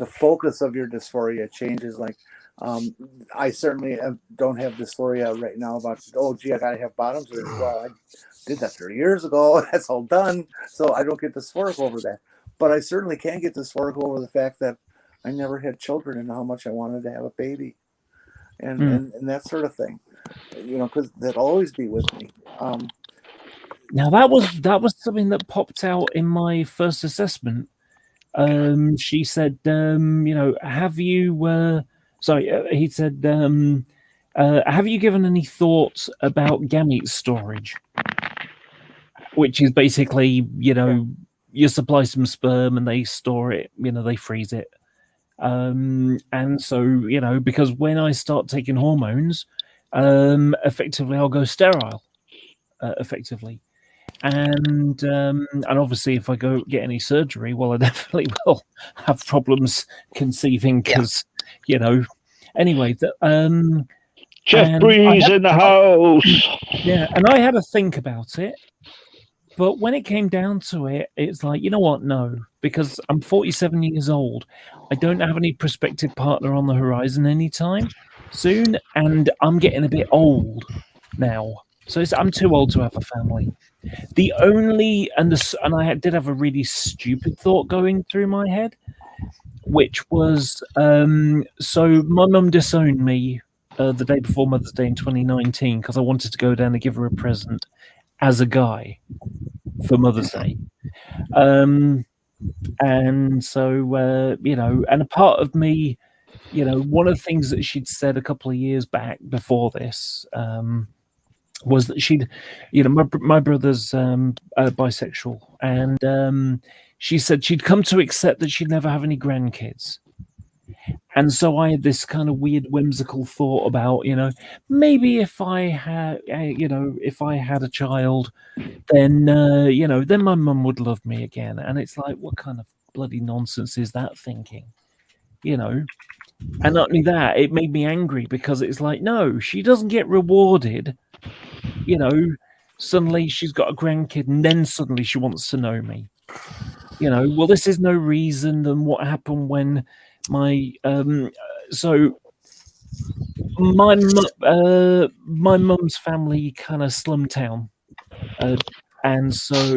focus of your dysphoria changes. Like, I certainly don't have dysphoria right now about, oh, gee, I got to have bottom surgery. Well, I did that 30 years ago. That's all done. So I don't get dysphoric over that. But I certainly can get dysphoric over the fact that I never had children and how much I wanted to have a baby. And that sort of thing, you know, because that'll always be with me. Now that was something that popped out in my first assessment. She said, you know, have you? He said, have you given any thought about gamete storage? Which is basically, you know, you supply some sperm and they store it, you know, they freeze it. And so, you know, because when I start taking hormones, effectively I'll go sterile, effectively. And obviously if I go get any surgery, well, I definitely will have problems conceiving because, you know, anyway, Jeff Breeze in the house. Yeah, and I had to think about it. But when it came down to it, it's like, you know what? No, because I'm 47 years old. I don't have any prospective partner on the horizon anytime soon, and I'm getting a bit old now. So I'm too old to have a family. The only, and I did have a really stupid thought going through my head, which was, so my mum disowned me the day before Mother's Day in 2019 because I wanted to go down and give her a present as a guy for Mother's Day. And so, you know, and a part of me, you know, one of the things that she'd said a couple of years back before this was that she'd, you know, my brother's bisexual, and she said she'd come to accept that she'd never have any grandkids. And so I had this kind of weird whimsical thought about, you know, maybe if I had, you know, if I had a child, then, you know, then my mum would love me again. And it's like, what kind of bloody nonsense is that thinking? You know? And not only that, it made me angry because it's like, no, she doesn't get rewarded. You know, suddenly she's got a grandkid and then suddenly she wants to know me. You know, well, this is no reason than what happened when my so my mum's family kind of slum town, and so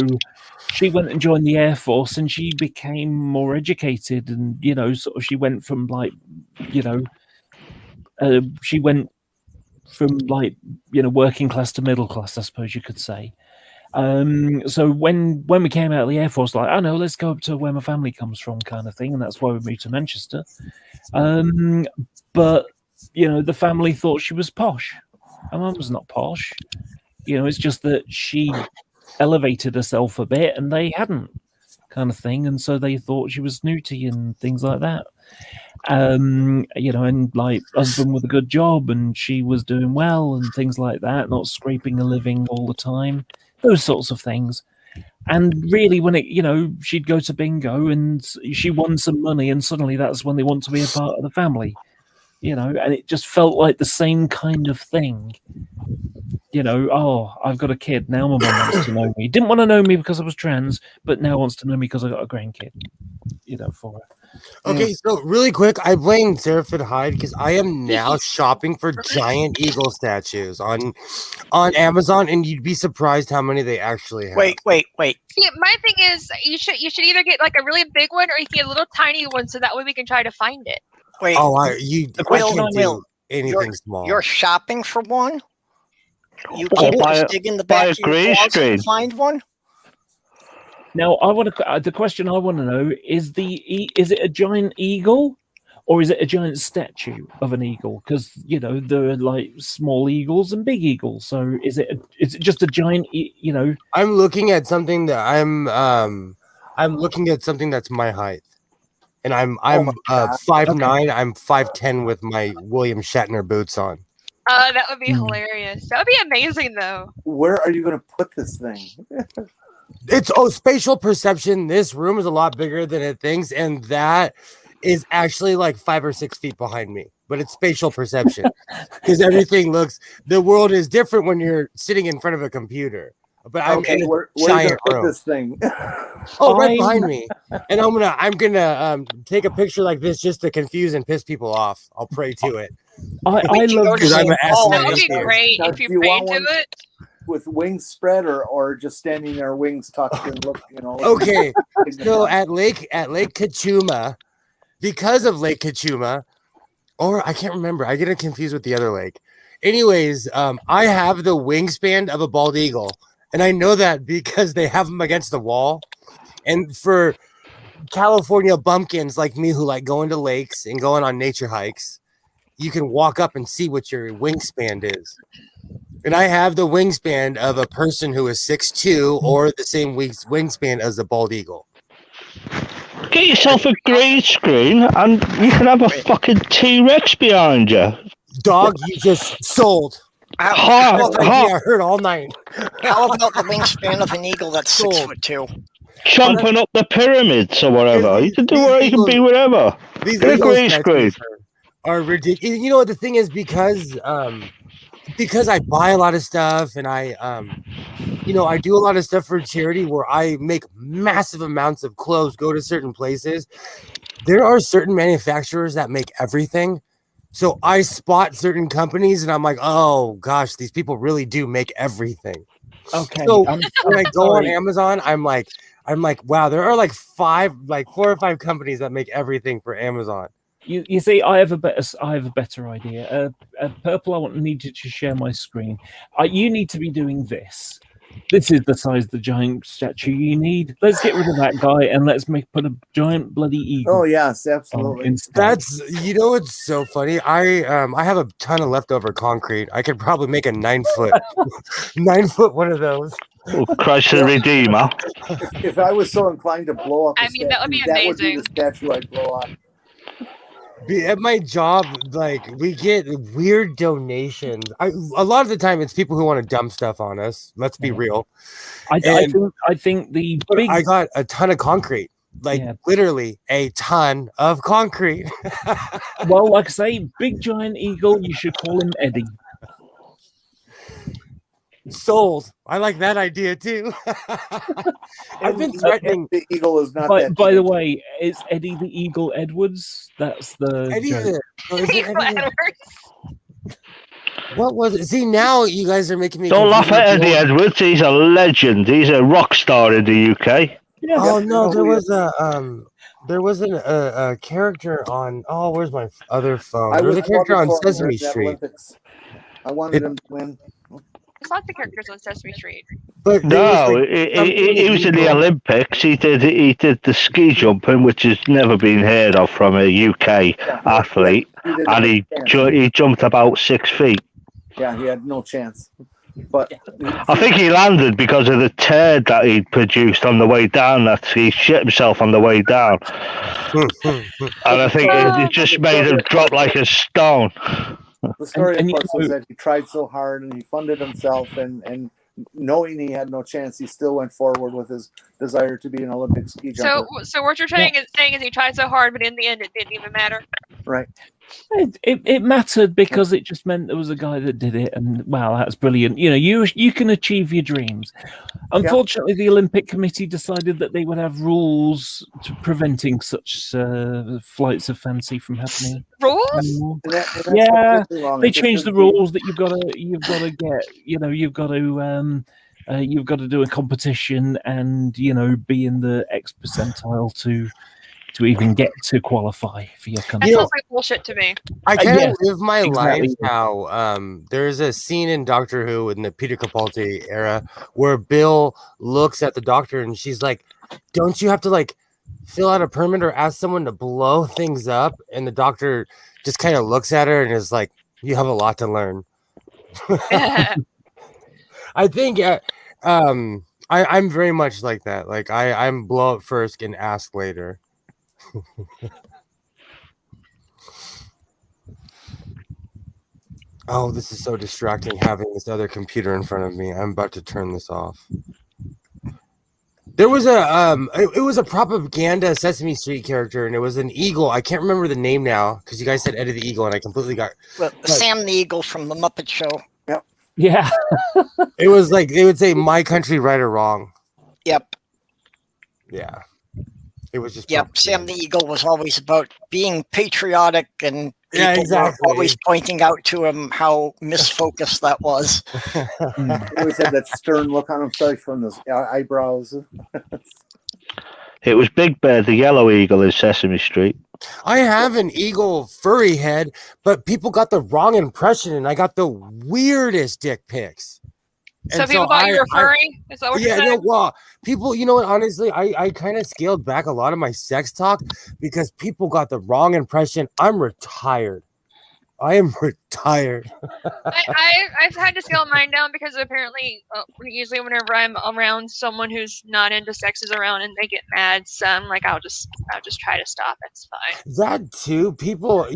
she went and joined the Air Force, and she became more educated, and sort of she went from she went from working class to middle class, I suppose you could say. So when we came out of the Air Force, like, oh no, let's go up to where my family comes from, kind of thing, and that's why we moved to Manchester. But the family thought she was posh. My mum was not posh. It's just that she elevated herself a bit, and they hadn't, kind of thing, and so they thought she was snooty and things like that. And like husband with a good job, and she was doing well and things like that, not scraping a living all the time, those sorts of things. And really, when she'd go to bingo and she won some money, and suddenly that's when they want to be a part of the family, and it just felt like the same kind of thing. Oh, I've got a kid now. My mum wants to know me. Didn't want to know me because I was trans, but now wants to know me because I got a grandkid. For her. Okay, so really quick, I blame Seraphid Hyde because I am now shopping for giant eagle statues on Amazon, and you'd be surprised how many they actually have. Wait. See, my thing is, you should either get like a really big one, or you get a little tiny one, so that way we can try to find it. Wait. Oh, I can't do anything small. You're shopping for one? You can't just dig in the back of your closet and find one? Now, I want to. The question I want to know is is it a giant eagle, or is it a giant statue of an eagle? Because there are like small eagles and big eagles. So is it just a giant? I'm looking at something that I'm looking at something that's my height, and I'm 5'9". I'm 5'10" with my William Shatner boots on. That would be hilarious. That would be amazing, though. Where are you going to put this thing? It's spatial perception. This room is a lot bigger than it thinks, and that is actually like 5 or 6 feet behind me. But it's spatial perception because the world is different when you're sitting in front of a computer. But I'm in a giant room. This thing? Right behind me, and I'm gonna take a picture like this just to confuse and piss people off. I'll pray to it. I love because I'm an that would be great if you prayed to it. With wings spread or just standing there, wings tucked and look, Okay, so at Lake Kachuma, because of Lake Kachuma, or I can't remember, I get it confused with the other lake. Anyways, I have the wingspan of a bald eagle, and I know that because they have them against the wall. And for California bumpkins like me who like going to lakes and going on nature hikes, you can walk up and see what your wingspan is. And I have the wingspan of a person who is 6'2" or the same wingspan as a bald eagle. Get yourself a green screen and you can have a fucking T-Rex behind you. Dog, you just sold. I heard all night. How about the wingspan of an eagle that's 6'2"? Chomping up the pyramids or whatever. You can do whatever, you can be whatever. These Get a green screen. Are ridiculous. You know what the thing is, because I buy a lot of stuff and I do a lot of stuff for charity where I make massive amounts of clothes go to certain places. There are certain manufacturers that make everything. So I spot certain companies and I'm like, oh gosh, these people really do make everything. Okay. So when I go on Amazon, I'm like, wow, there are like 4 or 5 companies that make everything for Amazon. You see, I have a better idea. Purple, need you to share my screen. You need to be doing this. This is the size of the giant statue you need. Let's get rid of that guy and let's put a giant bloody eagle. Oh yes, absolutely. That's it's so funny. I have a ton of leftover concrete. I could probably make a 9-foot one of those. Oh, Christ the Redeemer. If I was so inclined to blow up, that would be amazing. That would be the statue I'd blow up. At my job, we get weird donations. A lot of the time, it's people who want to dump stuff on us. Let's be real. I think I got a ton of concrete, literally a ton of concrete. Well, like I say, big giant eagle. You should call him Eddie. Sold. I like that idea too. I've been threatening. The eagle is not. By the way, it's Eddie the Eagle Edwards. That's the Eddie. Edwards. What was it? See, now you guys are making me. Don't laugh confused at with Eddie the old- Edwards. He's a legend. He's a rock star in the UK. Yeah. Oh Yep, no, no, there we- was a character on. Oh, where's my other phone? I There was was a character on for him Sesame during that Street, Olympics. I wanted him to win. There's lots of characters on Sesame Street. but there was, No, like, something he was in the illegal. Olympics. He did the ski jumping, which has never been heard of from a UK athlete, He didn't and have he a chance. he jumped about 6 feet. Yeah, he had no chance. But I think he landed because of the turd that he produced on the way down. That he shit himself on the way down, and I think it just made him drop like a stone. the story, And of you course, was know- that he tried so hard and he funded himself, and knowing he had no chance, he still went forward with his desire to be an Olympic ski jumper. So what you're saying is he tried so hard, but in the end, it didn't even matter. Right. It mattered because it just meant there was a guy that did it, and wow, that's brilliant. You know, you can achieve your dreams. Unfortunately, the Olympic Committee decided that they would have rules to preventing such flights of fancy from happening Rules? anymore. And that's Yeah, completely wrong. They It just changed the shouldn't be. rules that you've got to get. You know, you've got to do a competition and be in the X percentile to even get to qualify for your That country. sounds like bullshit to me. I kind of yes, live my exactly. life how there's a scene in Doctor Who in the Peter Capaldi era where Bill looks at the doctor and she's like, "Don't you have to like fill out a permit or ask someone to blow things up?" And the doctor just kind of looks at her and is like, "You have a lot to learn." I think I'm very much like that. Like I'm blow up first and ask later. Oh, this is so distracting having this other computer in front of me. I'm about to turn this off. There was it was a propaganda Sesame Street character, and it was an eagle. I can't remember the name now because you guys said Eddie the Eagle, and I completely got. Well, Sam the Eagle from the Muppet Show. Yeah. It was like they would say "My country, right or wrong." Yep. Yeah. It was just. Yep. Sam the Eagle was always about being patriotic, and Yeah, people were exactly. always pointing out to him how misfocused that was. He always had that stern look on him, sorry, from those eyebrows. It was Big Bear, the yellow eagle in Sesame Street. I have an eagle furry head, but people got the wrong impression, and I got the weirdest dick pics. So And people thought you were furry? Is that what you're Yeah, saying? no, well, people, you know what, honestly, I kind of scaled back a lot of my sex talk because people got the wrong impression. I'm retired. I am retired. I've had to scale mine down because apparently, usually whenever I'm around someone who's not into sex is around and they get mad, so I'm like, I'll just try to stop. It's fine. That too, people,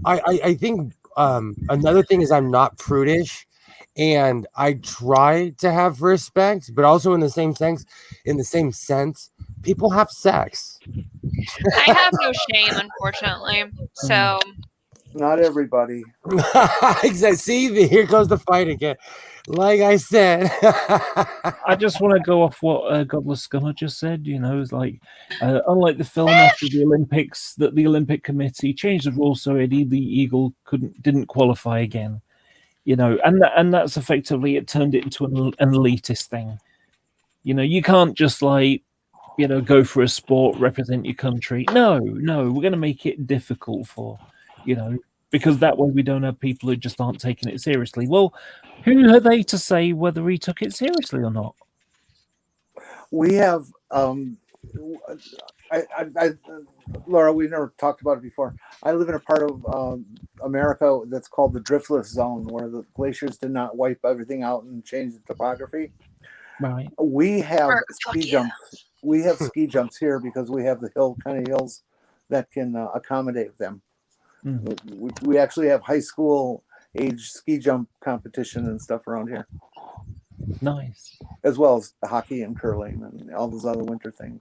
I think another thing is I'm not prudish, and I try to have respect, but also in the same sense, people have sex. I have no shame, unfortunately. So Not everybody. Exactly. See, here goes the fight again. Like I said, I just want to go off what Godless Scummer just said. It's like, unlike the film after the Olympics, that the Olympic Committee changed the rules so Eddie the Eagle didn't qualify again. And that's effectively, it turned it into an elitist thing. You can't just go for a sport, represent your country. No, we're going to make it difficult for, because that way we don't have people who just aren't taking it seriously. Well, who are they to say whether he took it seriously or not? We have, Laura, we never talked about it before. I live in a part of America that's called the driftless zone, where the glaciers did not wipe everything out and change the topography. Right. We have Fuck ski yeah. jumps. We have ski jumps here because we have the hills that can accommodate them. We actually have high school age ski jump competition and stuff around here, Nice. as well as hockey and curling and all those other winter things.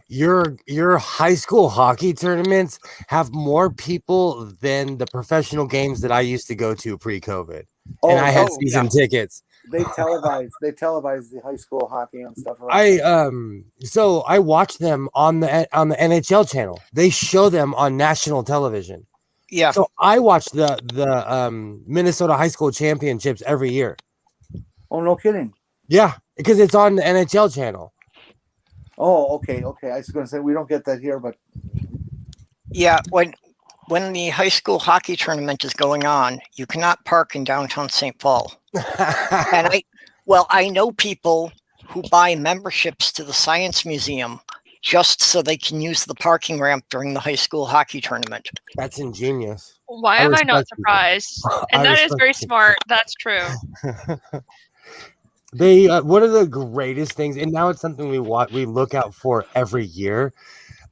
your high school hockey tournaments have more people than the professional games that I used to go to pre-COVID, and I had season tickets. They televise the high school hockey and stuff around here. So I watch them on the NHL channel. They show them on national television. Yeah. So I watch the Minnesota high school championships every year. Oh, no kidding. Yeah, because it's on the NHL channel. Oh, okay. I was going to say we don't get that here, but Yeah, when the high school hockey tournament is going on, you cannot park in downtown St. Paul. And I know people who buy memberships to the Science Museum just so they can use the parking ramp during the high school hockey tournament. That's ingenious. Why I am I not respect people. surprised? I And that is respect very people. smart. That's true. They one of the greatest things, and now it's something we look out for every year.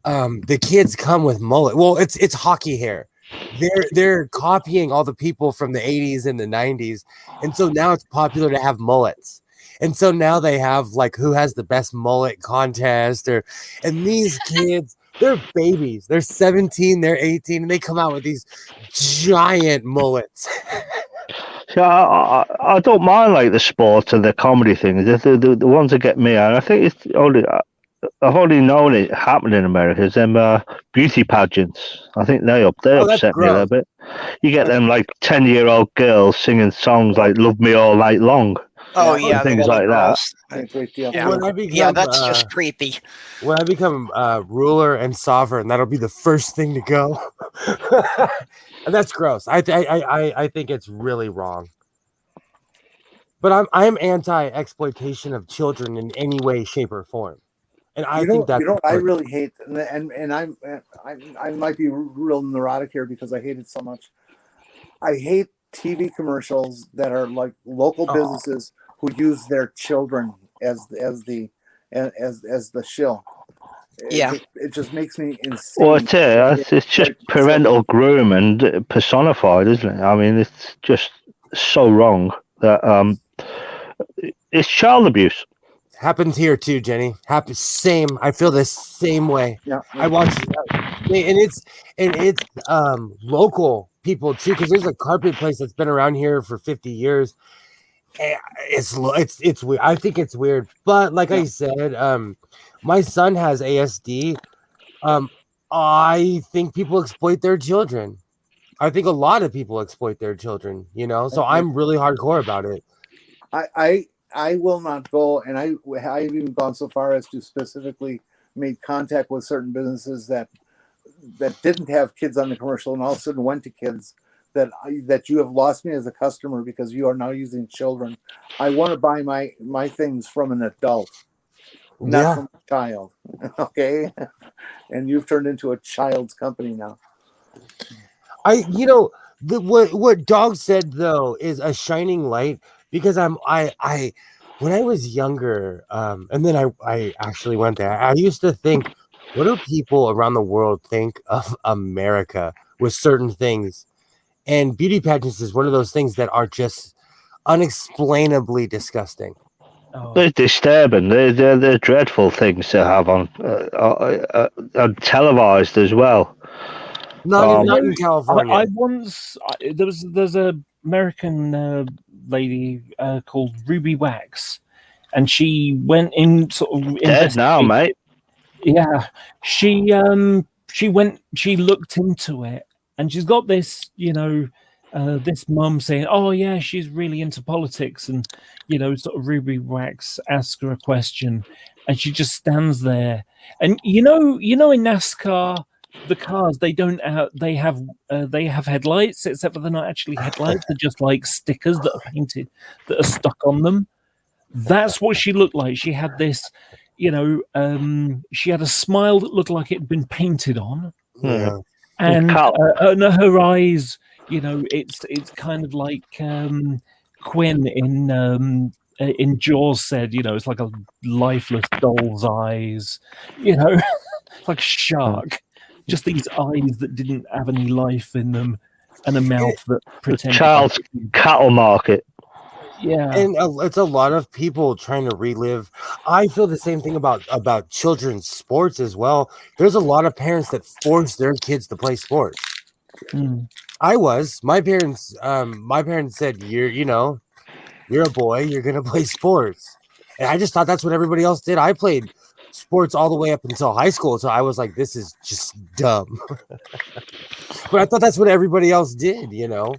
The kids come with mullet. Well, it's hockey hair. They're copying all the people from the 80s and the 90s, and so now it's popular to have mullets. And so now they have like who has the best mullet contest, and these kids, they're babies. They're 17, they're 18, and they come out with these giant mullets. Yeah, I don't mind like the sports and the comedy things. The ones that get me, and I think it's only I've only known it happening in America. Is them beauty pageants. I think they Oh, that's upset me a little gross. bit. You get them like 10-year-old girls singing songs like "Love Me All Night Long." Oh Yeah, yeah, and things the like that. girls. a great deal. Yeah. When I become Yeah, that's just creepy. when I become ruler and sovereign, that'll be the first thing to go. And that's gross. I think it's really wrong. But I'm anti-exploitation of children in any way, shape, or form, and I think that's I really hate, and I might be real neurotic here because I hate it so much. I hate TV commercials that are like local businesses who use their children as the shill. Yeah. It just makes me insane. Well, it's just parental grooming personified, isn't it? I mean, it's just so wrong that it's child abuse. happens here too, Jenny. Same. I feel the same way. Yeah. I watch and it's local people too, because there's a carpet place that's been around here for 50 years. It's weird. I think it's weird, but like I said, my son has ASD. I think people exploit their children. I think a lot of people exploit their children, so I'm really hardcore about it. I will not go, and I've even gone so far as to specifically made contact with certain businesses that didn't have kids on the commercial, and all of a sudden went to kids. That you have lost me as a customer because you are now using children. I want to buy my things from an adult, not from a child. Okay, and you've turned into a child's company now. What Dog said though is a shining light, because when I was younger, and then I actually went there. I used to think, what do people around the world think of America with certain things? And beauty pageants is one of those things that are just unexplainably disgusting. They're disturbing. They're dreadful things to have on televised as well. Not in California. There's a American lady called Ruby Wax, and she went in sort of dead now, mate. Yeah, she looked into it, and she's got this, this mum saying, "Oh yeah, she's really into politics," and sort of Ruby Wax asks her a question, and she just stands there, and in NASCAR. The cars, they have headlights, except for they're not actually headlights. They're just like stickers that are painted, that are stuck on them. That's what she looked like. She had this, she had a smile that looked like it had been painted on. Yeah. And her eyes, it's kind of like Quinn in Jaws said, it's like a lifeless doll's eyes, like a shark. Just these eyes that didn't have any life in them, and a mouth that pretended. Child's cattle market. Yeah, and it's a lot of people trying to relive. I feel the same thing about children's sports as well. There's a lot of parents that force their kids to play sports. My parents said, you're a boy, you're gonna play sports, and I just thought that's what everybody else did. I played sports all the way up until high school. So I was like, this is just dumb. But I thought that's what everybody else did, you know.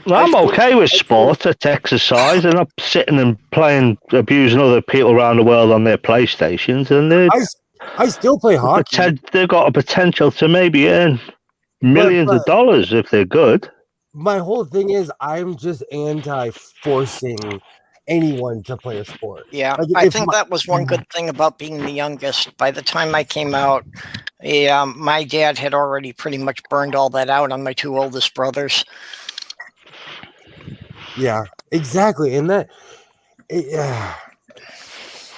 Well, I'm okay with sport. It's exercise, and I'm sitting and playing, abusing other people around the world on their PlayStations, and I still play hockey. they've got a potential to maybe earn millions of dollars if they're good. My whole thing is I'm just anti-forcing anyone to play a sport. Yeah, Like, I think that was one good thing about being the youngest. By the time I came out, my dad had already pretty much burned all that out on my two oldest brothers. Yeah, exactly. And that,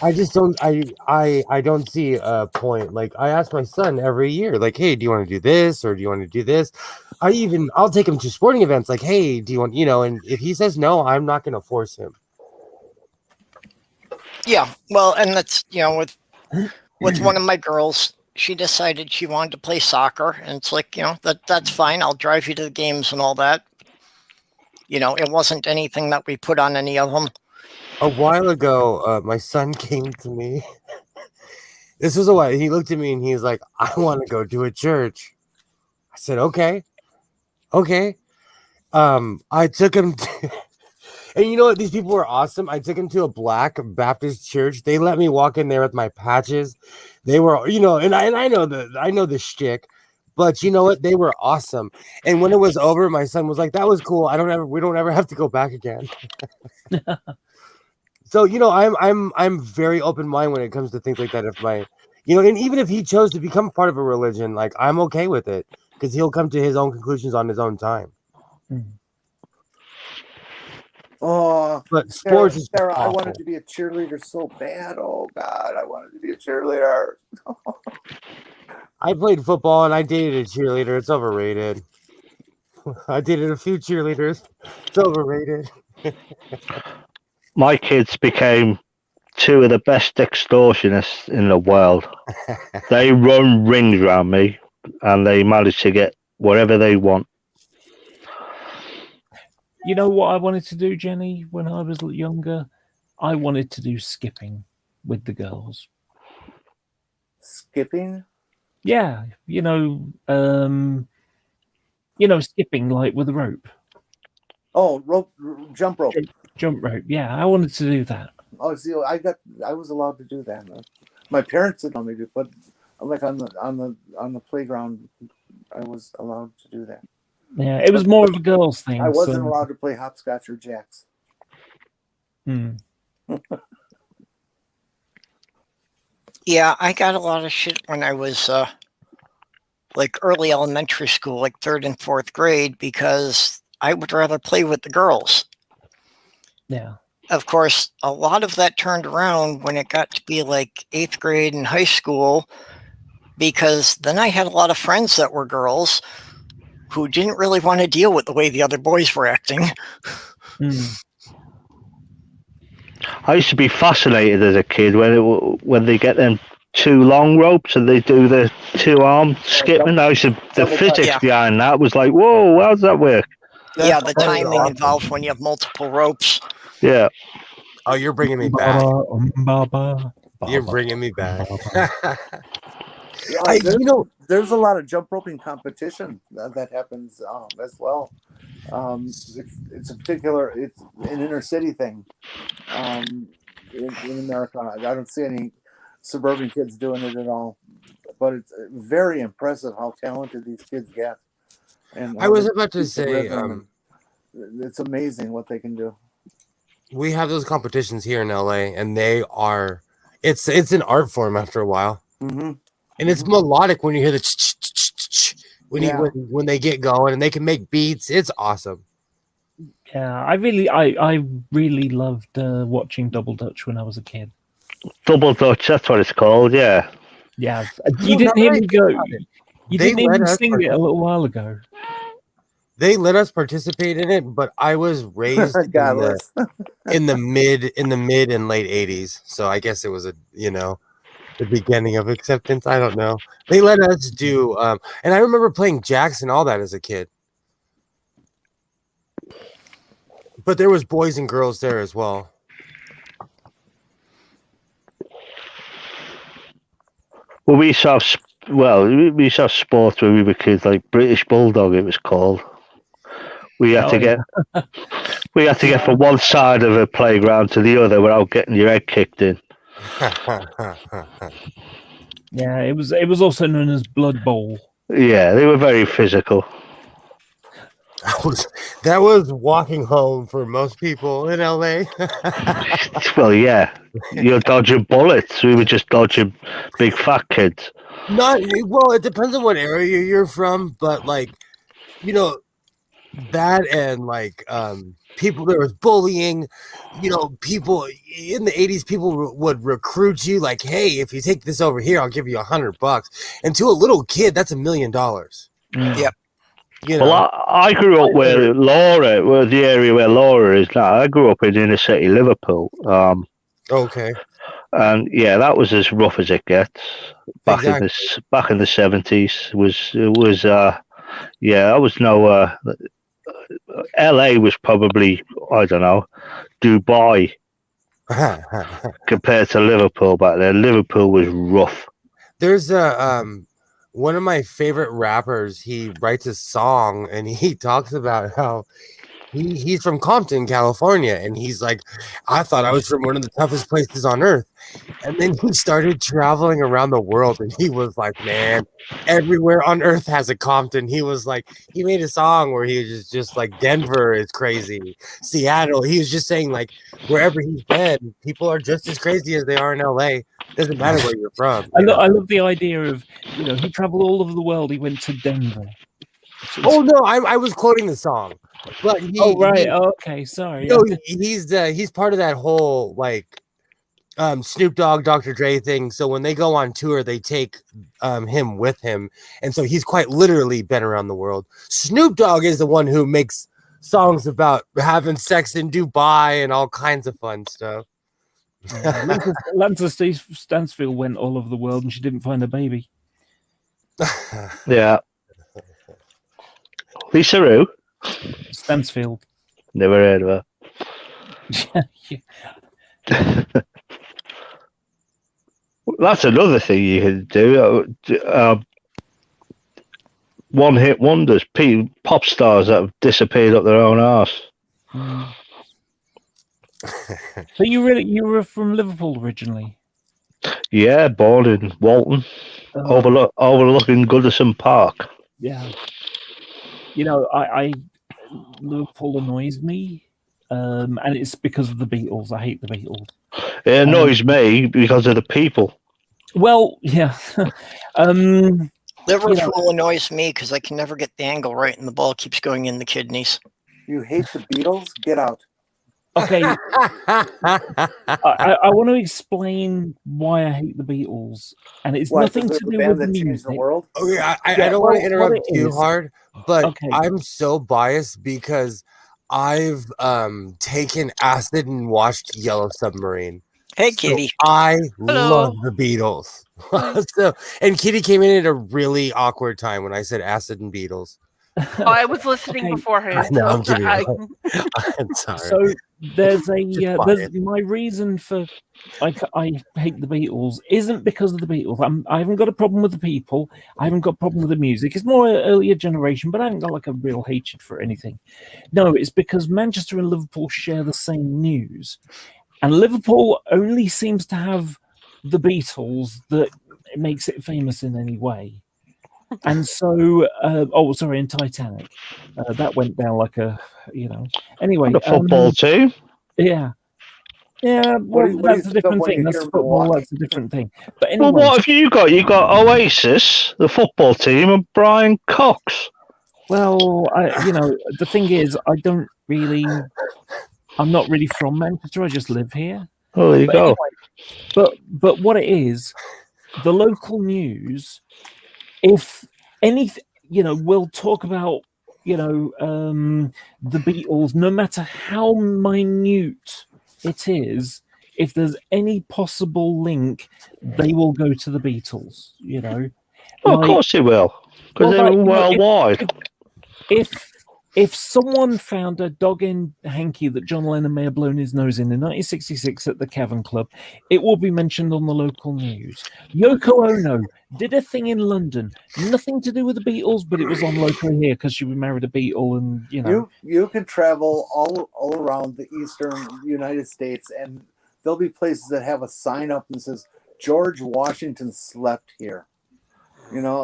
I just don't, I don't see a point. Like I ask my son every year, like, hey, do you want to do this or do you want to do this? I'll take him to sporting events. Like, hey, do you want, and if he says no, I'm not going to force him. Yeah, well, and that's with one of my girls, she decided she wanted to play soccer, and it's like that's fine. I'll drive you to the games and all that. It wasn't anything that we put on any of them. A while ago, my son came to me. This was a while. He looked at me and he's like, I want to go to a church. I said, okay. I took him to, and you know what? These people were awesome. I took him to a Black Baptist church. They let me walk in there with my patches. They were, and I know the shtick, but you know what? They were awesome. And when it was over, my son was like, that was cool. We don't ever have to go back again. So, I'm very open-minded when it comes to things like that. If and even if he chose to become part of a religion, like I'm okay with it because he'll come to his own conclusions on his own time. Oh, but sports is Sarah, I awful. wanted to be a cheerleader so bad. Oh God, I wanted to be a cheerleader. I played football and I dated a cheerleader. It's overrated. I dated a few cheerleaders. It's overrated. My kids became two of the best extortionists in the world. They run rings around me and they manage to get whatever they want. You know what I wanted to do, Jenny, when I was younger? I wanted to do skipping with the girls. Skipping? Yeah, skipping like with a rope. Oh, jump rope. Jump rope. Yeah, I wanted to do that. Oh, see, I was allowed to do that. My parents didn't let me do, but like on the playground, I was allowed to do that. Yeah, it was more of a girls' thing. I wasn't allowed to play hopscotch or jacks. Yeah, I got a lot of shit when I was like early elementary school, like 3rd and 4th grade, because I would rather play with the girls. Yeah. Of course, a lot of that turned around when it got to be like 8th grade and high school, because then I had a lot of friends that were girls who didn't really want to deal with the way the other boys were acting. I used to be fascinated as a kid when they get them 2 long ropes and they do the 2-arm skipping. The physics behind that was like, whoa, how does that work? Yeah, the timing involved when you have multiple ropes. Yeah. Oh, you're bringing me back. You're bringing me back. There's a lot of jump roping competition that happens as well. It's an inner city thing in America. I don't see any suburban kids doing it at all, but it's very impressive how talented these kids get. And I was about to say, it's amazing what they can do. We have those competitions here in LA, and it's an art form after a while. Mm-hmm. And it's melodic when you hear the when they get going, and they can make beats. It's awesome. Yeah, I really loved watching Double Dutch when I was a kid. Double Dutch, that's what it's called. Yeah. Yeah, you didn't hear me go. You didn't even sing it a little while ago. They let us participate in it, but I was raised in the mid and late 80s, so I guess it was the beginning of acceptance. I don't know. They let us do, and I remember playing jacks and all that as a kid. But there was boys and girls there as well. we used to have we used to have sports when we were kids, like British Bulldog. It was called. We had to get from one side of a playground to the other without getting your head kicked in. Yeah, it was also known as Blood Bowl. Yeah, they were very physical. That was walking home for most people in LA. Well, yeah, you're dodging bullets. We were just dodging big fat kids. Well, it depends on what area you're from, but like, you know, that and like people, there was bullying. You know, people in the 80s, people would recruit you like, hey, if you take this over here, I'll give you $100. And to a little kid, that's $1 million. Yep. You know, Well, I grew up where the area where Laura is now. I grew up in inner city Liverpool. okay. And yeah, that was as rough as it gets. Back in the 70s that was no. LA was probably, I don't know, Dubai compared to Liverpool back then. Liverpool was rough. There's a one of my favorite rappers. He writes a song and he talks about how he's from Compton, California, and he's like, I thought I was from one of the toughest places on earth. And then he started traveling around the world and he was like, man, everywhere on earth has a Compton. He was like, he made a song where he was just like, Denver is crazy, Seattle. He was just saying like wherever he's been, people are just as crazy as they are in LA. Doesn't matter where you're from. I love the idea of, he traveled all over the world. He went to Denver. Oh no, I was quoting the song, but okay, sorry. No, he's part of that whole like Snoop Dogg, Dr. Dre thing. So when they go on tour, they take him with him, and so he's quite literally been around the world. Snoop Dogg is the one who makes songs about having sex in Dubai and all kinds of fun stuff. Lanta Stansfield went all over the world and she didn't find a baby. Yeah. Lisa who? Stansfield. Never heard of her. That's another thing you can do. One-hit wonders, pop stars that have disappeared up their own arse. So you were from Liverpool originally? Yeah, born in Walton, overlooking Goodison Park. Yeah. I Liverpool annoys me, and it's because of the Beatles. I hate the Beatles. It annoys me because of the people. Well, yeah. Liverpool annoys me because I can never get the angle right and the ball keeps going in the kidneys. You hate the Beatles? Get out. Okay. I want to explain why I hate the Beatles, and it's nothing to do with the music. The world? Okay, I don't want to interrupt too hard, but I'm so biased because I've taken acid and watched Yellow Submarine. Hey, Kitty. So I love the Beatles. And Kitty came in at a really awkward time when I said acid and Beatles. Oh, I was listening beforehand. No, I'm kidding. I'm sorry. So there's my reason for I hate the Beatles isn't because of the Beatles. I haven't got a problem with the people. I haven't got a problem with the music. It's more earlier generation, but I haven't got like a real hatred for anything. No, it's because Manchester and Liverpool share the same news, and Liverpool only seems to have the Beatles that makes it famous in any way. And so, and Titanic, that went down like Anyway, the football team. Yeah. Well, that's a different thing. That's football. That's a different thing. But anyway, well, what have you got? You got Oasis, the football team, and Brian Cox. Well, the thing is, I'm not really from Manchester. I just live here. Oh, there you go. Anyway, but what it is, the local news. If anything, we'll talk about, the Beatles, no matter how minute it is, if there's any possible link, they will go to the Beatles, Well, of course they will, because they're worldwide. If if someone found a dog in hanky that John Lennon may have blown his nose in 1966 at the Cavern Club, it will be mentioned on the local news. Yoko Ono did a thing in London, nothing to do with the Beatles, but it was on locally here because she married a Beatle, and you can travel all around the eastern United States, and there'll be places that have a sign up that says George Washington slept here.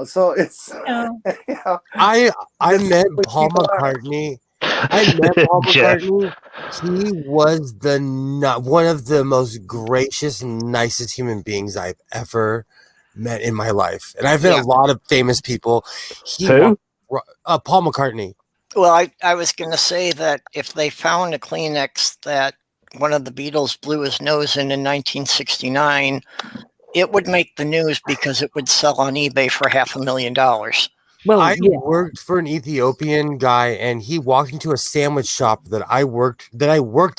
So it's Yeah. yeah. I This met is what Paul people are. McCartney. I met Paul Jeff. McCartney. He was one of the most gracious, nicest human beings I've ever met in my life, and I've met a lot of famous people. Who? Paul McCartney. Well, I was going to say that if they found a Kleenex that one of the Beatles blew his nose in 1969, it would make the news because it would sell on eBay for $500,000. Well, I worked for an Ethiopian guy, and he walked into a sandwich shop that I worked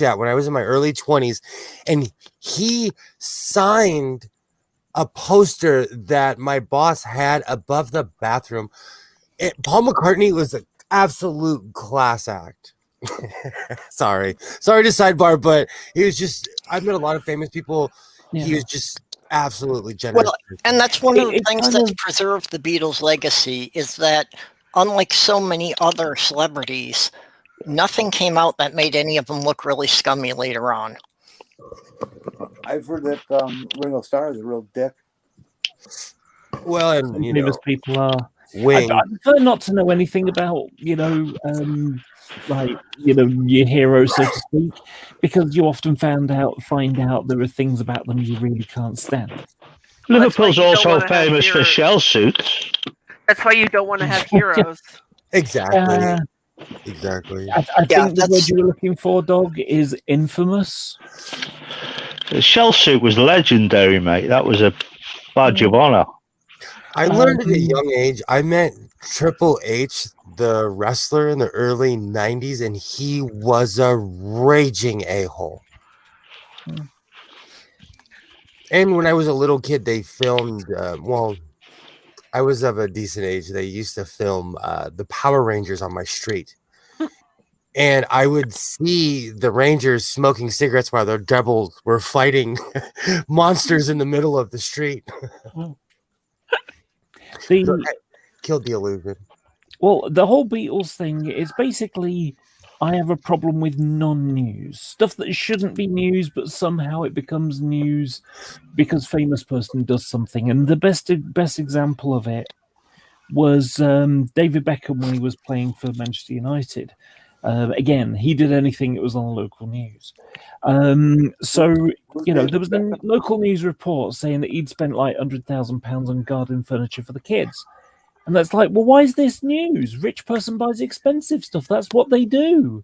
at when I was in my early 20s, and he signed a poster that my boss had above the bathroom. Paul McCartney was an absolute class act. Sorry to sidebar, but he was just, I've met a lot of famous people. Yeah. He was just absolutely generous. Well, and that's one of the It's things kind that's of- preserved the Beatles' legacy is that, unlike so many other celebrities, nothing came out that made any of them look really scummy later on. I've heard that Ringo Starr is a real dick. Well, and famous people are. Wing. I prefer not to know anything about, your hero, so to speak, because you often find out there are things about them you really can't stand. Liverpool's you don't also wanna have famous for your- shell suits. That's why you don't want to have heroes. Exactly. Exactly. I think the word you were looking for, Dog, is infamous. The shell suit was legendary, mate. That was a badge of honor. I learned at a young age. I met Triple H, the wrestler in the early 90s, and he was a raging a-hole. And when I was a little kid, they filmed, I was of a decent age. They used to film the Power Rangers on my street. And I would see the Rangers smoking cigarettes while their devils were fighting monsters in the middle of the street. So I killed the illusion. Well, the whole Beatles thing is basically, I have a problem with non-news stuff that shouldn't be news, but somehow it becomes news because famous person does something. And the best example of it was David Beckham when he was playing for Manchester United. Again, he did anything that was on the local news. So, there was a local news report saying that he'd spent like £100,000 on garden furniture for the kids. And that's like, well, why is this news? Rich person buys expensive stuff. That's what they do.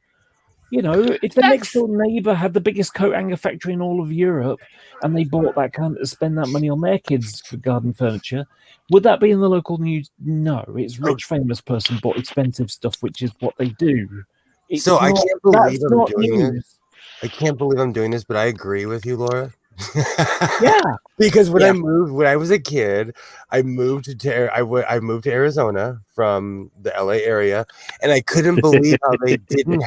If the next door neighbor had the biggest coat hanger factory in all of Europe and they bought that spend that money on their kids for garden furniture, would that be in the local news? No, it's rich famous person bought expensive stuff, which is what they do. I can't believe I'm doing this. I can't believe I'm doing this, but I agree with you, Laura. Yeah, because when I was a kid, I moved to Arizona from the LA area, and I couldn't believe how they didn't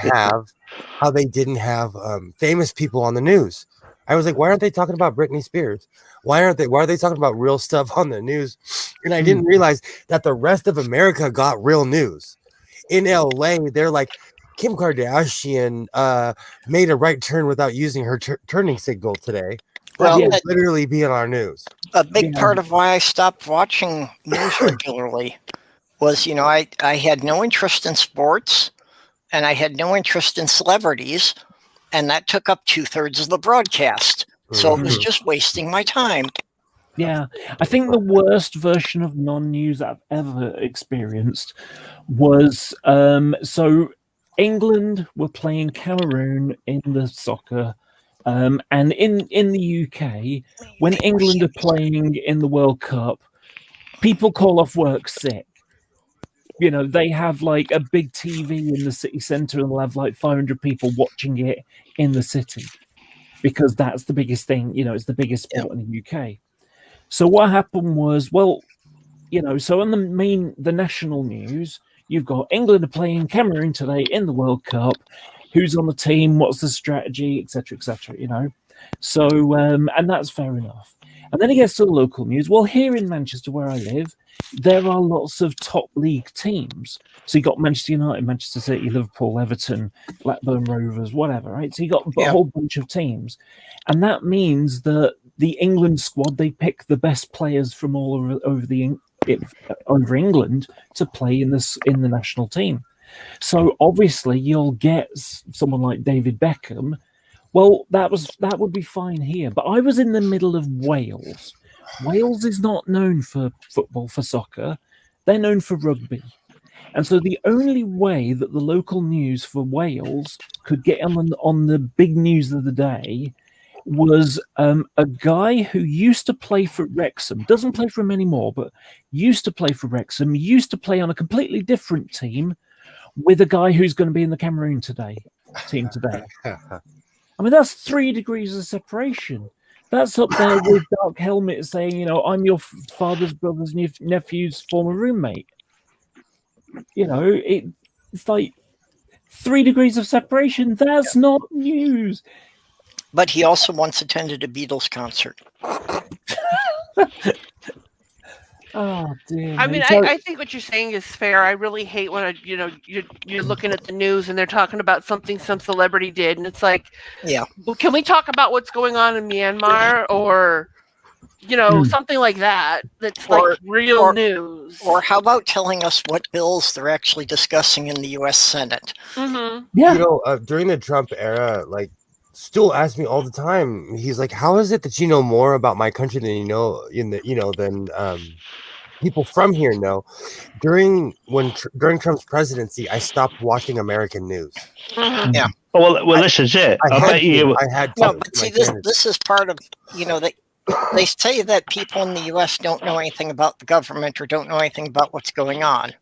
have famous people on the news. I was like, why aren't they talking about Britney Spears? Why are they talking about real stuff on the news? And I didn't realize that the rest of America got real news. In LA, they're like, Kim Kardashian made a right turn without using her turning signal today. Well, that would literally be in our news. A big part of why I stopped watching news regularly was, I had no interest in sports and I had no interest in celebrities, and that took up 2/3 of the broadcast. So it was just wasting my time. Yeah, I think the worst version of non-news I've ever experienced was so England were playing Cameroon in the soccer, and in the UK, when England are playing in the World Cup, people call off work sick. They have like a big TV in the city centre and they'll have like 500 people watching it in the city because that's the biggest thing. It's the biggest sport in the UK. So what happened was, so on the national news, You've got England are playing Cameroon today in the World Cup. Who's on the team? What's the strategy, etc., etc. You know, so and that's fair enough. And then he gets to the local news. Well, here in Manchester, where I live, there are lots of top league teams. So you got Manchester United, Manchester City, Liverpool, Everton, Blackburn Rovers, whatever, right? So you got a whole bunch of teams, and that means that the England squad, they pick the best players from all over England to play in the national team. So obviously you'll get someone like David Beckham. Well, that would be fine here, but I was in the middle of Wales. Wales is not known for football, for soccer. They're known for rugby. And so the only way that the local news for Wales could get on the big news of the day was a guy who used to play for Wrexham, doesn't play for him anymore, but used to play for Wrexham, used to play on a completely different team with a guy who's going to be in the Cameroon team today. I mean, that's 3 degrees of separation. That's up there with Dark Helmet saying, you know, I'm your father's brother's nephew's former roommate. You know, it's like 3 degrees of separation. That's not news. But he also once attended a Beatles concert. Oh dear. I mean, I think what you're saying is fair. I really hate when you're looking at the news and they're talking about something some celebrity did, and it's like, Yeah. well, can we talk about what's going on in Myanmar or something like that? That's like real news. Or how about telling us what bills they're actually discussing in the U.S. Senate? Mm-hmm. Yeah. You know, during the Trump era, like, Stu asks me all the time. He's like, "How is it that you know more about my country than you know than people from here know?" During Trump's presidency, I stopped watching American news. Mm-hmm. Yeah. Well, this is it. I bet you. I had to. No, but see, this is part of, they say that people in the U.S. don't know anything about the government or don't know anything about what's going on.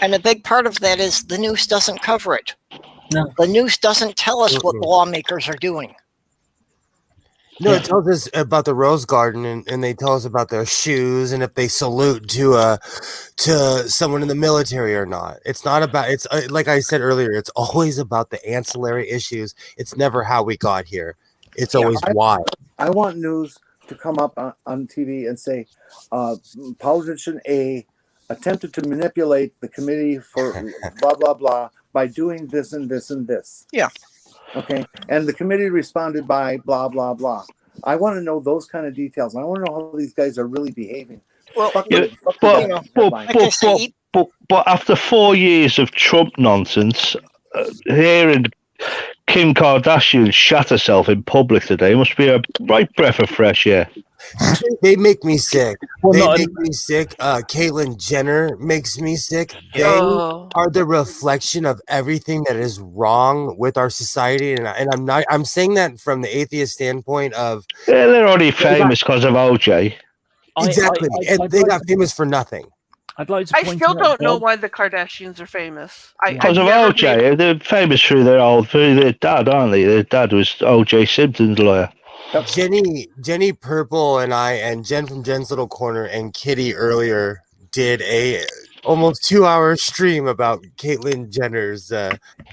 And a big part of that is the news doesn't cover it. No. The news doesn't tell us what the lawmakers are doing. No, it tells us about the Rose Garden, and they tell us about their shoes and if they salute to someone in the military or not. It's not about. It's like I said earlier. It's always about the ancillary issues. It's never how we got here. It's always why. I want news to come up on TV and say, politician A attempted to manipulate the committee for blah blah blah by doing this and this and this. Yeah. Okay. And the committee responded by blah blah blah. I want to know those kind of details. I want to know how these guys are really behaving. Well, but after 4 years of Trump nonsense, hearing Kim Kardashian shat herself in public today must be a right breath of fresh air. They make me sick. Well, they make me sick. Caitlyn Jenner makes me sick. They are the reflection of everything that is wrong with our society, and I'm saying that from the atheist standpoint of they're already famous because of OJ. Exactly, and they got famous for nothing. I'd like to. I still don't know why the Kardashians are famous. Because of OJ, they're famous through their dad, aren't they? Their dad was OJ Simpson's lawyer. Jenny Purple and I and Jen from Jen's Little Corner and Kitty earlier did a almost 2-hour stream about Caitlyn Jenner's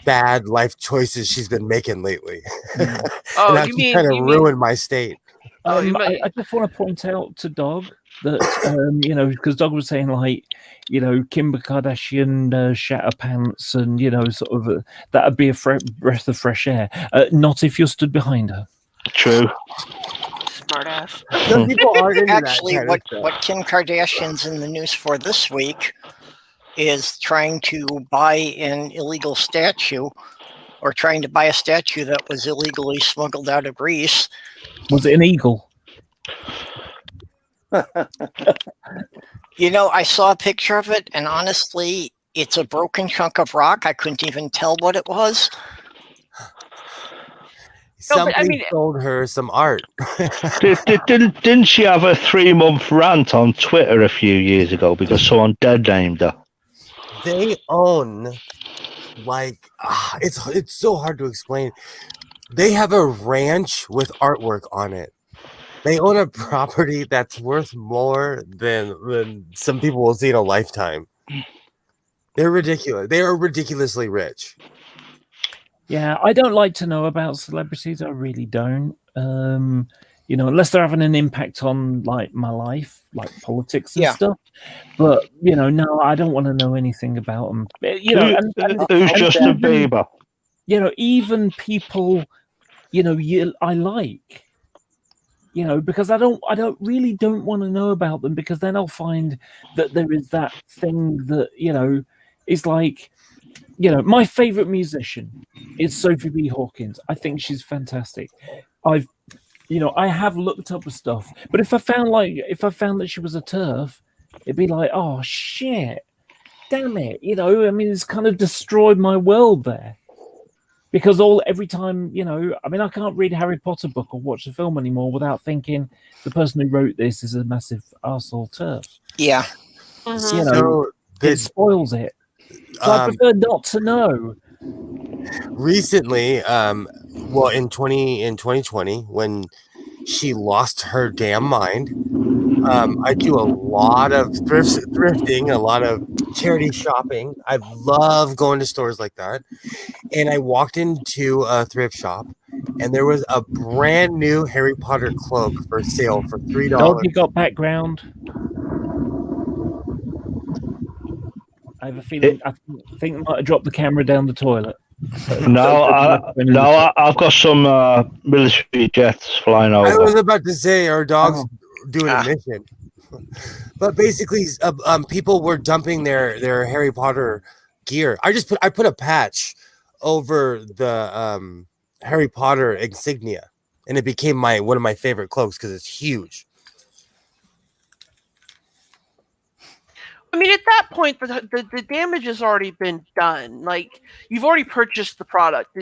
bad life choices she's been making lately. Oh, and you kind of ruined my state. I just want to point out to Dog that because Dog was saying like, Kim Kardashian shat her pants and sort of that'd be a breath of fresh air. Not if you're stood behind her. True. Smart ass. Some people are into Actually, that what Kim Kardashian's in the news for this week is trying to buy an illegal statue, or trying to buy a statue that was illegally smuggled out of Greece. Was it an eagle? I saw a picture of it, and honestly, it's a broken chunk of rock. I couldn't even tell what it was. Somebody sold her some art. Didn't she have a 3-month rant on Twitter a few years ago because someone dead named her? They own, it's so hard to explain. They have a ranch with artwork on it. They own a property that's worth more than some people will see in a lifetime. They're ridiculous. They are ridiculously rich. Yeah, I don't like to know about celebrities. I really don't. Unless they're having an impact on like my life, like politics and stuff. But no, I don't want to know anything about them. Who's Justin Bieber? Even people, I like. Because I don't want to know about them, because then I'll find that there is that thing that is like, my favorite musician is Sophie B. Hawkins. I think she's fantastic. I have looked up her stuff, but if I found that she was a TERF, it'd be like, oh shit, damn it, it's kind of destroyed my world there. Because every time, I can't read a Harry Potter book or watch a film anymore without thinking the person who wrote this is a massive arsehole TERF. Yeah. It spoils it. So I prefer not to know. Recently, in 2020, when she lost her damn mind, I do a lot of thrifting, a lot of charity shopping. I love going to stores like that. And I walked into a thrift shop, and there was a brand new Harry Potter cloak for sale for $3. Dog, you got background? I have a feeling. I think I might have dropped the camera down the toilet. No, I've got some military jets flying over. I was about to say our dog's doing a mission, but basically, people were dumping their Harry Potter gear. I put a patch over the Harry Potter insignia, and it became one of my favorite cloaks because it's huge. I mean, at that point, the damage has already been done. Like, you've already purchased the product.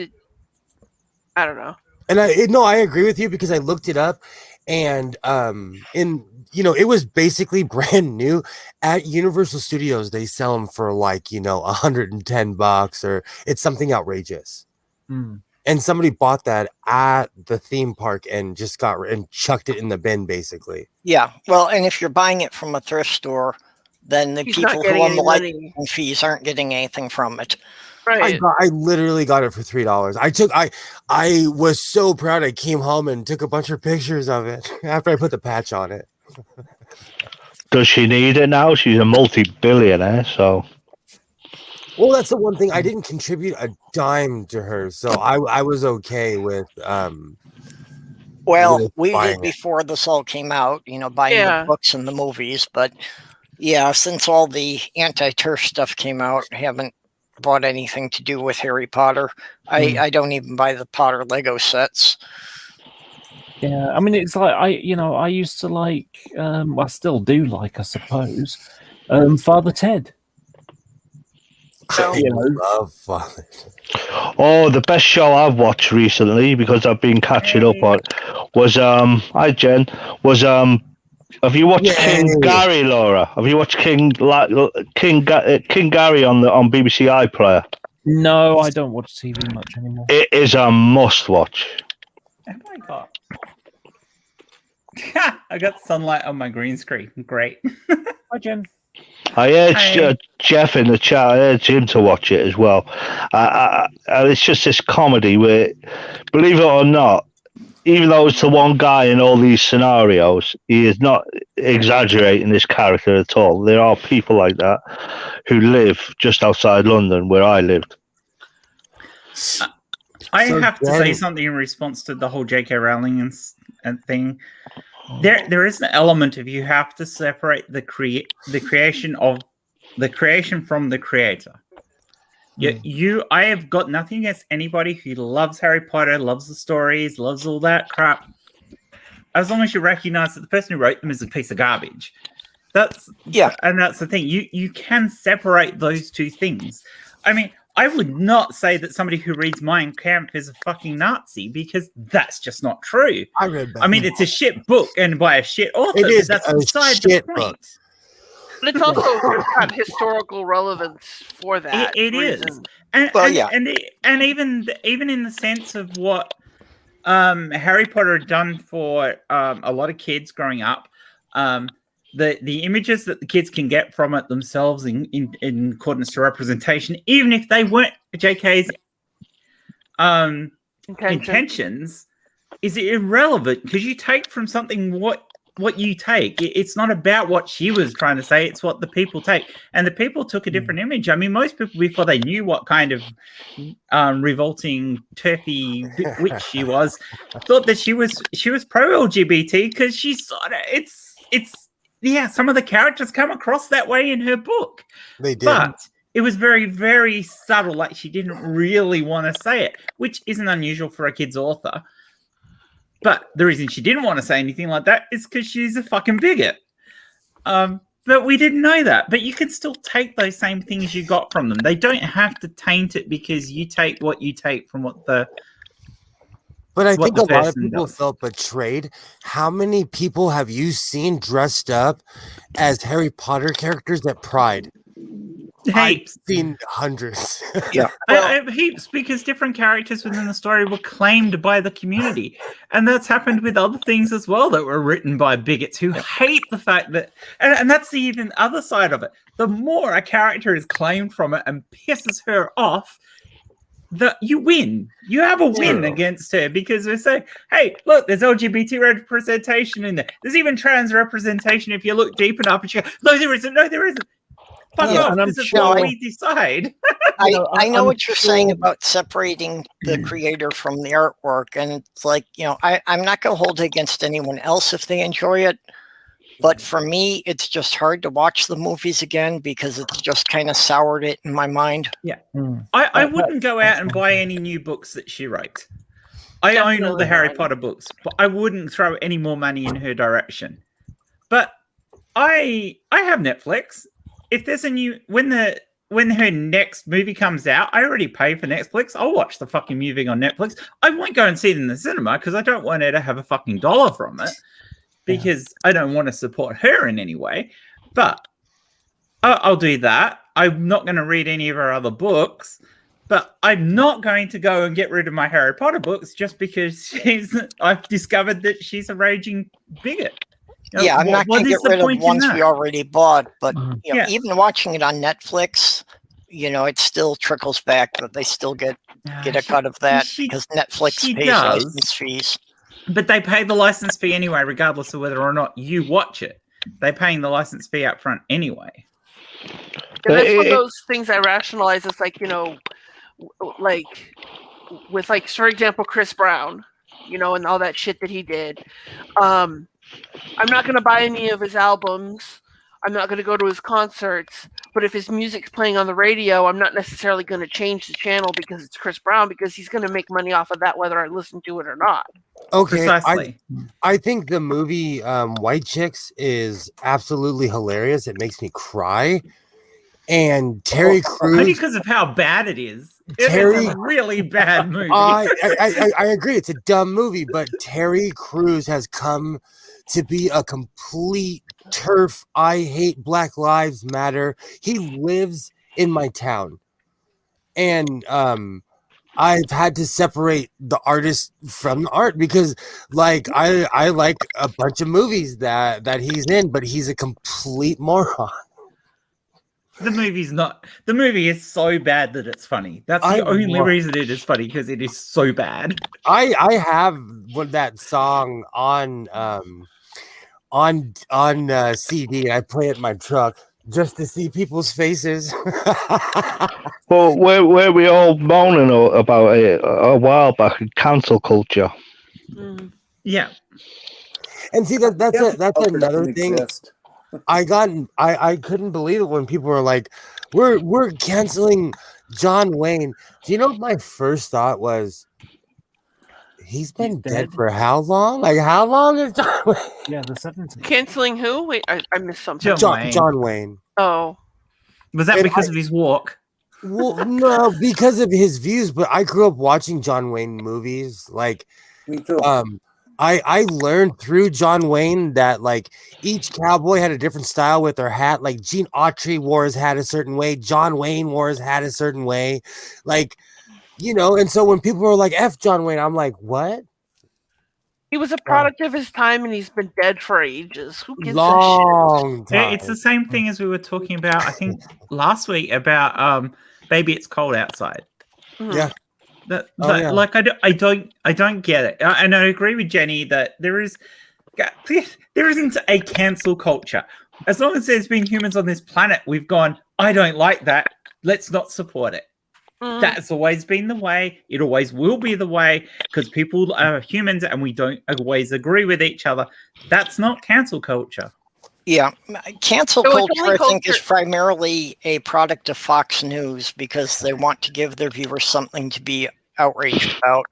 I don't know. And I agree with you, because I looked it up, and it was basically brand new at Universal Studios. They sell them for like $110, or it's something outrageous. And somebody bought that at the theme park and just chucked it in the bin, basically. Yeah. Well, and if you're buying it from a thrift store, then the people who own the licensing fees aren't getting anything from it. Right. I literally got it for $3. I was so proud. I came home and took a bunch of pictures of it after I put the patch on it. Does she need it now? She's a multi-billionaire, so. Well, that's the one thing. I didn't contribute a dime to her, so I was okay with. Well, we did before this all came out, buying the books and the movies, but yeah, since all the anti-TERF stuff came out, I haven't bought anything to do with Harry Potter. I don't even buy the Potter Lego sets. Yeah, I mean, it's like I used to like, I still do like, I suppose, Father Ted. I love Father Ted. Oh, the best show I've watched recently, because I've been catching up on, was hi Jen, was have you watched King Gary, Laura? Have you watched King Gary on BBC iPlayer? No, I don't watch TV much anymore. It is a must-watch. Oh my god! I got sunlight on my green screen. Great. Hi, Jen. I urged Jeff in the chat. I urged him to watch it as well. It's just this comedy where, believe it or not, even though it's the one guy in all these scenarios, he is not exaggerating this character at all. There are people like that who live just outside London, where I lived. I have to say something in response to the whole J.K. Rowling and thing. There is an element of you have to separate the creation from the creator. I have got nothing against anybody who loves Harry Potter, loves the stories, loves all that crap. As long as you recognize that the person who wrote them is a piece of garbage. And that's the thing. You can separate those two things. I mean, I would not say that somebody who reads Mein Kampf is a fucking Nazi, because that's just not true. I read that. I mean, it's a shit book and by a shit author. It is. That's beside the point. Book. But it's also got historical relevance for that. It is, and even in the sense of what Harry Potter had done for a lot of kids growing up, the images that the kids can get from it themselves in accordance to representation, even if they weren't JK's intentions, is irrelevant because you take from something what you take. It's not about what she was trying to say, it's what the people take, and the people took a different image. I mean, most people, before they knew what kind of revolting turfy witch she was, thought that she was pro LGBT because she saw it. It's some of the characters come across that way in her book. They did, but it was very, very subtle. Like, she didn't really want to say it, which isn't unusual for a kid's author. But the reason she didn't want to say anything like that is because she's a fucking bigot. But we didn't know that. But you can still take those same things you got from them. They don't have to taint it because you take what you take from what the... But I think a lot of people felt betrayed. How many people have you seen dressed up as Harry Potter characters at Pride? Heaps. I've seen hundreds. Yeah. Heaps, because different characters within the story were claimed by the community. And that's happened with other things as well that were written by bigots who hate the fact that... And that's the even other side of it. The more a character is claimed from it and pisses her off, you win. You have a win against her because we say, hey, look, there's LGBT representation in there. There's even trans representation if you look deep enough. And she goes, no, there isn't. No, there isn't. Fuck off. This is what we decide. I know what you're saying about separating the creator from the artwork. And it's like, I'm not going to hold it against anyone else if they enjoy it. But for me, it's just hard to watch the movies again because it's just kind of soured it in my mind. Yeah. I wouldn't go out and buy any new books that she wrote. I own all the Harry Potter books, but I wouldn't throw any more money in her direction. But I have Netflix. If there's a new... When her next movie comes out, I already pay for Netflix. I'll watch the fucking movie on Netflix. I won't go and see it in the cinema because I don't want her to have a fucking dollar from it. Because I don't want to support her in any way. But I'll do that. I'm not going to read any of her other books. But I'm not going to go and get rid of my Harry Potter books just because I've discovered that she's a raging bigot. I'm not going to get rid of ones we already bought. But even watching it on Netflix, it still trickles back that they still get a cut of that because Netflix pays license fees. But they pay the license fee anyway, regardless of whether or not you watch it. They're paying the license fee up front anyway. And that's one of those things I rationalize. It's like, like with, like, for example, Chris Brown, and all that shit that he did. I'm not going to buy any of his albums. I'm not going to go to his concerts. But if his music's playing on the radio, I'm not necessarily going to change the channel because it's Chris Brown, because he's going to make money off of that whether I listen to it or not. Okay, I think the movie White Chicks is absolutely hilarious. It makes me cry. And Terry Crews... Only because of how bad it is. It's a really bad movie. I agree. It's a dumb movie, but Terry Crews has come to be a complete turf. I hate Black Lives Matter. He lives in my town. And I've had to separate the artist from the art because, like, I like a bunch of movies that he's in, but he's a complete moron. The movie is so bad that it's funny. That's the only reason it is funny, because it is so bad. I have that song on CD. I play it in my truck just to see people's faces. Well, where we all moaning about it a while back, cancel culture. Yeah. And see, that's another thing. I couldn't believe it when people were like, we're canceling John Wayne. Do you know what my first thought was? He's been dead for how long? Like, how long is John Wayne? Yeah, the 17th. Canceling who? Wait, I missed something. John Wayne. Oh. Was that because of his walk? Well, no, because of his views, but I grew up watching John Wayne movies. Like, me too. I learned through John Wayne that, like, each cowboy had a different style with their hat. Like, Gene Autry wore his hat a certain way. John Wayne wore his hat a certain way. Like, and so when people were like, F John Wayne, I'm like, what? He was a product of his time, and he's been dead for ages. Who gives a Long time. It's the same thing as we were talking about, I think, last week about Baby It's Cold Outside. shit? Yeah. Yeah. Like I don't get it. And I agree with Jenny that there isn't a cancel culture. As long as there's been humans on this planet, we've gone, I don't like that. Let's not support it. That's always been the way. It always will be the way because people are humans and we don't always agree with each other. That's not cancel culture. Yeah, cancel So it's culture, only I think, is culture- primarily a product of Fox News because they want to give their viewers something to be outraged about.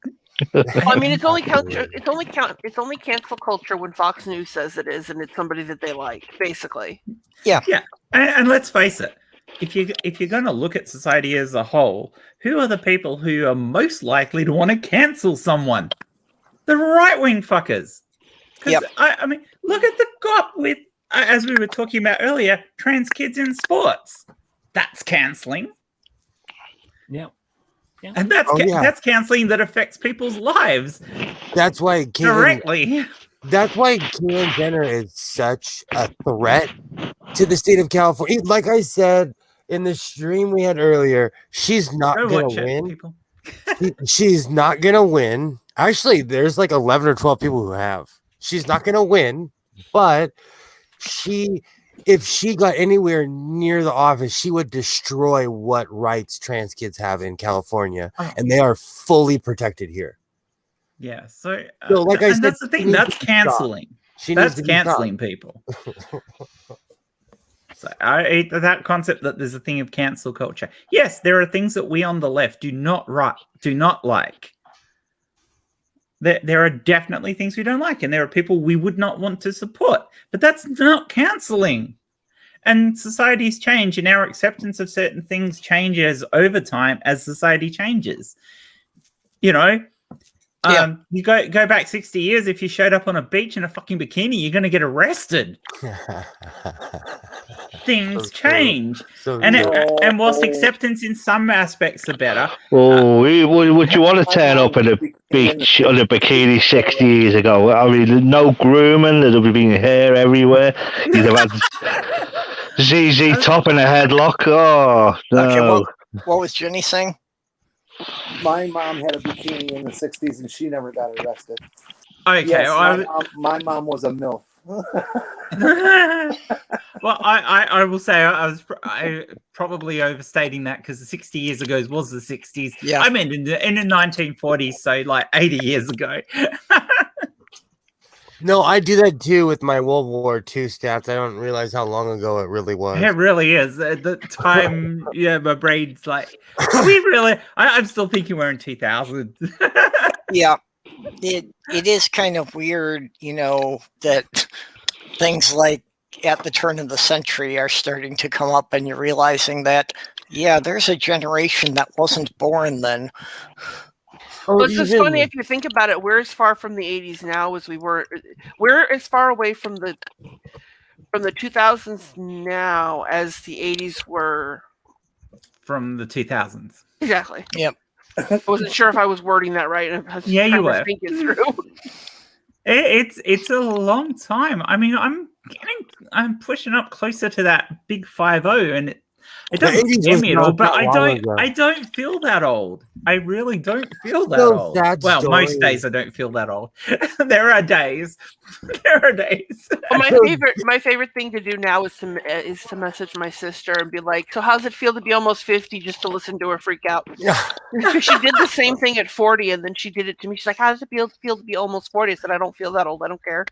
Well, I mean, it's only cancel culture when Fox News says it is, and it's somebody that they like, basically. Yeah, and let's face it. If you're going to look at society as a whole, who are the people who are most likely to want to cancel someone? The right-wing fuckers. Because I mean, look at the gop with, as we were talking about earlier, trans kids in sports. That's canceling. Yeah. And that's canceling that affects people's lives. That's why directly. That's why Caitlyn Jenner is such a threat to the state of California. Like I said in the stream we had earlier, she's not going to win. She's not going to win. Actually, there's like 11 or 12 people who have. She's not going to win, but if she got anywhere near the office, she would destroy what rights trans kids have in California, and they are fully protected here. Yeah, so like I said, that's the thing. That's canceling. That's canceling people. So that concept that there's a thing of cancel culture. Yes, there are things that we on the left do not like. There are definitely things we don't like, and there are people we would not want to support. But that's not canceling. And societies change, and our acceptance of certain things changes over time as society changes. You know, you go back 60 years. If you showed up on a beach in a fucking bikini, you're going to get arrested. Things change, and whilst acceptance in some aspects are better. Would you want to turn up at a beach on a bikini 60 years ago? I mean, no grooming. There'd have been hair everywhere. You'd have had ZZ Top in a headlock. Oh no! Okay, what was Jenny saying? My mom had a bikini in the 60s and she never got arrested. Okay, yes, my mom was a MILF. Well, I will say I was probably overstating that because 60 years ago was the 60s. Yeah, I mean in the 1940s, so like 80 years ago. No, I do that too with my World War II stats. I don't realize how long ago it really was. It really is. At the time, my brain's like, we really. I'm still thinking we're in 2000. Yeah, it is kind of weird, you know, that things like at the turn of the century are starting to come up, and you're realizing that, yeah, there's a generation that wasn't born then. Well, it's just funny if you think about it. We're as far from the 80s now as we were. We're as far away from the 2000s now as the 80s were from the 2000s. Exactly. Yep. I wasn't sure if I was wording that right. Yeah, you were. Think it through. It's a long time. I mean, I'm pushing up closer to that big 50, and it doesn't scare me at all. But I don't feel that old. I really don't feel that old. Well, most days I don't feel that old. There are days. Well, my favorite thing to do now is to message my sister and be like, "So how's it feel to be almost 50?" Just to listen to her freak out. She did the same thing at 40, and then she did it to me. She's like, "How does it feel to be almost 40?" I said, "I don't feel that old. I don't care."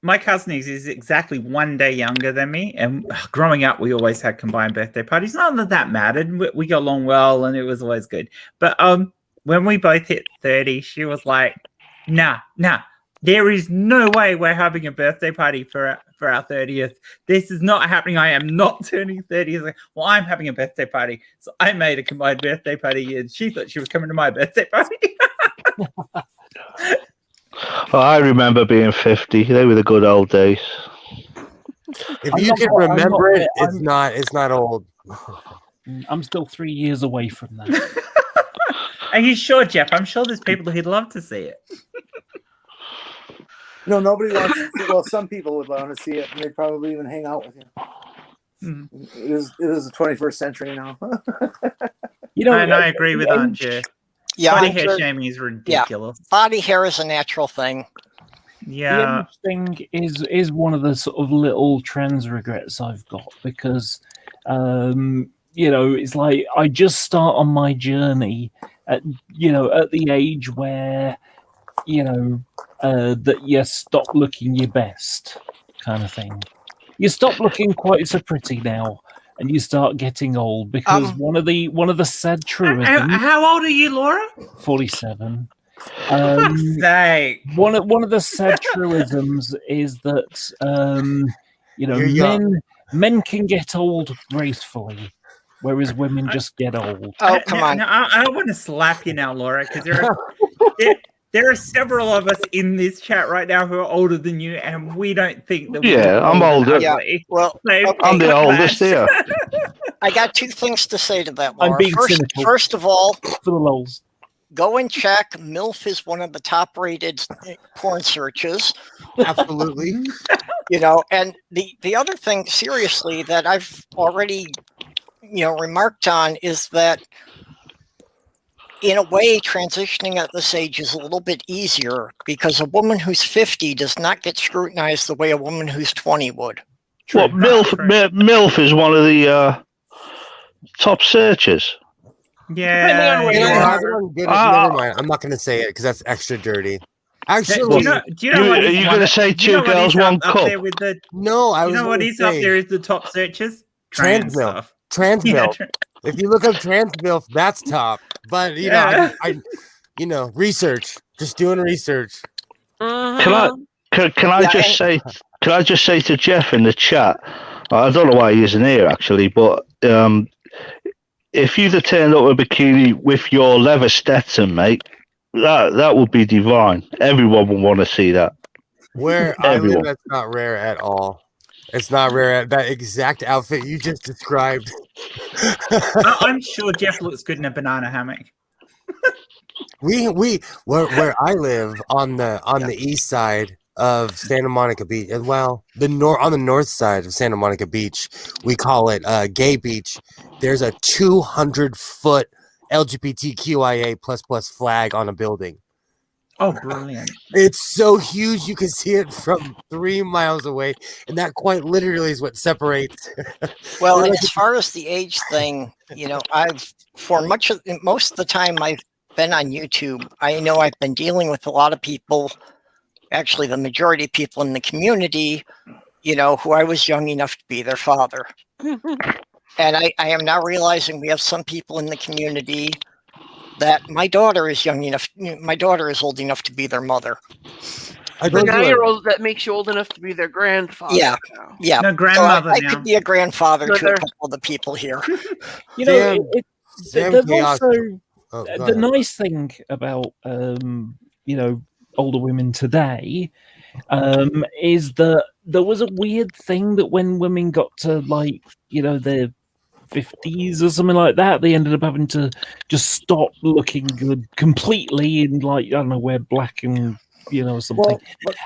My cousin is exactly 1 day younger than me, and growing up, we always had combined birthday parties. Not that that mattered. We got along well, and it was always good. But when we both hit 30, she was like, "Nah, there is no way we're having a birthday party for our 30th. This is not happening. I am not turning 30." Like, well, I'm having a birthday party, so I made a combined birthday party, and she thought she was coming to my birthday party. Oh, I remember being 50. They were the good old days. If you can remember it, it's not old. I'm still 3 years away from that. Are you sure, Jeff? I'm sure there's people who'd love to see it. No, nobody wants to see. Well, some people would want to see it, and they'd probably even hang out with you. Mm. It is the 21st century now. And I agree with Aunt Joe. Yeah, Body I'm hair sure- shaming is ridiculous. body hair is a natural thing. Yeah. The age thing is one of the sort of little trans regrets I've got because, it's like I just start on my journey at the age where, that you stop looking your best kind of thing. You stop looking quite so pretty now, and you start getting old because one of the sad truisms. How old are you, Laura? 47. For fuck's sake. One of the sad truisms is that You're young. men can get old gracefully, whereas women just get old. Oh, come on. I want to slap you now, Laura, because there are several of us in this chat right now who are older than you, and we don't think that. Yeah, I'm older. Yeah, well, I'm the oldest here. I got two things to say to that, Laura. I'm being cynical. First of all, For the lols. go and check. MILF is one of the top-rated porn searches. Absolutely. And the other thing, seriously, that I've already, remarked on is that, in a way, transitioning at this age is a little bit easier because a woman who's 50 does not get scrutinized the way a woman who's 20 would. Well, MILF is one of the top searches. Yeah. Never mind. I'm not going to say it because that's extra dirty. Actually, do you know what are you going to say two girls, one cup? No, I was. You know what is up there is the top searches? Trans stuff. Trans milk. If you look up trans milk, that's top. But I research. Just doing research. Can I just say to Jeff in the chat? I don't know why he isn't here actually, but if you'd have turned up a bikini with your leather Stetson, mate, that would be divine. Everyone would want to see that. Where I live, that's not rare at all. It's not rare. That exact outfit you just described. I'm sure Jeff looks good in a banana hammock. Where I live on the east side of Santa Monica Beach, well, on the north side of Santa Monica Beach, we call it Gay Beach. There's a 200-foot LGBTQIA++ flag on a building. Oh, brilliant. It's so huge you can see it from 3 miles away, and that quite literally is what separates. Well, and as far as the age thing, I've most of the time I've been on YouTube, I know I've been dealing with a lot of people, actually the majority of people in the community, who I was young enough to be their father. And I am now realizing we have some people in the community that my daughter is old enough to be their mother. The 9-year-old that makes you old enough to be their grandfather. Yeah. No, grandmother I could be a grandfather to a couple of the people here. There's also the nice thing about older women today is that there was a weird thing that when women got to their 50s or something like that, they ended up having to just stop looking good completely and I don't know, wear black and something.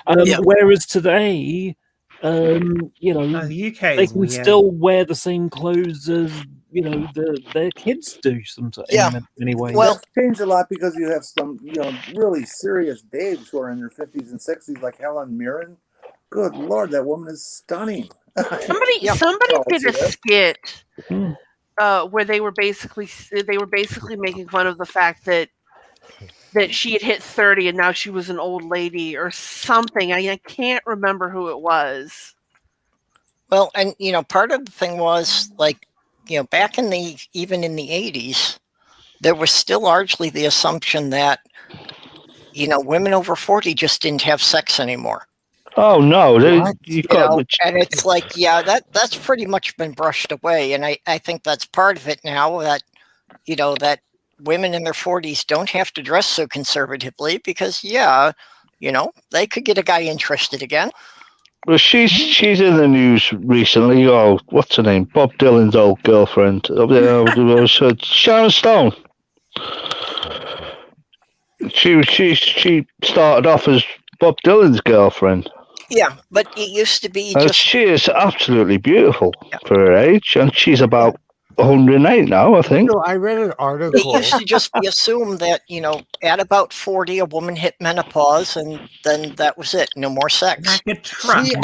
Whereas today, the UK they can still wear the same clothes as their kids do sometimes. Anyway, Well, it's changed a lot because you have some really serious babes who are in their 50s and 60s, like Helen Mirren. Good Lord, that woman is stunning. Somebody did a skit where they were basically making fun of the fact that she had hit 30 and now she was an old lady or something. I can't remember who it was. Well, and part of the thing was back even in the 80s, there was still largely the assumption that women over 40 just didn't have sex anymore. Oh no! And it's that's pretty much been brushed away, and I think that's part of it now that that women in their 40s don't have to dress so conservatively because they could get a guy interested again. Well, she's in the news recently. Oh, what's her name? Bob Dylan's old girlfriend. Sharon Stone. She started off as Bob Dylan's girlfriend. Yeah, but it used to be And just she is absolutely beautiful Yeah. for her age, and she's about 108 now, I think. So I read an it article. used to just be assumed that, at about 40 a woman hit menopause and then that was it. No more sex. Like a truck. She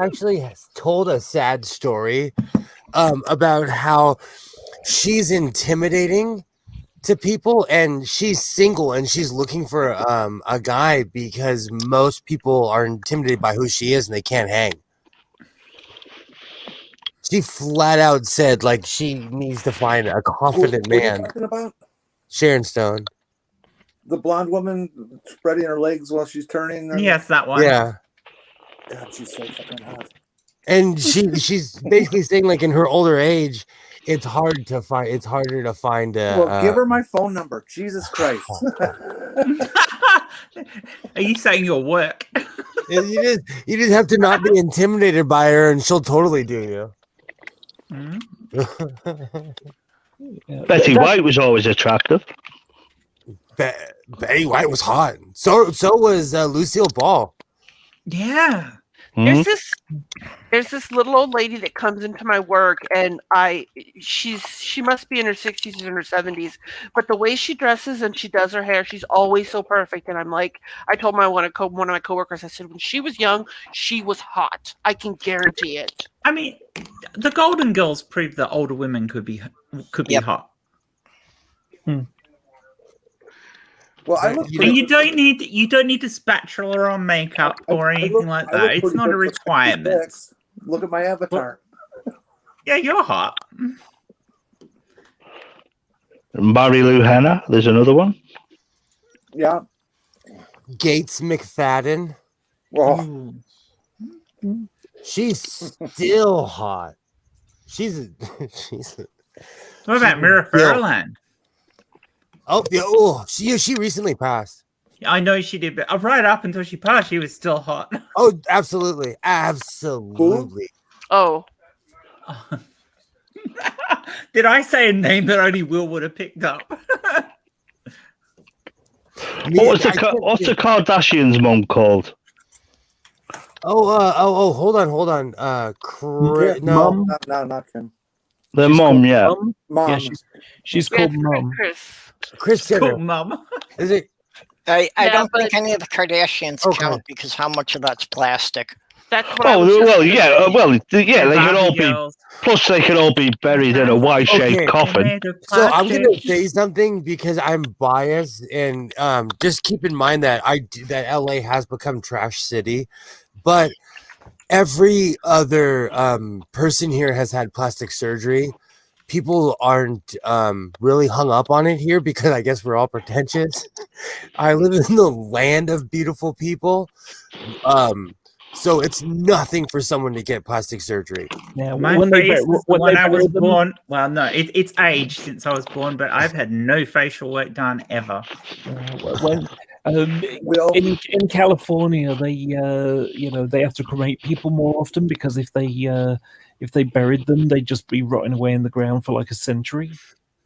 actually has told a sad story about how she's intimidating to people, and she's single and she's looking for a guy because most people are intimidated by who she is and they can't hang. She flat out said like she needs to find a confident What are you man. talking about? Sharon Stone. The blonde woman spreading her legs while she's turning. Yes, that one. Yeah. God, she's so fucking hot. And she's basically saying like in her older age, it's harder to find Well, give her my phone number. Jesus Christ. Are you saying your work? you just have to not be intimidated by her and she'll totally do you. Hmm? Betty White was always attractive. Betty White was hot. So was Lucille Ball. Yeah. Mhm. There's this little old lady that comes into my work, and she must be in her 60s or in her 70s, but the way she dresses and she does her hair, she's always so perfect. And I'm like, I told one of my coworkers, I said, when she was young, she was hot. I can guarantee it. I mean, the Golden Girls proved that older women could be Yep. hot. Well, I look And pretty. you don't need to spatula on makeup or anything like that. It's not a requirement. Look at my avatar. Yeah, you're hot. Mary Lou Henner, there's another one. Yeah. Gates McFadden. Well, She's still hot. She's What about Mira Furlan? Oh, yeah, oh, she recently passed. I know she did, but right up until she passed, she was still hot. Oh, absolutely. Absolutely. Oh, Did I say a name that only Will would have picked up? What's the Kardashians' mum called? Hold on. No. no, not Kim. Their mum, yeah. Mom. Yeah, she's called Mom. Kris Jenner. Cool, Mum. Is it? I Yeah, don't but- think any of the Kardashians Okay. count because how much of that's plastic. that's what I was Oh, just well, gonna yeah, say. they can all Barbie be. girls. Plus, they can all be buried in a Y-shaped Okay. coffin. Made of So I'm gonna plastic. say something because I'm biased, and just keep in mind that that LA has become trash city, but every other person here has had plastic surgery. People aren't really hung up on it here because I guess we're all pretentious. I live in the land of beautiful people, so it's nothing for someone to get plastic surgery. Now, My when face was the one I was bury them- born. Well, no, it's aged since I was born, but I've had no facial work done ever. when Will. in California, they have to cremate people more often because if they buried them, they'd just be rotting away in the ground for like a century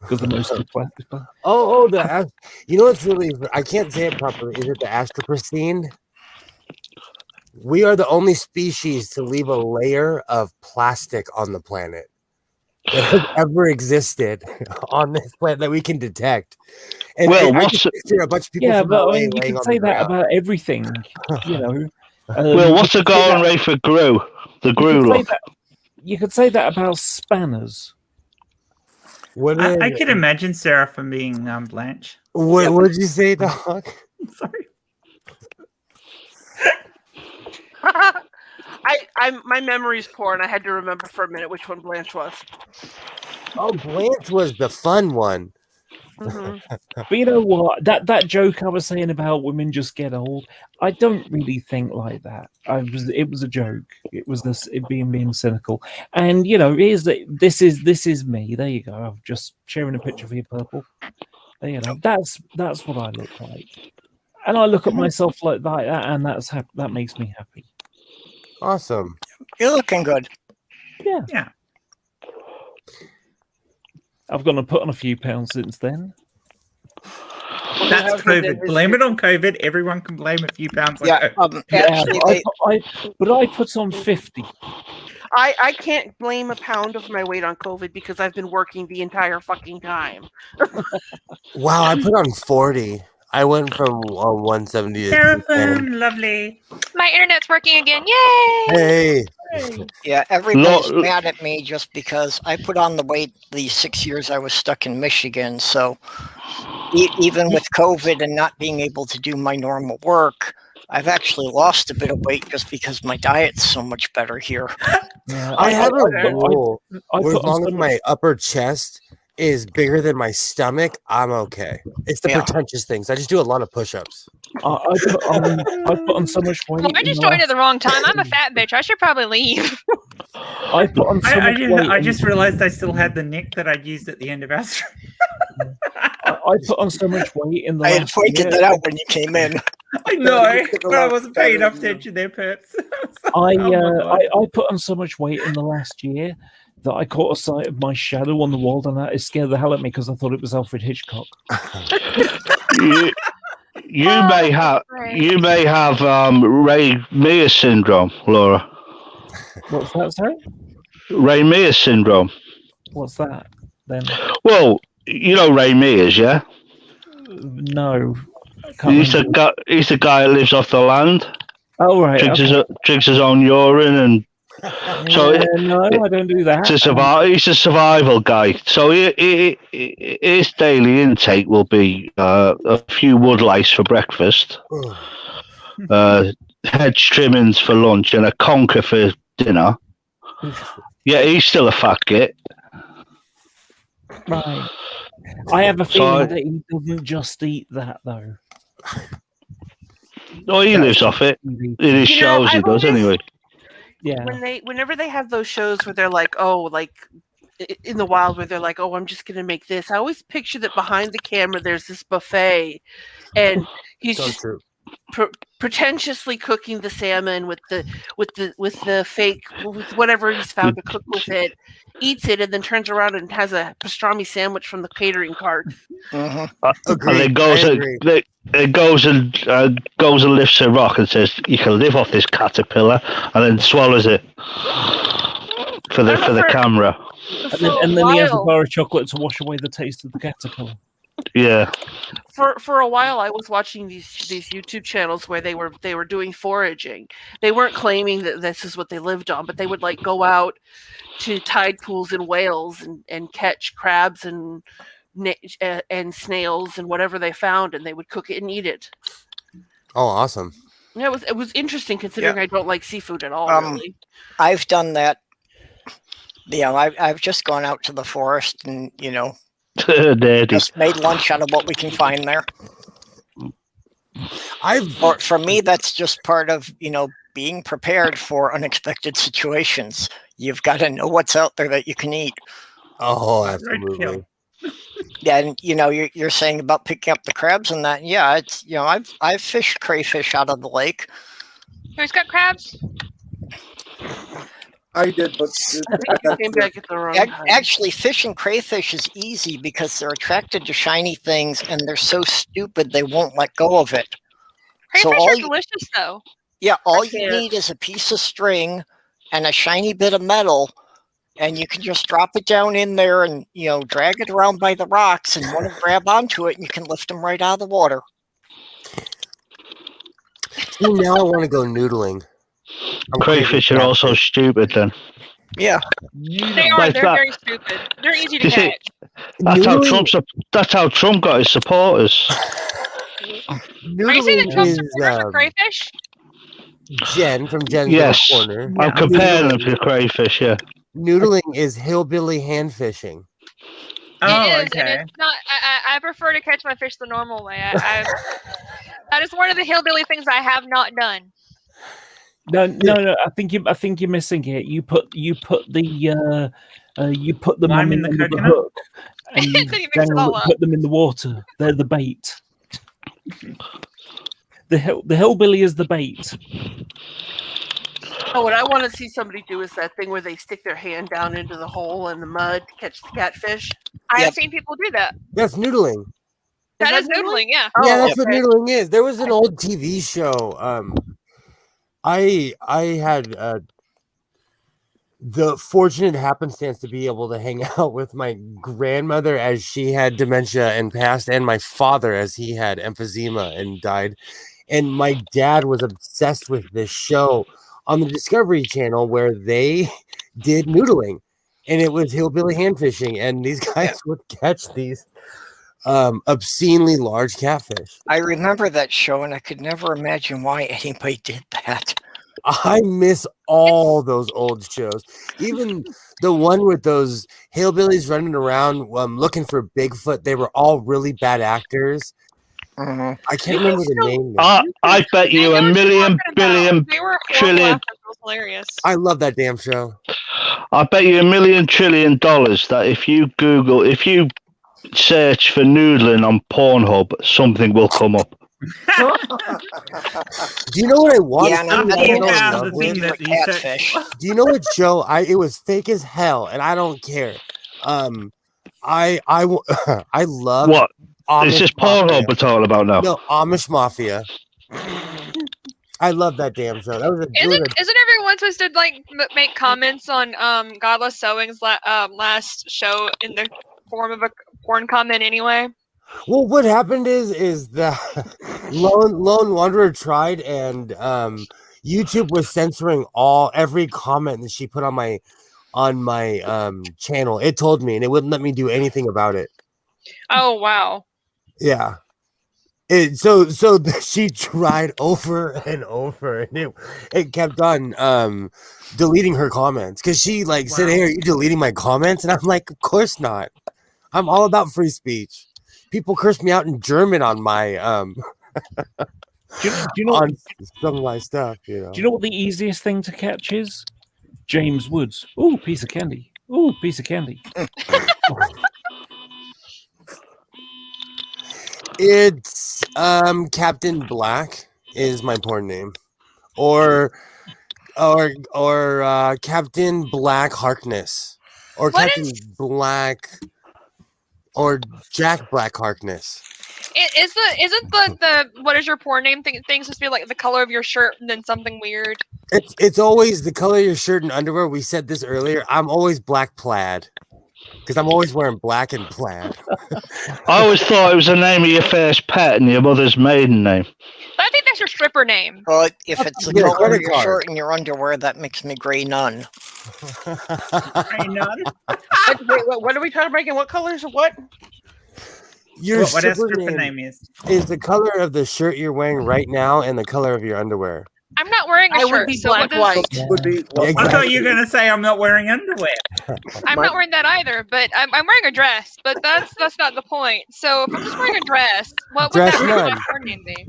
because they're mostly plastic. You know what's really? I can't say it properly. Is it the Astropristine? We are the only species to leave a layer of plastic on the planet that has ever existed on this planet that we can detect. And Well, I what's just picture a bunch of people Yeah, from but LA I mean, you laying can on say the that ground. about everything, you know. Well, what's the you could say going that- rate for Gru? The you Gru could say look. that- You could say that about spanners. What I did could imagine Sarah from being Blanche. what did you say, Doc? Sorry. My memory's poor, and I had to remember for a minute which one Blanche was. Oh, Blanche was the fun one. Mhm. But you know what? That joke I was saying about women just get old, I don't really think like that. It was a joke. It was it being cynical. And you know, this is me. There you go. I'm just sharing a picture for you, Purple. You know, that's what I look like. And I look at myself like that, and that makes me happy. Awesome. You're looking good. Yeah. Yeah. I've gone and put on a few pounds since then. That's COVID. Blame it on COVID. Everyone can blame a few pounds on COVID. Actually, I put on 50. I can't blame a pound of my weight on COVID because I've been working the entire fucking time. Wow, I put on 40. I went from 170 to Seraphim, lovely. My internet's working again. Yay! Hey. Yeah, everybody's mad at me just because I put on the weight the 6 years I was stuck in Michigan. So even with COVID and not being able to do my normal work, I've actually lost a bit of weight just because my diet's so much better here. I have a rule. As long as my upper chest is bigger than my stomach, I'm okay. It's the pretentious things. I just do a lot of push-ups. I put on so much weight. Well, I just joined at the wrong time. I'm a fat bitch. I should probably leave. I put on so much weight. I just realized I still had the nick that I'd used at the end of our stream. I put on so much weight in the I had pointed that out when you came in. I know, but I wasn't paying enough attention there, Perps. I put on so much weight in the last year that I caught a sight of my shadow on the wall, and that scared the hell out of me because I thought it was Alfred Hitchcock. You may have Ray Meyer syndrome, Laura. What's that, sorry? Ray Meyer syndrome. What's that then? Well, you know Ray Mears, yeah? No. He's the guy that lives off the land. Oh, right. Drinks his own urine, and so no, I don't do that. He's a survival guy. So his daily intake will be a few woodlice for breakfast, hedge trimmings for lunch, and a conker for dinner. Yeah, he's still a fat git. Right. I have a feeling that he doesn't just eat that, though. No, he lives off it. In his shows, he does anyway. Yeah. Whenever they have those shows where they're like, oh, like in the wild, where they're like, oh, I'm just gonna make this. I always picture that behind the camera there's this buffet, and he's just pretentiously cooking the salmon with the fake with whatever he's found to cook with it, eats it, and then turns around and has a pastrami sandwich from the catering cart. And then goes and lifts a rock and says, "You can live off this caterpillar," and then swallows it for the camera. And then he has a bar of chocolate to wash away the taste of the caterpillar. Yeah. For a while, I was watching these YouTube channels where they were doing foraging. They weren't claiming that this is what they lived on, but they would like go out to tide pools in Wales and catch crabs and snails and whatever they found, and they would cook it and eat it. Oh, awesome! Yeah, it was interesting considering I don't like seafood at all. Really, I've done that. Yeah, I've just gone out to the forest and just made lunch out of what we can find there. For me, that's just part of being prepared for unexpected situations. You've got to know what's out there that you can eat. Oh, absolutely. Yeah, and you're saying about picking up the crabs and that. Yeah, it's I've fished crayfish out of the lake. Who's got crabs? I did, but came back at the wrong time. Actually, fishing crayfish is easy because they're attracted to shiny things and they're so stupid they won't let go of it. Crayfish are delicious, though. Yeah, all you need is a piece of string and a shiny bit of metal, and you can just drop it down in there and drag it around by the rocks, and one will grab onto it, and you can lift them right out of the water. Now I want to go noodling. Crayfish are also stupid then. Yeah. They are. They're very stupid. They're easy to catch. That's how Trump got his supporters. Are you saying that Trump's supporters are crayfish? Jen from Jen's Corner. I'm comparing them to crayfish, yeah. Noodling is hillbilly hand fishing. Oh, okay. And it's not. I prefer to catch my fish the normal way. That is one of the hillbilly things I have not done. No. I think you're missing it. You put the mum in the hook, and you put them in the water. They're the bait. The hillbilly is the bait. Oh, what I want to see somebody do is that thing where they stick their hand down into the hole in the mud to catch the catfish. I have seen people do that. That's noodling. That is noodling, yeah. Yeah, Oh, that's what okay. noodling is. There was an old TV show. I had the fortunate happenstance to be able to hang out with my grandmother as she had dementia and passed, and my father as he had emphysema and died. And my dad was obsessed with this show on the Discovery Channel where they did noodling, and it was hillbilly hand fishing, and these guys would catch these obscenely large catfish. I remember that show, and I could never imagine why anybody did that. I miss all those old shows, even the one with those hillbillies running around looking for Bigfoot. They were all really bad actors. Mhm. I can't remember the name. I bet you a million billion They were trillion. It was hilarious. I love that damn show. I bet you $1 million trillion that if you search for noodling on Pornhub, something will come up. Do you know what I watched? Yeah, and I bet You those have are the thing for that you said. catfish. Do you know what show? It was fake as hell, and I don't care. I love What? Amish Is this Mafia. Pornhub we're talking about now? No, Amish Mafia. I love that damn show. That was Isn't everyone supposed to like make comments on Godless Sewing's last show in the form of a porn comment anyway? Well, what happened is the Lone Wanderer tried, and YouTube was censoring every comment that she put on my channel. It told me, and it wouldn't let me do anything about it. Oh wow! Yeah. So she tried over and over, and it kept on deleting her comments because she said, "Hey, are you deleting my comments?" And I'm like, "Of course not. I'm all about free speech." People curse me out in German on my Do you know? on some of my stuff. You know. Do you know what the easiest thing to catch is? James Woods. Ooh, piece of candy. Ooh, piece of candy. It's Captain Black is my porn name, or Captain Black Harkness, or What Captain Black, or Jack Black Harkness. Isn't the what is your porn name thing supposed to be like the color of your shirt and then something weird? It's always the color of your shirt and underwear. We said this earlier. I'm always black plaid because I'm always wearing black and plaid. I always thought it was the name of your first pet and your mother's maiden name. I think that's your stripper name. Well, if it's the Get a color of credit your card. shirt and your underwear, that makes me Gray Nun. Hey, none. Wait, what are we talking about again? What colors of what? Your What our stripper stripper name name is? is the color of the shirt you're wearing right now and the color of your underwear. I'm not wearing a I shirt. would be so black what does- white. Would be Yeah, I thought you were gonna say I'm not wearing underwear. I'm not wearing that either, but I'm wearing a dress. But that's not the point. So if I'm just wearing a dress, what would Dress that none. my porn name be?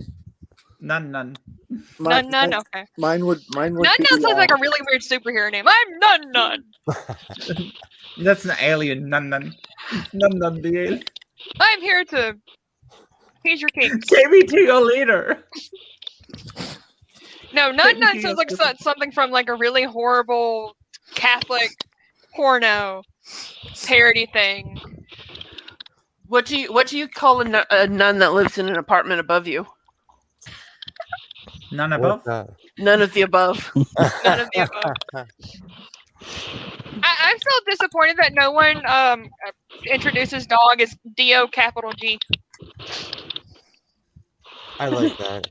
None. None. Okay. Mine would None be, sounds like a really weird superhero name. I'm None. That's an alien. None. None the alien. I'm here to tease your kinks. Give me to your leader. No, None sounds like something from like a really horrible Catholic porno parody thing. What do you call a nun that lives in an apartment above you? None above. What's that? None of the above. None of the above. I'm still disappointed that no one introduces dog as D-O capital G. I like that.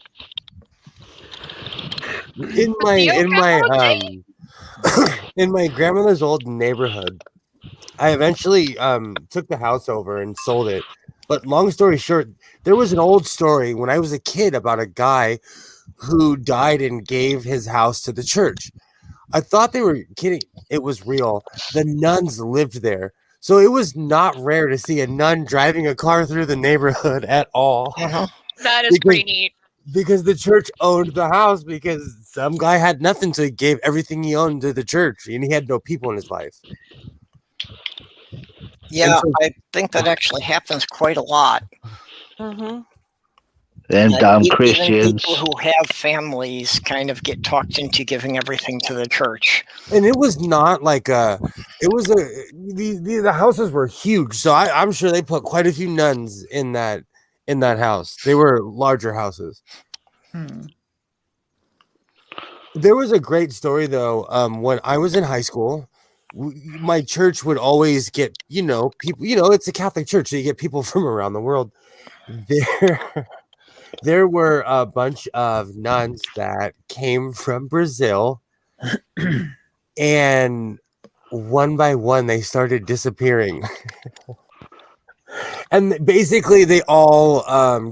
In my grandmother's old neighborhood, I eventually took the house over and sold it. But long story short, there was an old story when I was a kid about a guy who died and gave his house to the church. I thought they were kidding. It was real. The nuns lived there. So it was not rare to see a nun driving a car through the neighborhood at all. Uh-huh. That is pretty neat. Because the church owned the house because some guy had nothing, so he gave everything he owned to the church, and he had no people in his life. Yeah, so- I think that actually happens quite a lot. Mm-hmm. Them Like, damn even Christians. people who have families kind of get talked into giving everything to the church. And it was not like the houses were huge, so I'm sure they put quite a few nuns in that in that house. They were larger houses. There was a great story though. When I was in high school, my church would always get, people, it's a Catholic church, so you get people from around the world. There were a bunch of nuns that came from Brazil, and one by one they started disappearing. And basically they all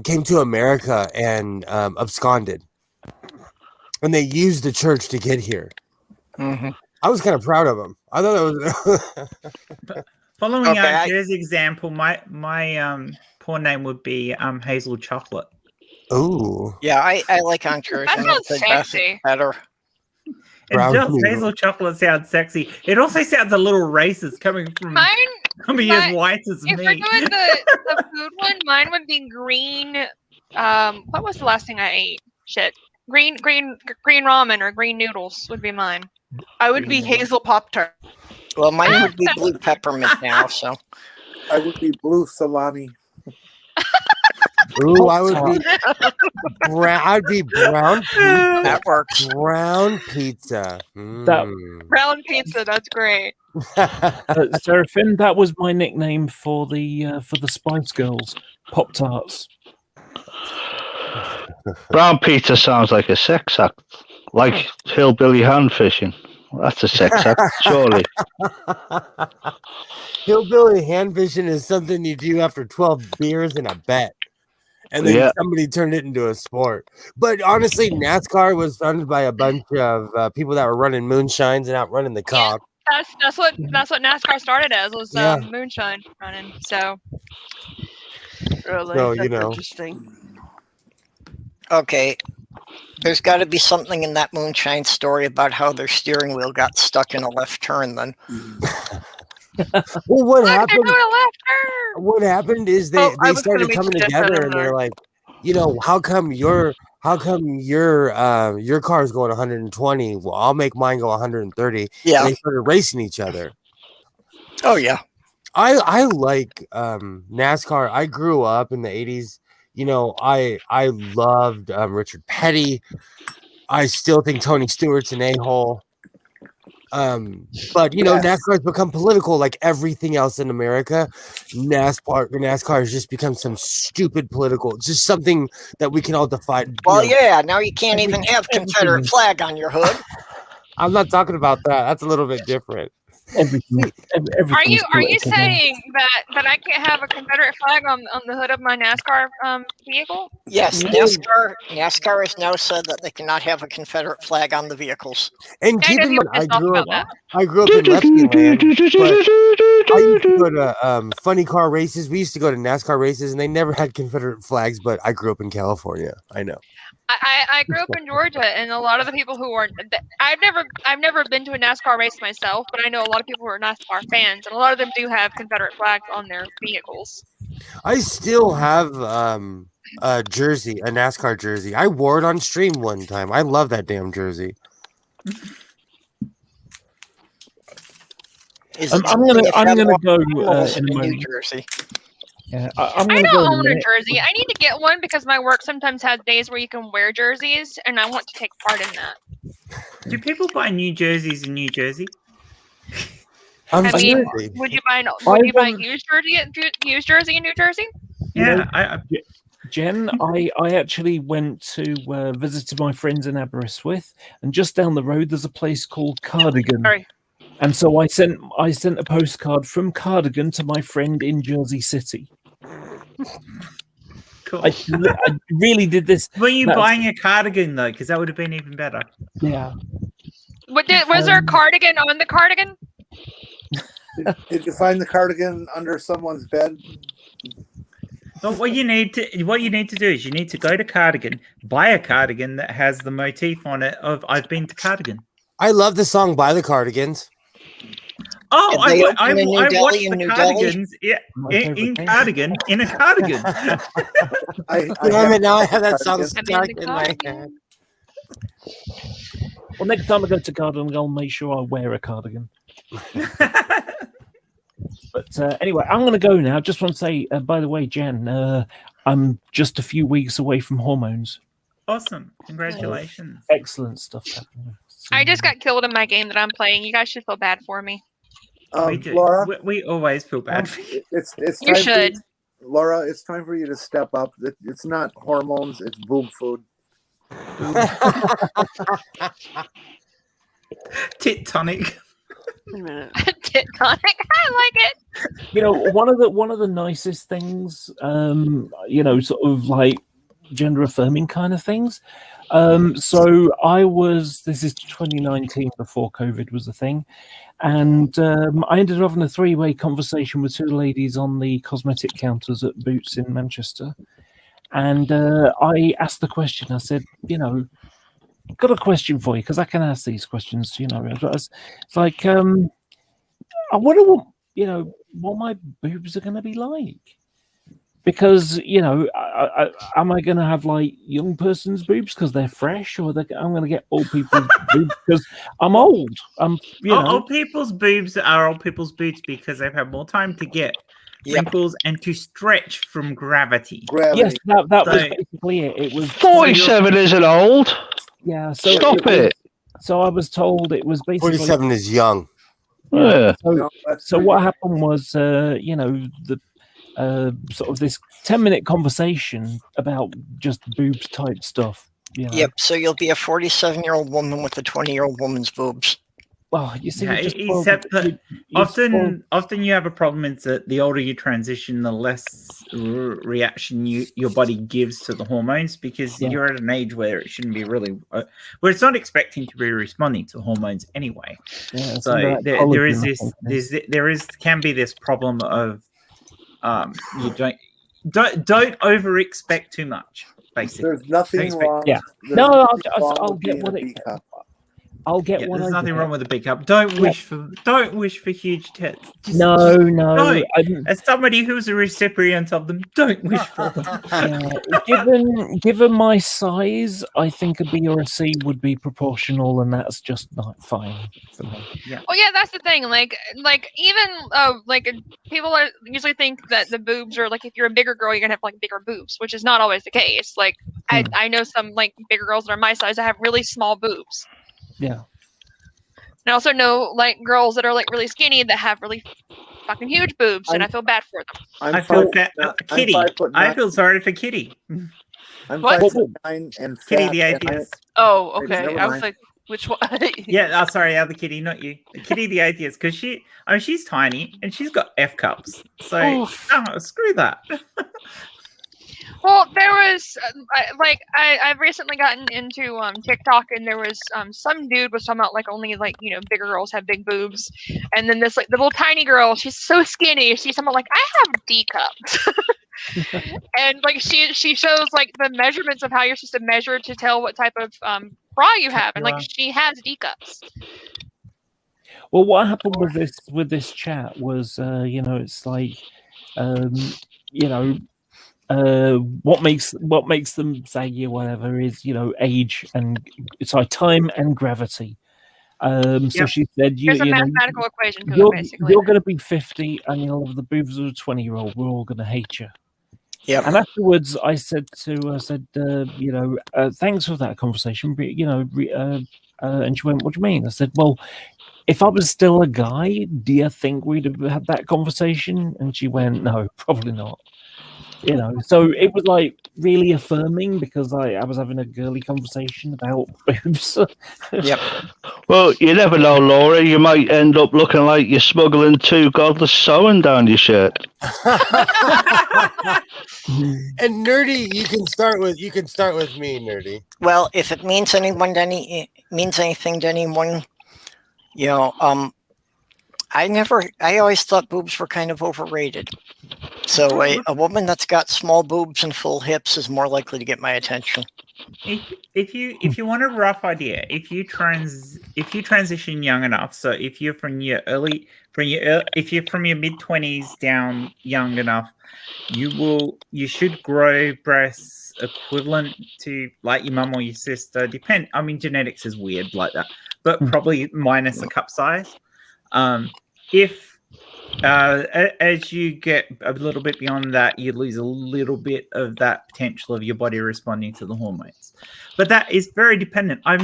came to America and absconded. And they used the church to get here. Mm-hmm. I was kind of proud of them. I thought it was Following Jer's example, my porn name would be Hazel Chocolate. Ooh. Yeah, I like on church. That sounds sexy. Better. It does. Hazel Chocolate sounds sexy. It also sounds a little racist coming from somebody as white as me. If we're doing the food one, mine would be green. What was the last thing I ate? Shit. Green ramen or green noodles would be mine. I would be Hazel Pop-Tart. Well, mine would be blue peppermint now, so. I would be blue salami. Ooh, I would be brown. I'd be brown pizza. That works. Brown pizza. Brown pizza. That's great. Seraphim, that was my nickname for the Spice Girls, Pop-Tarts. Brown pizza sounds like a sex act, like hillbilly hand fishing. That's a sex act, surely. Hillbilly hand fishing is something you do after 12 beers and a bet. And then somebody turned it into a sport. But honestly, NASCAR was funded by a bunch of people that were running moonshines and out running the cock. Yeah, that's what NASCAR started as, was moonshine running. So, really, so that's interesting. Okay, there's got to be something in that moonshine story about how their steering wheel got stuck in a left turn. Then, well, what happened? What happened is they started coming together, and they're like, how come your car is going 120? Well, I'll make mine go 130. Yeah, and they started racing each other. Oh yeah, I like NASCAR. I grew up in the 80s. I loved Richard Petty. I still think Tony Stewart's an a-hole. But NASCAR has become political like everything else in America. NASCAR has just become some stupid political. It's just something that we can all define. Well, now you can't even have Confederate flag on your hood. I'm not talking about that. That's a little bit different. Everything are you saying that I can't have a Confederate flag on the hood of my NASCAR vehicle? Yes, NASCAR has now said that they cannot have a Confederate flag on the vehicles. And keep in mind, I grew up in Leftyland, but I used to go to funny car races. We used to go to NASCAR races, and they never had Confederate flags. But I grew up in California. I know. I grew up in Georgia, and a lot of the people who weren't, I've never been to a NASCAR race myself, but I know a lot of people who are NASCAR fans, and a lot of them do have Confederate flags on their vehicles. I still have a jersey, a NASCAR jersey. I wore it on stream one time. I love that damn jersey. I'm gonna go in New Jersey. Yeah, I don't own a jersey. I need to get one because my work sometimes has days where you can wear jerseys, and I want to take part in that. Do people buy new jerseys in New Jersey? Would you buy used jersey in New Jersey? Yeah, Jen, I actually went to visited my friends in Aberystwyth, and just down the road there's a place called Cardigan. Sorry. And so I sent a postcard from Cardigan to my friend in Jersey City. Cool. I really did this. Were you buying a cardigan though? Because that would have been even better. Yeah. Was there a cardigan on the cardigan? Did you find the cardigan under someone's bed? But what you need to do is you need to go to Cardigan, buy a cardigan that has the motif on it of "I've been to Cardigan." I love the song by the Cardigans. Oh, I watched the Cardigans in Cardigan in a cardigan. Now I have that song stuck in my head. Well, next time I go to Cardigan, I'll make sure I wear a cardigan. But anyway, I'm going to go now. Just want to say, by the way, Jen, I'm just a few weeks away from hormones. Awesome! Congratulations. Excellent stuff happening. So, I just got killed in my game that I'm playing. You guys should feel bad for me. We do. Laura, We always feel bad for you. it's You time should. Laura, it's time for you to step up. It's not hormones, it's boob food. Tit tonic. Wait a minute. Tit tonic. I like it. you know, one of the nicest things, sort of like gender affirming kind of things. So this is 2019 before COVID was a thing. And I ended up having a 3-way conversation with 2 ladies on the cosmetic counters at Boots in Manchester. And I asked the question, I said, got a question for you, because I can ask these questions, It's like, I wonder what my boobs are going to be like. Because, am I going to have like young person's boobs because they're fresh, or I'm going to get old people's boobs because I'm old? Old people's boobs are old people's boobs because they've had more time to get wrinkles and to stretch from gravity. Yes, that was basically it. It was 47 isn't old. Yeah, so stop it. So I was told it was basically 47 is young. Yeah. So what happened was, sort of this 10-minute conversation about just boobs type stuff. Yep. So you'll be a 47-year-old woman with a 20-year-old woman's boobs. Well, you see, except that often you have a problem is that the older you transition, the less reaction your body gives to the hormones, because you're at an age where it shouldn't be really, where it's not expecting to be responding to hormones anyway. Yeah, so there can be this problem of you don't over expect too much. Basically, there's nothing wrong. Yeah, no, I'll get what it. I'll get what. There's nothing wrong with a big cup. Don't wish for huge tits. No. As somebody who's a recipient of them, don't wish for them. Given my size, I think a B or a C would be proportional, and that's just not fine for me. Yeah. Well, yeah, that's the thing. Like even people usually think that the boobs are like, if you're a bigger girl, you're gonna have like bigger boobs, which is not always the case. Like I know some like bigger girls that are my size that have really small boobs. Yeah. I also know like girls that are like really skinny that have really fucking huge boobs, and I feel bad for them. Kitty. I feel sorry for Kitty. I'm 5'9" and fat. Kitty the atheist. Oh, okay. I was like, which one? Yeah, sorry, other Kitty, not you. Kitty the atheist, because she's tiny and she's got F cups. So screw that. Well, there was I've recently gotten into TikTok, and there was some dude was talking about like only like bigger girls have big boobs, and then this like the little tiny girl, she's so skinny, she's talking about like I have D cups, and like she shows like the measurements of how you're supposed to measure to tell what type of bra you have, and like she has D cups. Well, what happened with this chat was it's like what makes them say whatever is age and it's like time and gravity. So she said, there's a mathematical equation to you're, it, basically. You're going to be 50 and you'll have the boobs of a 20-year-old. We're all going to hate you. Yeah. And afterwards, I said thanks for that conversation. And she went, what do you mean? I said, well, if I was still a guy, do you think we'd have had that conversation? And she went, no, probably not. So it was like really affirming, because I was having a girly conversation about boobs. Yep. Well, you never know, Laura. You might end up looking like you're smuggling 2 godless sewing down your shirt. And Nerdy, you can start with me, Nerdy. Well, if it means anything to anyone, I always thought boobs were kind of overrated. So a woman that's got small boobs and full hips is more likely to get my attention. If you want a rough idea, if you transition young enough, so if you're from your mid-20s down young enough, you should grow breasts equivalent to like your mum or your sister. Genetics is weird like that, but probably minus a cup size. If As you get a little bit beyond that, you lose a little bit of that potential of your body responding to the hormones. But that is very dependent. I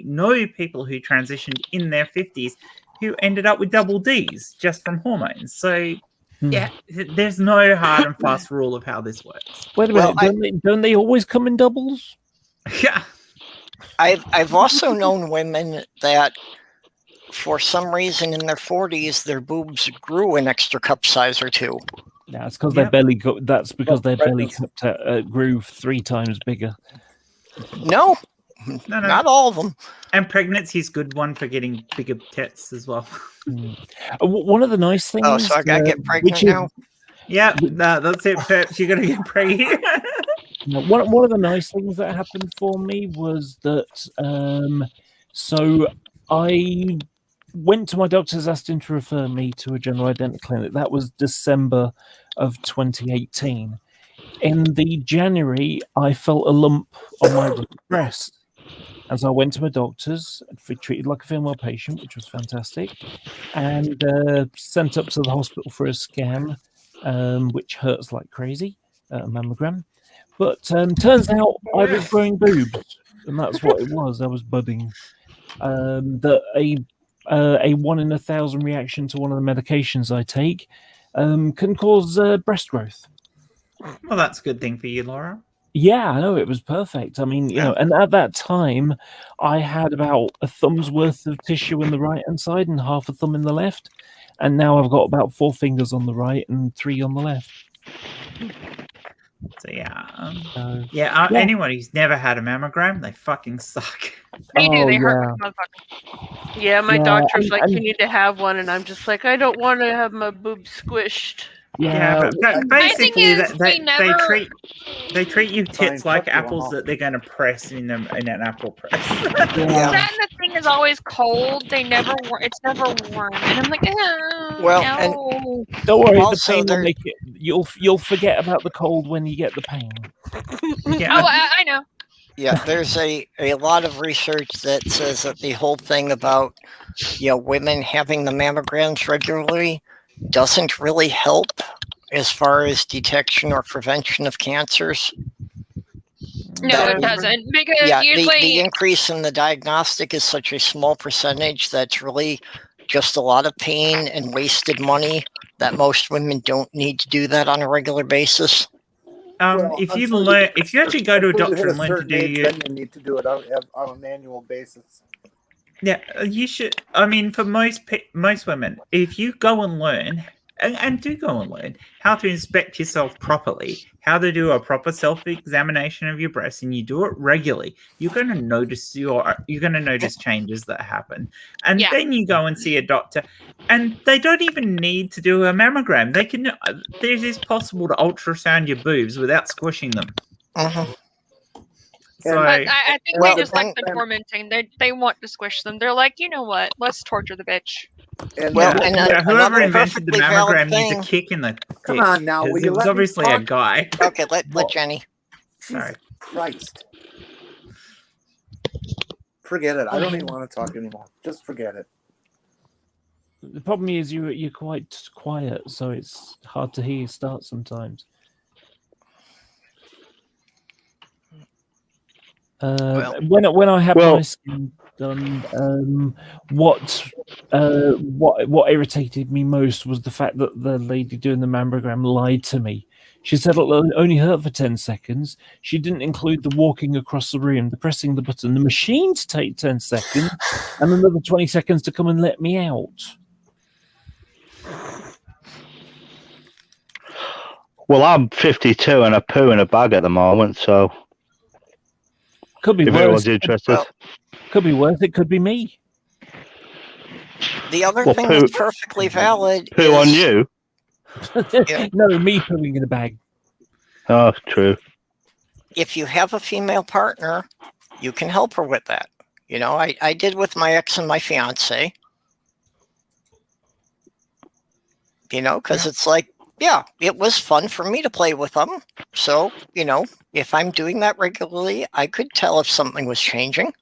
know people who transitioned in their 50s who ended up with double Ds just from hormones. So yeah, there's no hard and fast rule of how this works. Wait a minute, don't they always come in doubles? Yeah. I've also known women that for some reason in their 40s their boobs grew an extra cup size or two. Yeah, it's because their belly. That's because their belly grew 3 times bigger. No, not all of them. And pregnancy is good one for getting bigger tits as well. One of the nice things. Oh, so I gotta get pregnant now. Yeah, that's it, Perps. You're gonna get pregnant. One of the nice things that happened for me was that. So I went to my doctor's, asked him to refer me to a general identity clinic. That was December of 2018. In the January, I felt a lump on my breast. And so I went to my doctor's, treated like a female patient, which was fantastic, and sent up to the hospital for a scan, which hurts like crazy, a mammogram. But turns out I was growing boobs, and that's what it was. I was budding. That a 1 in 1,000 reaction to one of the medications I take can cause breast growth. Well, that's a good thing for you, Laura. Yeah, I know, it was perfect. I mean, and at that time, I had about a thumb's worth of tissue in the right-hand side and half a thumb in the left. And now I've got about 4 fingers on the right and 3 on the left. So, anyone who's never had a mammogram, they fucking suck. They do, they hurt like motherfuckers. Yeah, my doctor's like, you need to have one, and I'm just like, I don't want to have my boobs squished. Yeah, but basically, they treat you Fine, tits like fuck you, apples I'm that they're going to press in an apple press. That and the thing is always cold. It's never warm, and I'm like, Well, no. and don't worry, also the pain will make it. You'll forget about the cold when you get the pain. Yeah. Oh, I know. Yeah, there's a lot of research that says that the whole thing about women having the mammograms regularly doesn't really help as far as detection or prevention of cancers. No, it doesn't. Because usually the increase in the diagnostic is such a small percentage that's really just a lot of pain and wasted money that most women don't need to do that on a regular basis. If you actually go to a doctor and learn to do then you need to do it on an annual basis. Yeah, you should. I mean, for most women, if you go and learn, and do go and learn how to inspect yourself properly, how to do a proper self-examination of your breasts, and you do it regularly, you're going to notice changes that happen, and then you go and see a doctor, and they don't even need to do a mammogram. They can. It is possible to ultrasound your boobs without squishing them. So, I think they just like the tormenting. They want to squish them. They're like, you know what? Let's torture the bitch. And whoever invented the mammogram needs a kick in the dick. Come on now, will it you was let me obviously a talk? guy. Okay, let Jenny. Sorry. Jesus Christ. Forget it. I don't even want to talk anymore. Just forget it. The problem is you're quite quiet, so it's hard to hear you start sometimes. When I had my skin done, what irritated me most was the fact that the lady doing the mammogram lied to me. She said it'll only hurt for 10 seconds. She didn't include the walking across the room, the pressing the button, the machine to take 10 seconds, and another 20 seconds to come and let me out. Well, I'm 52 and I poo in a bag at the moment, so could be if worse. anyone's interested. Could be worse. It could be me. The other thing that's perfectly valid poo is... on you? No, me pooing in a bag. Oh, true. If you have a female partner, you can help her with that. I did with my ex and my fiance. Because it's like, it was fun for me to play with them. So, if I'm doing that regularly, I could tell if something was changing.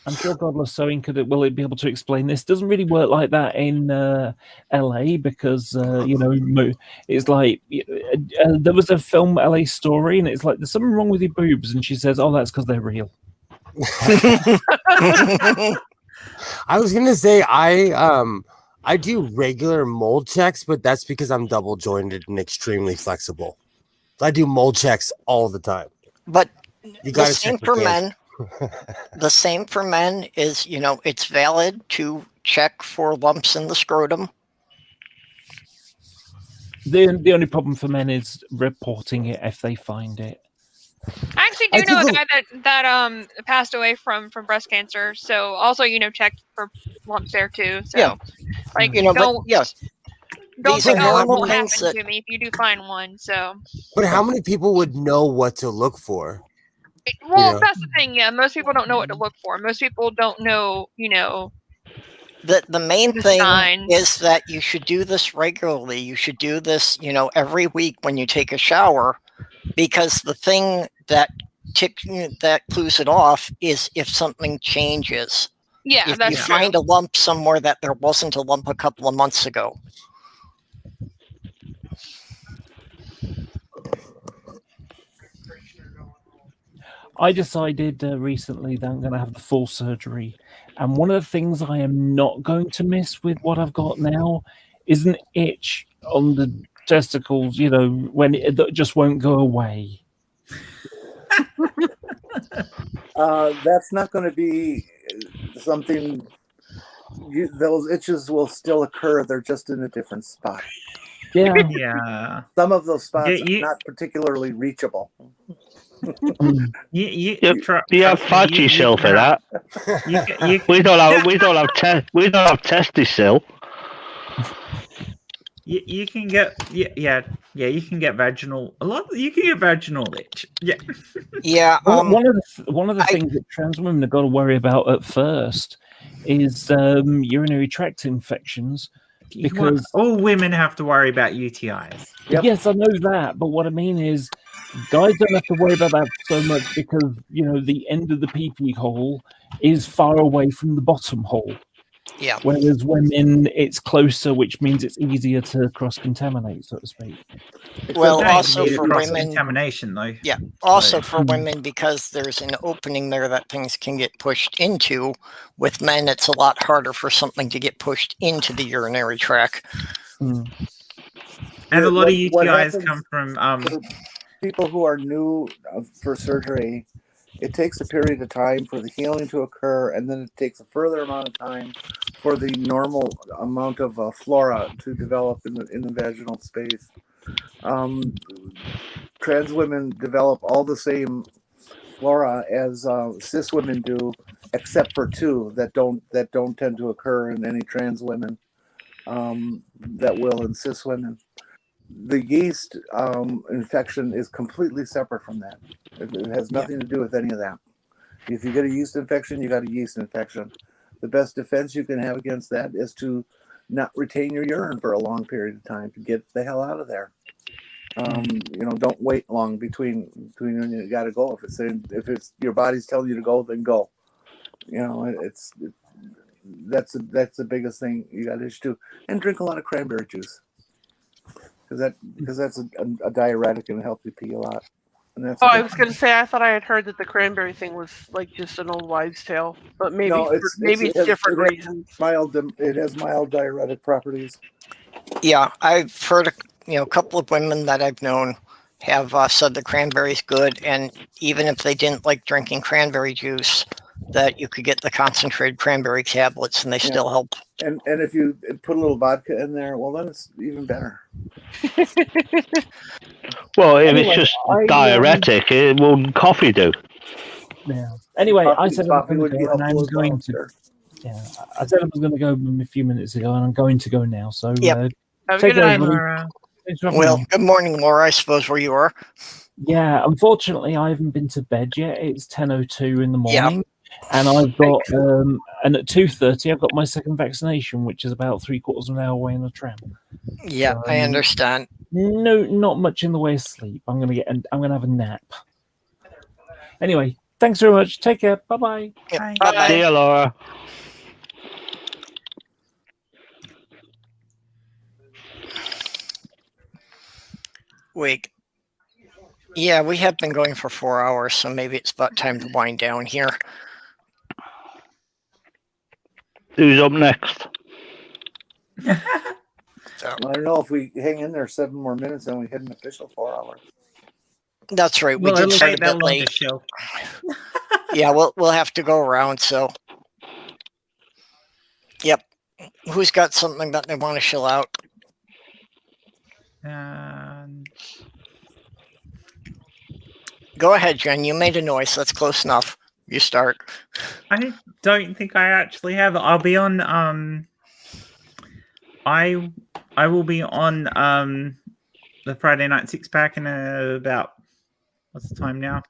I'm sure Godless Sewing will it be able to explain this. Doesn't really work like that in LA because it's like there was a film LA Story and it's like there's something wrong with your boobs and she says, "Oh, that's because they're real." I was gonna say I do regular mold checks, but that's because I'm double jointed and extremely flexible. I do mold checks all the time. But You the got same for men. The same for men is, it's valid to check for lumps in the scrotum. The only problem for men is reporting it if they find it. I actually do know a guy that passed away from breast cancer. So also, check for lumps there too. So Yeah. like don't think, oh, it won't things happen to me if you do find one. So But how many people would know what to look for? Well, that's the thing. Yeah, most people don't know what to look for. Most people don't know, The main thing signs. is that you should do this regularly. You should do this, every week when you take a shower, because the thing that clues it off is if something changes. Yeah, if that's you true. find a lump somewhere that there wasn't a lump a couple of months ago. I decided recently that I'm going to have the full surgery. And one of the things I am not going to miss with what I've got now is an itch on the testicles, when that just won't go away. That's not going to be something. Those itches will still occur. They're just in a different spot. Yeah. Yeah. Some of those spots are not particularly reachable. You have fudge yourself for that. We don't have testicles. You can get you can get vaginal you can get vaginal itch. Yeah. Yeah. One of the things that trans women have got to worry about at first is urinary tract infections. Because all women have to worry about UTIs. Yep. Yes, I know that, but what I mean is guys don't have to worry about that so much because the end of the pee-pee hole is far away from the bottom hole. Yeah. Whereas women, it's closer, which means it's easier to cross-contaminate, so to speak. Well, also for women, contamination though. Yeah. Also for women, because there's an opening there that things can get pushed into. With men, it's a lot harder for something to get pushed into the urinary tract. Mm. And a lot of UTIs come from people who are new for surgery. It takes a period of time for the healing to occur, and then it takes a further amount of time for the normal amount of flora to develop in the vaginal space. Trans women develop all the same flora as cis women do, except for two that don't tend to occur in any trans women that will in cis women. The yeast infection is completely separate from that. It has nothing to do with any of that. If you get a yeast infection, you got a yeast infection. The best defense you can have against that is to not retain your urine for a long period of time to get the hell out of there. Don't wait long between when you got to go. If it's your body's telling you to go, then go. That's the biggest thing you got to do. And drink a lot of cranberry juice. Because that's a diuretic and it helps you pee a lot. And that's I was going to say I thought I had heard that the cranberry thing was like just an old wives' tale, but maybe it's different reasons. It has mild diuretic properties. Yeah, I've heard a couple of women that I've known have said the cranberry's good, and even if they didn't like drinking cranberry juice, that you could get the concentrated cranberry tablets and they still help. And if you put a little vodka in there, well, then it's even better. Well, if it's just diuretic, it will coffee do. Yeah. Anyway, I said I was coffee going would to be go, and helpful I'm as well, going to. sure. Yeah, I said I was going to go a few minutes ago, and I'm going to go now. So, Yep. Have a good night, over. Laura. Well, good morning, Laura. I suppose where you are. Yeah, unfortunately, I haven't been to bed yet. It's 10:02 in the morning, and I've got and at 2:30 I've got my second vaccination, which is about 3/4 of an hour away in the tram. Yeah, So, I understand. No, not much in the way of sleep. I'm gonna have a nap. Anyway, Thanks very much. Take care. Bye-bye. Yep. Bye. Bye-bye. See you, Laura. Wait. Yeah, we have been going for 4 hours, so maybe it's about time to wind down here. Who's up next? So, I don't know if we hang in there 7 more minutes, then we hit an official 4 hours. that's right. We Well, did it'll start a take that bit long to late. show. Yeah, we'll have to go around. So, yep. Who's got something that they want to shill out? Go ahead, Jen. You made a noise. That's close enough. You start. I don't think I actually have. I'll be on. I will be on the Friday night 6-pack in about, what's the time now?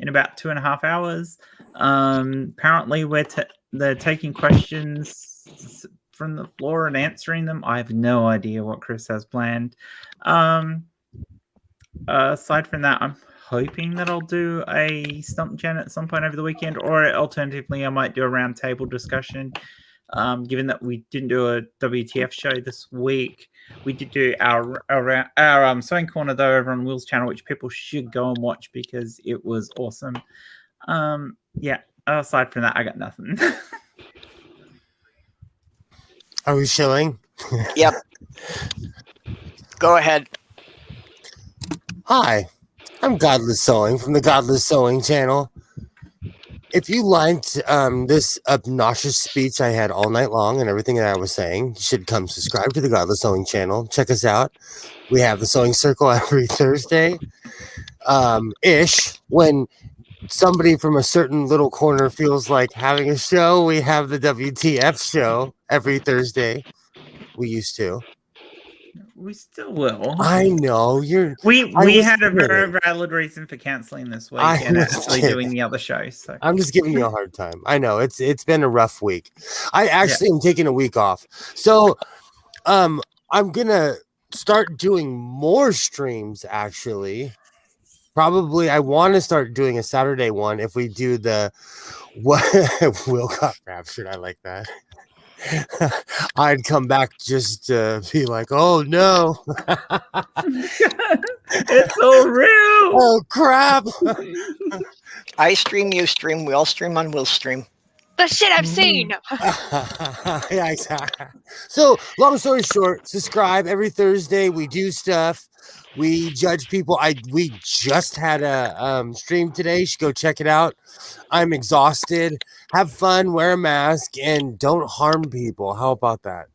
In about 2.5 hours. Apparently, they're taking questions from the floor and answering them. I have no idea what Chris has planned. Aside from that, I'm hoping that I'll do a Stump Jen at some point over the weekend, or alternatively, I might do a roundtable discussion. Given that we didn't do a WTF show this week, we did do our Sewing Corner though over on Will's channel, which people should go and watch because it was awesome. Yeah. Aside from that, I got nothing. Are we shilling? Yep. Go ahead. Hi, I'm Godless Sewing from the Godless Sewing channel. If you liked this obnoxious speech I had all night long and everything that I was saying, you should come subscribe to the Godless Sewing channel. Check us out. We have the Sewing Circle every Thursday. When somebody from a certain little corner feels like having a show, we have the WTF show every Thursday. We used to. We still will. I know We had a very valid reason for canceling this week and actually doing the other show. So I'm just giving you a hard time. I know it's been a rough week. I actually am taking a week off. So I'm gonna start doing more streams actually. Probably I want to start doing a Saturday one if we do the what Will got raptured. I like that. I'd come back just to be like, oh no. It's so real. Oh crap. I stream, you stream, we all stream on Will's stream. The shit I've seen. Yeah, exactly. So long story short, subscribe every Thursday. We do stuff. We judge people. We just had a stream today. You should go check it out. I'm exhausted. Have fun, wear a mask, and don't harm people. How about that?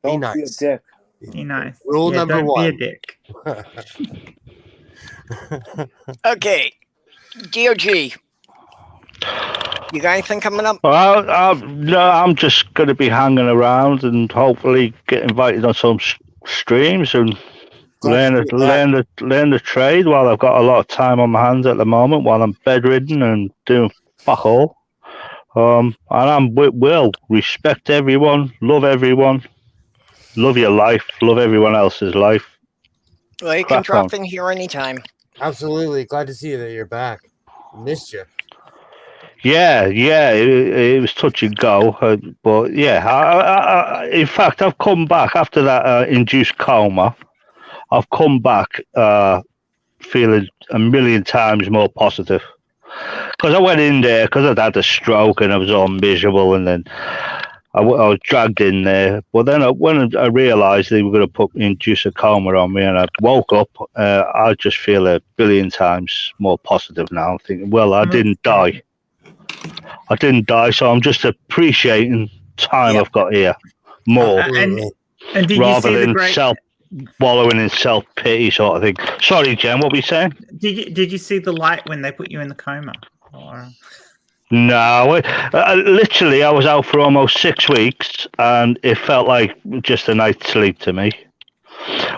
Don't be nice. be a dick. Be nice. Rule number don't 1. Be a dick. Okay. GOG. You got anything coming up? Well, no, I'm just going to be hanging around and hopefully get invited on some streams and learn the trade while I've got a lot of time on my hands at the moment while I'm bedridden and doing fuck all. And I'm with Will. Respect everyone. Love everyone. Love your life. Love everyone else's life. Well, you can drop in here anytime. Absolutely. Glad to see you that you're back. Missed you. Yeah, it was touch and go, but yeah, I, in fact, I've come back after that induced coma. I've come back feeling a million times more positive because I went in there because I'd had a stroke and I was all miserable, and then I was dragged in there. But then when I realised they were going to induce a coma on me, and I woke up, I just feel a billion times more positive now. I'm thinking, well, I didn't die. So I'm just appreciating time I've got here more, and did rather you see than wallowing in self pity sort of thing. Sorry, Jen, what were you saying? Did you see the light when they put you in the coma? Or... No, literally, I was out for almost 6 weeks, and it felt like just a night's sleep to me.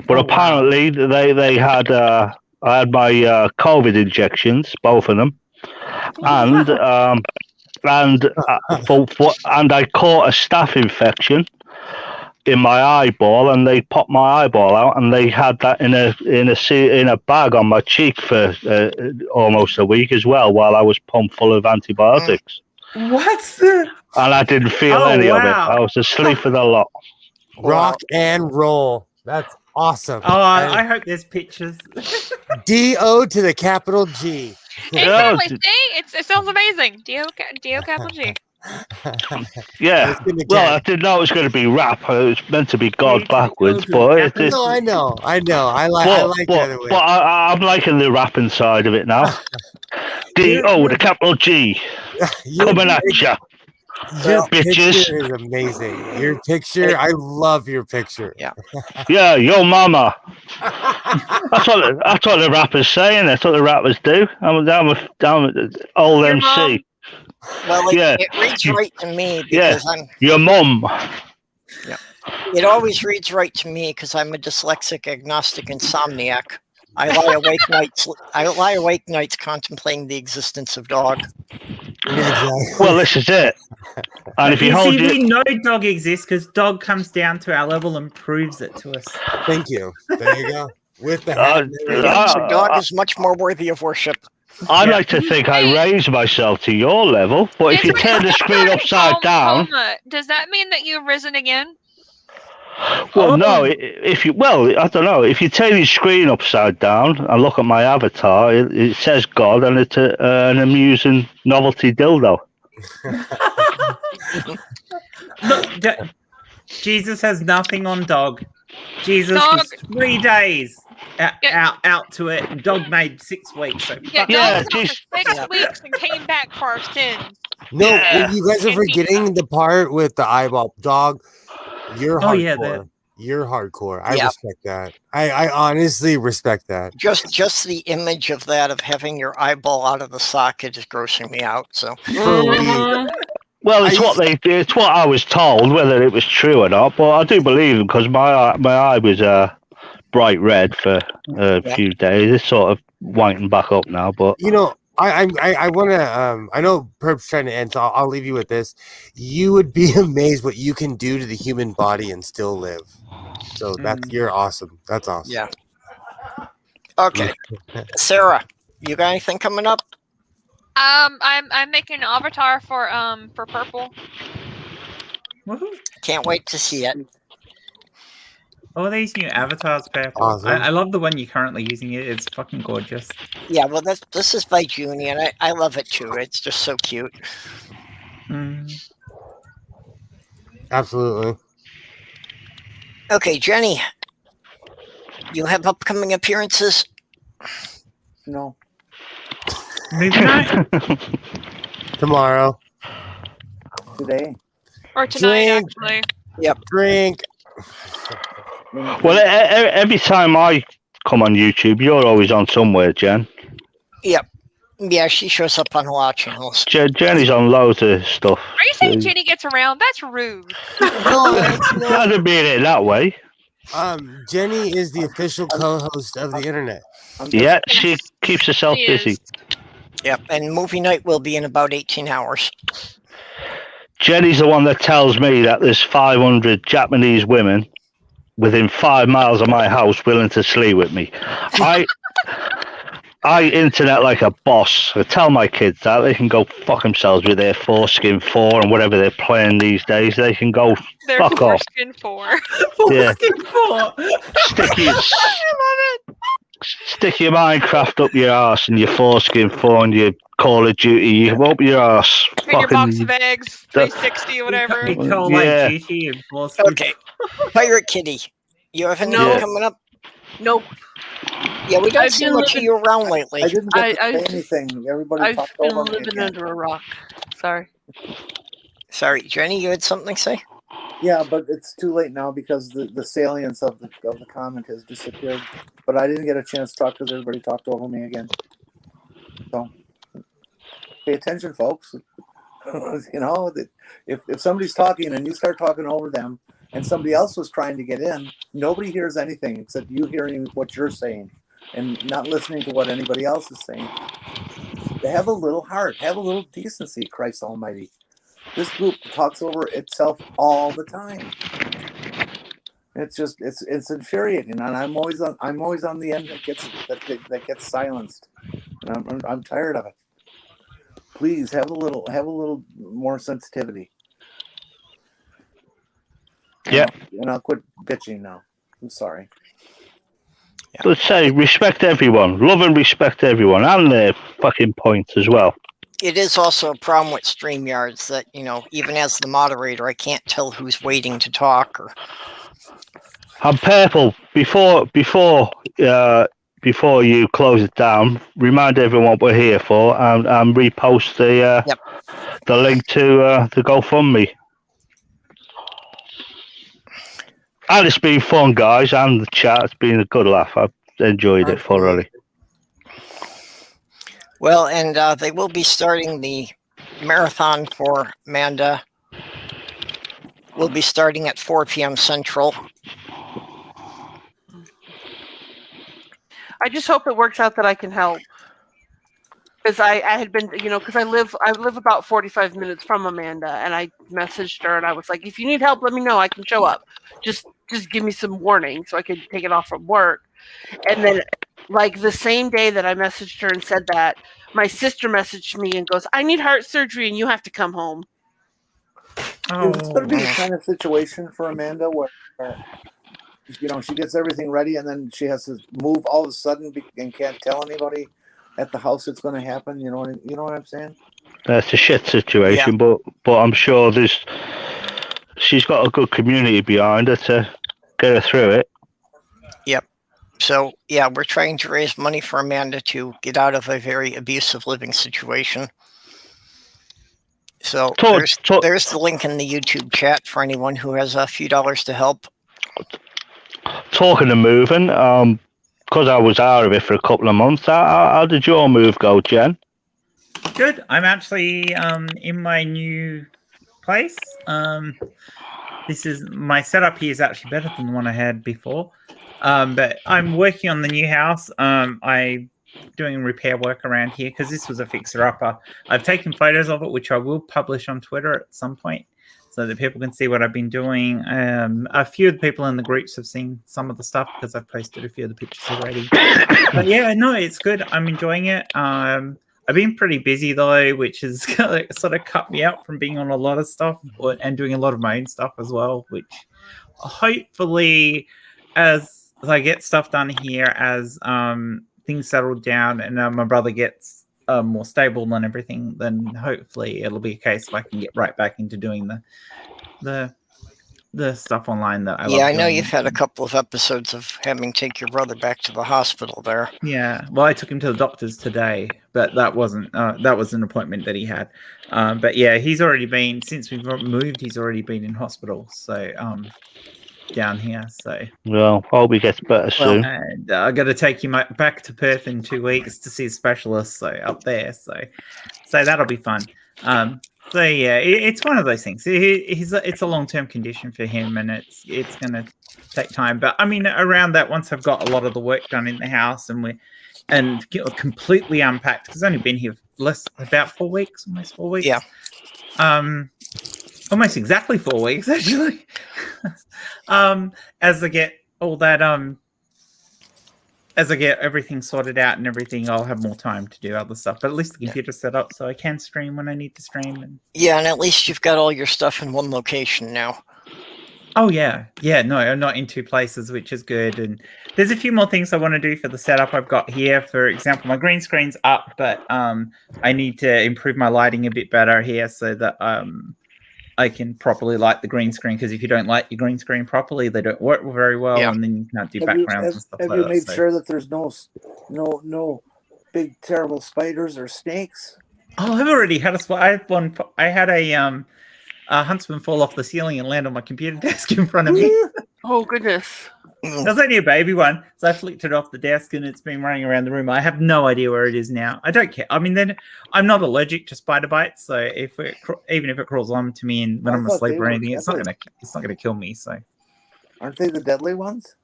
But apparently, they had I had my COVID injections, both of them. And I caught a staph infection, in my eyeball, and they popped my eyeball out, and they had that in a bag on my cheek for almost a week as well, while I was pumped full of antibiotics. What? And I didn't feel any of it. I was asleep for the lot. Rock and roll. That's awesome. Oh, I hope there's pictures. D-O to the capital G. Exactly. See, it sounds amazing. D-O capital G. Yeah. Well, I didn't know it was going to be rap. It was meant to be God backwards, but No, I know. I like the other way. But I'm liking the rap inside of it now. D-O, the capital G. Coming at ya. Your bitches. picture is amazing. Your picture, I love your picture. Yeah. Yeah, yo mama. That's what the rappers saying. That's what the rappers do. I'm old Your MC. mom. Well, it reads right to me because I'm your mum. Yeah. It always reads right to me because I'm a dyslexic, agnostic insomniac. I lie awake nights contemplating the existence of dog. Well, this is it. And if you hold we know dog exists because dog comes down to our level and proves it to us. Thank you. There you go. With the hat. So dog is much more worthy of worship. I like to think I raise myself to your level, but if you turn the screen upside down, does that mean that you've risen again? well, no. I don't know. If you turn your screen upside down and look at my avatar, it says God, and it's an amusing novelty dildo. Look, Jesus has nothing on dog. Jesus was 3 days out to it, and dog made 6 weeks. So dog for 6 weeks and came back for our sins. No, you guys are forgetting the part with the eyeball dog. You're hardcore. You're hardcore. I respect that. I honestly respect that. Just the image of that, of having your eyeball out of the socket, is grossing me out. So. Well, it's what I was told, whether it was true or not. But I do believe it because my eye was bright red for a few days. It's sort of whitening back up now. But I want to. I know Perp's trying to end, so I'll leave you with this. You would be amazed what you can do to the human body and still live. So you're awesome. That's awesome. Yeah. Okay, Sarah, you got anything coming up? I'm making an avatar for Purple. Woohoo. Can't wait to see it. All these new avatars, Purple. Awesome. I love the one you're currently using. It's fucking gorgeous. Yeah, well, this is by Junie, and I love it too. It's just so cute. Absolutely. Okay, Jenny, you have upcoming appearances? No. Maybe not. Tomorrow. Today. Or tonight, Drink. actually. Yep. Drink. well, every time I come on YouTube, you're always on somewhere, Jen. Yep. Yeah, she shows up on a lot of channels. Jenny's on loads of stuff. Are you saying Jenny gets around? That's rude. I didn't mean it that way. Jenny is the official co-host of the internet. Yeah, she keeps herself busy. Yep, and movie night will be in about 18 hours. Jenny's the one that tells me that there's 500 Japanese women within 5 miles of my house willing to sleep with me. I internet like a boss. I tell my kids that they can go fuck themselves with their Foreskin 4 and whatever they're playing these days. They can go fuck off. Foreskin 4. Foreskin 4. Stick your Minecraft up your arse and your Foreskin 4 and your Call of Duty. You up your arse. And your box of eggs, 360, whatever. Okay. Pirate Kitty, you have anything coming up? Nope. Yeah, we don't see much of you around lately. I didn't get to say anything. Everybody I've talked been over me living again. under a rock. Sorry. Sorry, Jenny, you had something to say? Yeah, but it's too late now because the salience of the comment has disappeared. But I didn't get a chance to talk because everybody talked over me again. So pay attention, folks. If somebody's talking and you start talking over them, and somebody else was trying to get in, nobody hears anything except you hearing what you're saying and not listening to what anybody else is saying. Have a little heart. Have a little decency, Christ almighty. This group talks over itself all the time. It's just it's infuriating, and I'm always on the end that gets silenced. And I'm tired of it. Please have a little more sensitivity. Yeah. And I'll quit bitching now. I'm sorry. Yeah. Let's say respect everyone, love and respect everyone, and their fucking points as well. It is also a problem with StreamYards that, even as the moderator, I can't tell who's waiting to talk. And Purple, before you close it down, remind everyone what we're here for, and repost the link to the GoFundMe. And it's been fun, guys, and the chat. It's been a good laugh. I've enjoyed it thoroughly. Well, and they will be starting the marathon for Manda. We'll be starting at 4 p.m. Central. I just hope it works out that I can help. Because I had been, because I live about 45 minutes from Amanda, and I messaged her and I was like, if you need help, let me know. I can show up. Just give me some warning so I could take it off from work. And then, like the same day that I messaged her and said that, my sister messaged me and goes, I need heart surgery and you have to come home. Is this going to be the kind of situation for Amanda where she gets everything ready and then she has to move all of a sudden and can't tell anybody at the house it's going to happen? You know what I'm saying? It's a shit situation, but I'm sure she's got a good community behind her to get her through it. Yep. So, we're trying to raise money for Amanda to get out of a very abusive living situation. So there's the link in the YouTube chat for anyone who has a few dollars to help. Talking of moving, because I was out of it for a couple of months, how did your move go, Jen? Good. I'm actually in my new place. My setup here is actually better than the one I had before. But I'm working on the new house. I'm doing repair work around here because this was a fixer-upper. I've taken photos of it, which I will publish on Twitter at some point so that people can see what I've been doing. A few of the people in the groups have seen some of the stuff because I've posted a few of the pictures already. But yeah, no, it's good. I'm enjoying it. I've been pretty busy though, which has sort of cut me out from being on a lot of stuff and doing a lot of my own stuff as well, which hopefully as I get stuff done here, as things settle down and my brother gets more stable and everything, then hopefully it'll be a case if I can get right back into doing the stuff online that I love. I know you've had a couple of episodes of having to take your brother back to the hospital there. Yeah, well, I took him to the doctor's today, but that wasn't that was an appointment that he had. But yeah, he's already been, since we've moved, he's already been in hospital. So down here, so well, hope he gets better soon. And I got to take him back to Perth in 2 weeks to see a specialist, so up there, so that'll be fun. So yeah, it's one of those things. It's a long-term condition for him, and it's going to take time. But I mean, around that, once I've got a lot of the work done in the house and completely unpacked, because I've only been here about 4 weeks, almost 4 weeks. Yeah. Almost exactly 4 weeks, actually. As I get all that, as I get everything sorted out and everything, I'll have more time to do other stuff. But at least the computer's set up so I can stream when I need to stream. And at least you've got all your stuff in one location now. Oh yeah, no, I'm not in two places, which is good. And there's a few more things I want to do for the setup I've got here. For example, my green screen's up, but I need to improve my lighting a bit better here so that I can properly light the green screen, because if you don't light your green screen properly, they don't work very well, and then you can't do backgrounds and stuff like that. Have you made sure that there's no big terrible spiders or snakes? Oh, I've already had I had a huntsman fall off the ceiling and land on my computer desk in front of me. Oh goodness! It was only a baby one, so I flicked it off the desk and it's been running around the room. I have no idea where it is now. I don't care. I mean, then I'm not allergic to spider bites, so even if it crawls on to me and when I'm asleep or anything, it's not gonna kill me. So, aren't they the deadly ones?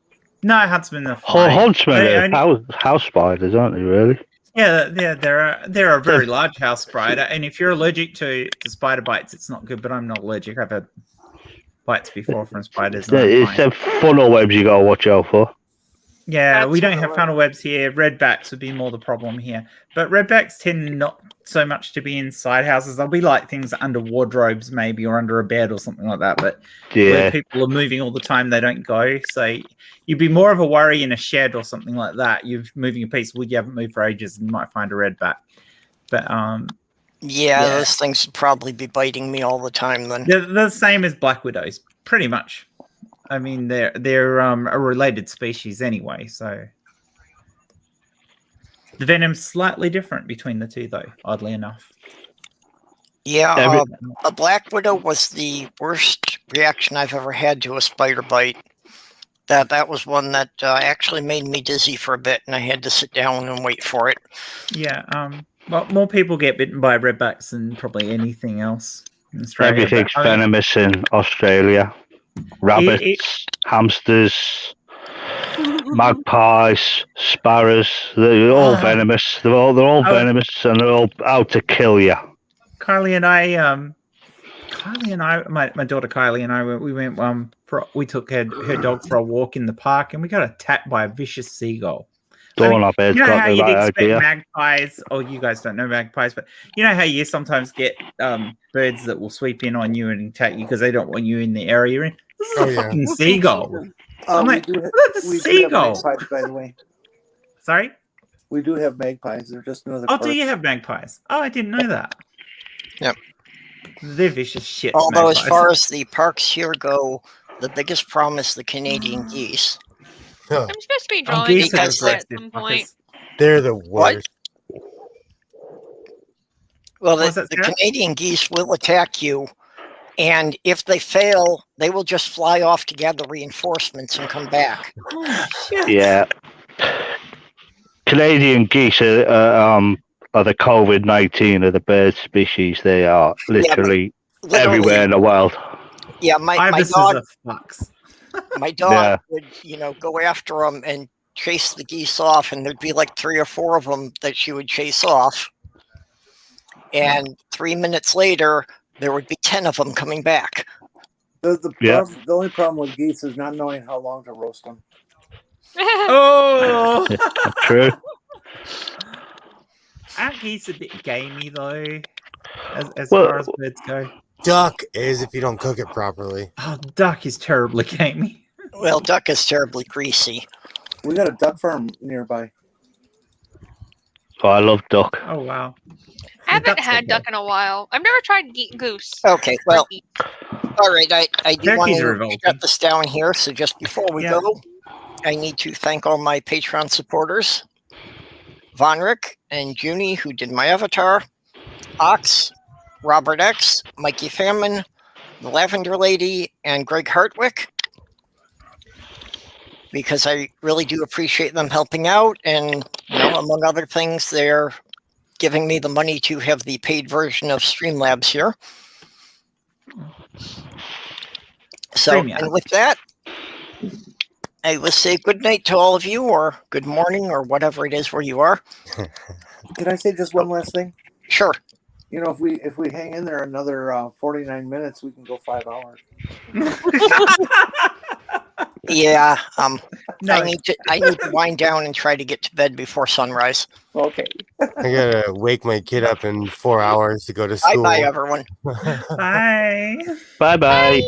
No, huntsmen are fine. Huntsmen are house spiders, aren't they? Really? Yeah, they're a very large house spider, and if you're allergic to spider bites, it's not good. But I'm not allergic. I've had bites before from spiders. Yeah, And I'm it's fine. them funnel webs you gotta watch out for. Yeah, we don't That's have what funnel webs here. Redbacks would be more the problem here. But redbacks tend not so much to be inside houses. They'll be like things under wardrobes, maybe, or under a bed or something like that. But where Yeah, people are moving all the time, they don't go. So you'd be more of a worry in a shed or something like that. You're moving a piece of wood you haven't moved for ages, and you might find a redback. But Yeah, Yeah. those things would probably be biting me all the time then. they're the same as black widows, pretty much. I mean, they're a related species anyway, so the venom's slightly different between the two, though. Oddly enough. Yeah, Every- a black widow was the worst reaction I've ever had to a spider bite. That was one that actually made me dizzy for a bit, and I had to sit down and wait for it. Yeah. Well, more people get bitten by redbacks than probably anything else in Australia. everything's but, I mean, venomous in Australia. Rabbits, hamsters, magpies, sparrows. They're all venomous. They're all Oh. venomous, and they're all out to kill you. Kylie and I, my daughter Kylie and I, we went we took her dog for a walk in the park, and we got attacked by a vicious seagull. Doorknobbers You know got how the you'd right expect idea. magpies? Oh, you guys don't know magpies, but you know how you sometimes get birds that will sweep in on you and attack you because they don't want you in the area you're in. This is Oh, a yeah. fucking seagull. I'm We like, do have, look at the we do have seagull. magpies, by the way. Sorry? We do have magpies. They're just another. Oh, perk. do you have magpies? Oh, I didn't know that. Yep. They're vicious shit. Although, as magpies. far as the parks here go, the biggest problem is the Canadian geese. Huh. I'm supposed to be Oh, drawing geese a are because picture at aggressive some point. fuckers. They're the worst. Well, What's the that, Sarah? Canadian geese will attack you, and if they fail, they will just fly off to gather reinforcements and come back. Yeah. Canadian geese are the COVID-19 of the bird species. They are literally everywhere in the world. Yeah, my Ibises dog, are fucks. my dog Yeah. would, go after them and chase the geese off, and there'd be like 3 or 4 of them that she would chase off. And 3 minutes later, there would be 10 of them coming back. Yeah. The only problem with geese is not knowing how long to roast them. Oh, True. aren't geese a bit gamey though, as Well- far as birds go? Duck is if you don't cook it properly. Oh, duck is terribly gamey. Well, duck is terribly greasy. We got a duck farm nearby. Oh, I love duck. Oh wow. I haven't Duck's had okay. duck in a while. I've never tried goose. Okay, well, all right. I do want Turkeys are to revolting. shut this down here. So just before we Yeah. go, I need to thank all my Patreon supporters, Vonrick and Junie, who did my avatar, Ox, Robert X, Mikey Famine, the Lavender Lady, and Greg Hartwick, because I really do appreciate them helping out. And, among other things, they're giving me the money to have the paid version of Streamlabs here. So, StreamYard. and with that, I will say good night to all of you, or good morning, or whatever it is where you are. Can I say just one last thing? Sure. If we hang in there another 49 minutes, we can go 5 hours. Yeah. No. I need to wind down and try to get to bed before sunrise. Okay. I gotta wake my kid up in 4 hours to go to Bye school. bye, everyone. Bye. Bye-bye. Bye bye.